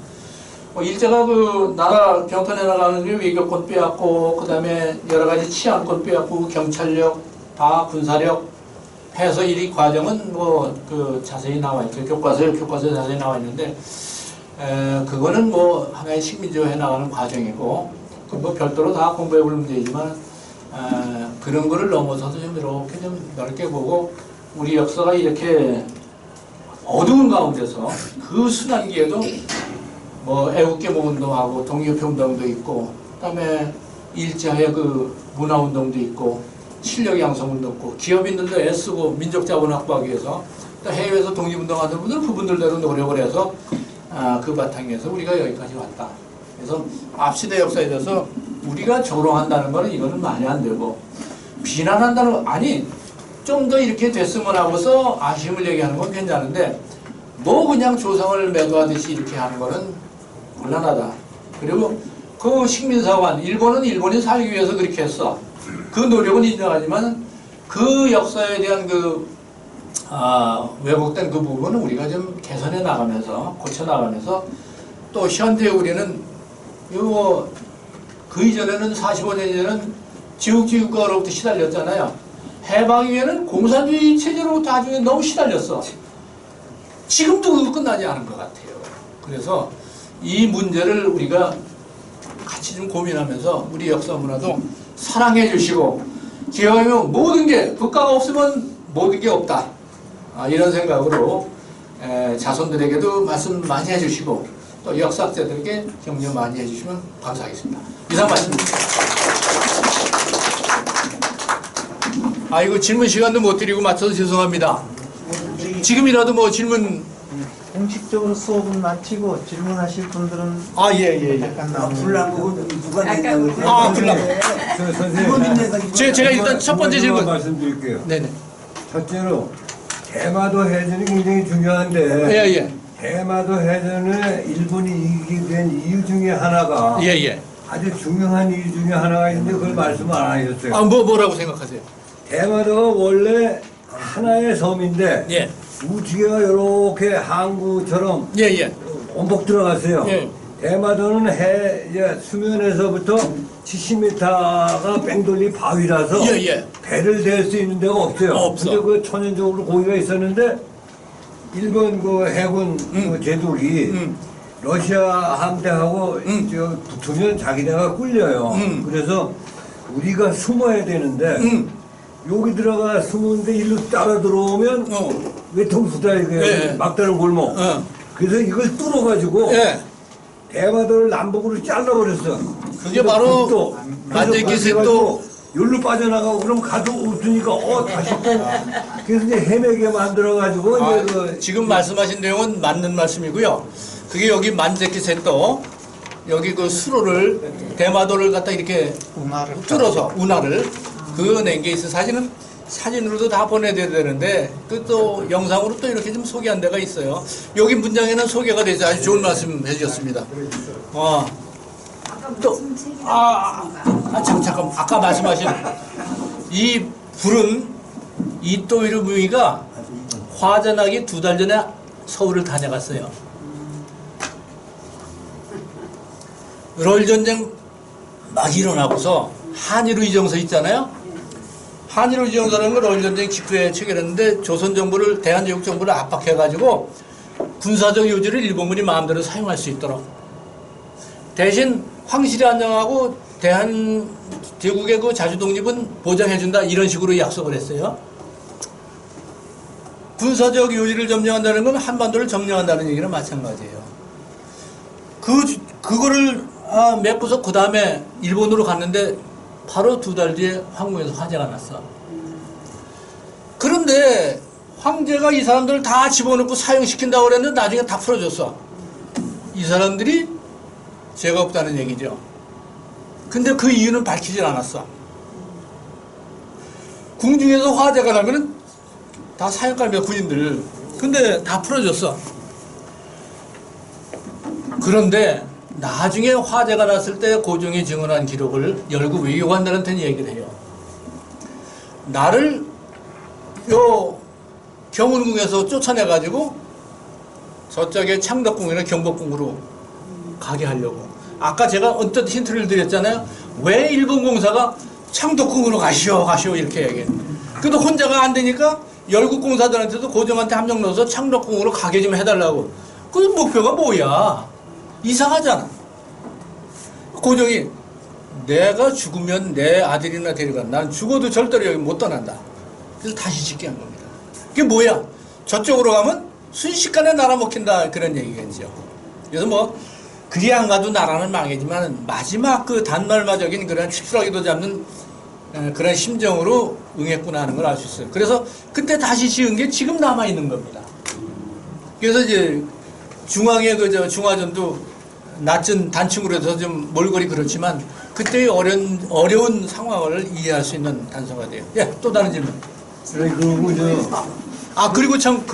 일제가 그 나라 병탄해 나가는 게 외교권 빼앗고 그 다음에 여러 가지 치안권 빼앗고 경찰력 다 군사력 해서 이 과정은 뭐 그 자세히 나와 있죠. 교과서에 자세히 나와 있는데 그거는 뭐 하나의 식민지화 해 나가는 과정이고 그 뭐 별도로 다 공부해 볼 문제이지만 그런 거를 넘어서서 좀 이렇게 좀 넓게 보고 우리 역사가 이렇게 어두운 가운데서 그 순환기에도 뭐 애국개몽운동하고 독립운동도 있고 그다음에 일제의 그 문화운동도 있고 실력 양성운동 있고 기업인들도 애쓰고 민족자본 확보하기 위해서 또 해외에서 독립운동하는 분들 그분들대로 노력을 해서 그 바탕에서 우리가 여기까지 왔다. 그래서 앞시대 역사에 대해서 우리가 조롱한다는 거는 이거는 말이 안 되고 비난한다는 거 아니 좀 더 이렇게 됐으면 하고서 아쉬움을 얘기하는 건 괜찮은데 뭐 그냥 조상을 매도하듯이 이렇게 하는 거는 곤란하다. 그리고 그 식민사관 일본은 일본이 살기 위해서 그렇게 했어. 그 노력은 인정하지만 그 역사에 대한 그 왜곡된 그 부분은 우리가 좀 개선해 나가면서 고쳐 나가면서 또 현재 우리는 요 그 이전에는 45년 이전에는 지국지국가로부터 시달렸잖아요. 해방 이후에는 공산주의 체제로부터 나중에 너무 시달렸어. 지금도 그거 끝나지 않은 것 같아요. 그래서 이 문제를 우리가 같이 좀 고민하면서 우리 역사 문화도 사랑해 주시고 기왕이면 모든 게 국가가 없으면 모든 게 없다. 이런 생각으로 자손들에게도 말씀 많이 해주시고 또 역사학자들에게 격려 많이 해주시면 감사하겠습니다. 이상 말씀입니다. 아이고 질문 시간도 못 드리고 맞춰서 죄송합니다. 지금이라도 뭐 질문 공식적으로 수업은 마치고 질문하실 분들은 예. 잠깐 나오는 불나고 누가 냈냐고 불나고. 제가 일단 첫 번째 질문 말씀드릴게요. 네네. 첫째로 대마도 해전이 굉장히 중요한데 예. 대마도 해전을 일본이 이기게 된 이유 중에 하나가 예. 아주 중요한 이유 중에 하나가 있는데 그걸 말씀 안 하셨어요. 뭐라고 생각하세요? 대마도가 원래 하나의 섬인데 예. 우지개가 이렇게 항구처럼 예. 원복 들어갔어요. 예. 대마도는 수면에서부터 70m가 뺑돌리 바위라서 예. 배를 댈 수 있는 데가 없어요. 없어. 근데 그 천연적으로 고기가 있었는데 일본 그 해군 그 제독이 러시아 함대하고 붙으면 자기네가 꿀려요. 그래서 우리가 숨어야 되는데 여기 들어가 숨는데 일로 따라 들어오면 외통수다 이게 예. 막다른 골목. 그래서 이걸 뚫어가지고 예. 대마도를 남북으로 잘라버렸어. 그게 바로 만재기색도 여기로 빠져나가고 그럼 가도 없으니까 다시 또 그래서 이제 헤매게 만들어가지고 이제 그 지금 말씀하신 내용은 맞는 말씀이고요. 그게 여기 만재기색도 여기 그 수로를 대마도를 갖다 이렇게 운하를 뚫어서 운하를 그낸 게 있어. 사진으로도 다 보내드려야 되는데 그 또 영상으로 또 이렇게 좀 소개한 데가 있어요. 여기 문장에는 소개가 되지 아주 좋은 말씀 해주셨습니다. 또 잠깐 아까 말씀하신 이 불은 이토이루 무이가 화전하기 2달 전에 서울을 다녀갔어요. 롤 전쟁 막 일어나고서 한일우 이정서 있잖아요. 한일우 이정서라는 걸 롤 전쟁 직후에 체결했는데 조선 정부를 대한제국 정부를 압박해가지고 군사적 요지를 일본군이 마음대로 사용할 수 있도록 대신 황실이 안정하고 대한제국의 그 자주 독립은 보장해준다 이런 식으로 약속을 했어요. 군사적 요지를 점령한다는 건 한반도를 점령한다는 얘기는 마찬가지예요. 그거를 맺고서 그 다음에 일본으로 갔는데 바로 2달 뒤에 황궁에서 화재가 났어. 그런데 황제가 이 사람들을 다 집어넣고 사용시킨다고 그랬는데 나중에 다 풀어줬어. 이 사람들이 죄가 없다는 얘기죠. 근데 그 이유는 밝히질 않았어. 궁중에서 화재가 나면은 다 사형감이야, 군인들. 근데 다 풀어줬어. 그런데 나중에 화재가 났을 때 고종이 증언한 기록을 열구 외교관들한테는 얘기를 해요. 나를 요 경운궁에서 쫓아내가지고 저쪽에 창덕궁이나 경복궁으로 가게 하려고. 아까 제가 언뜻 힌트를 드렸잖아요. 왜 일본 공사가 창덕궁으로 가시오 이렇게 얘기해. 그래도 혼자가 안 되니까 열국 공사들한테도 고종한테 함정 넣어서 창덕궁으로 가게 좀 해달라고. 그 목표가 뭐야? 이상하잖아. 고종이 내가 죽으면 내 아들이나 데려가. 난 죽어도 절대로 여기 못 떠난다. 그래서 다시 짓게 한 겁니다. 그게 뭐야? 저쪽으로 가면 순식간에 나라 먹힌다 그런 얘기겠죠. 그래서 뭐 그리 안 가도 나라는 망해지만 마지막 그 단말마적인 그런 칩수라기도 잡는 그런 심정으로 응했구나 하는 걸 알 수 있어요. 그래서 그때 다시 지은 게 지금 남아 있는 겁니다. 그래서 이제 중앙의 그 중화전도 낮은 단층으로 해서 좀 몰골이 그렇지만 그때의 어려운 상황을 이해할 수 있는 단서가 돼요. 예, 또 다른 질문. 그리고 그리고 참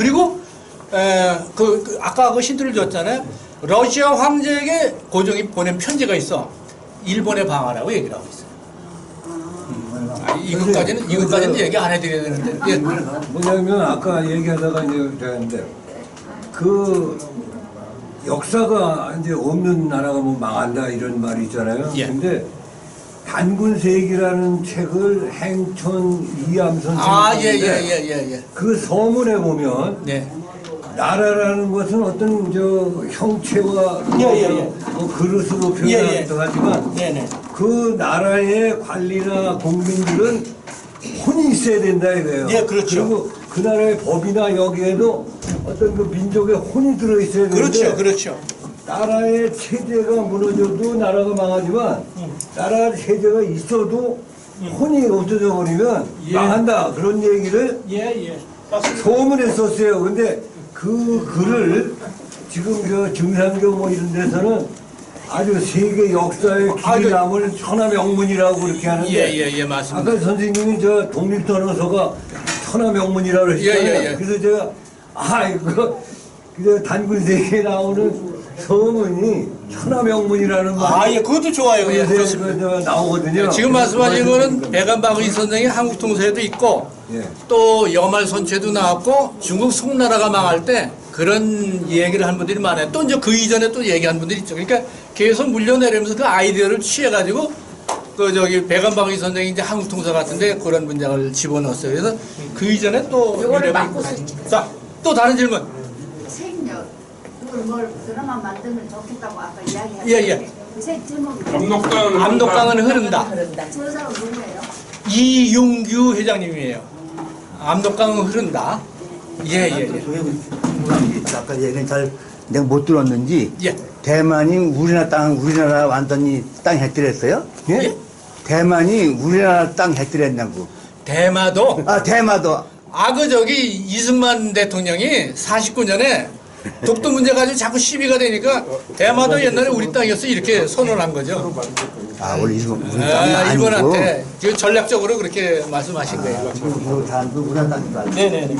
아까 그 힌트를 줬잖아요. 러시아 황제에게 고종이 보낸 편지가 있어. 일본에 방하라고 얘기를 하고 있어요. 이것까지는 얘기 안 해드려야 되는데. 예. 뭐냐면 아까 얘기하다가 이제 되는데 그 역사가 이제 없는 나라가 뭐 망한다 이런 말이 있잖아요. 예. 근데 단군세기라는 책을 행천 이암 선생님이 예. 그 서문에 보면 네. 나라라는 것은 어떤 형체와 그릇으로 표현하기도 하지만 네네. 그 나라의 관리나 국민들은 혼이 있어야 된다 이거예요. 예, 그렇죠. 그리고 그 나라의 법이나 여기에도 어떤 그 민족의 혼이 들어 있어야 되는데 그렇죠. 나라의 체제가 무너져도 나라가 망하지만 나라 체제가 있어도 혼이 없어져 버리면 망한다 그런 얘기를 소문에 썼어요. 근데 그 글을 지금 저 증산교 뭐 이런 데서는 아주 세계 역사의 길이 남을 천하명문이라고 그렇게 하는데 예, 맞습니다. 아까 선생님이 저 독립선언서가 천하명문이라고 했잖아요. 그래서 제가 이거 그 단군세계에 나오는 서문이 천하명문이라는 말이 그것도 좋아요. 예, 그래서 나오거든요. 지금 말씀하신 거는 백안박의 선생의 한국통서에도 있고 예. 또 여말선체도 나왔고 중국 송나라가 망할 때 그런 얘기를 한 분들이 많아요. 또 이제 그 이전에 또 얘기한 분들이 있죠. 그러니까 계속 물려내려면서 그 아이디어를 취해가지고 백안박의 선생이 이제 한국통서 같은데 그런 문장을 집어넣었어요. 그래서 그 이전에 또 요거를 바꿀 수 있지. 자, 또 다른 질문. 책력 뭘 드라마 만들면 좋겠다고 아까 이야기하셨는데 예. 책 제목이 압록강은 흐른다. 저 사람 누구예요? 이용규 회장님이에요. 압록강은 흐른다. 예. 아까 얘기는 잘 내가 못 들었는지 예. 대만이 우리나라 완전히 땅 획득했어요? 예? 대만이 우리나라 땅 획득했냐고. 대마도 대마도. 이승만 대통령이 49년에 독도 문제 가지고 자꾸 시비가 되니까 대마도 옛날에 우리 땅이었어 이렇게 선언한 거죠. 원래 우리 땅은 아니고. 일본한테 전략적으로 그렇게 말씀하신 거예요. 우리 땅이 네네.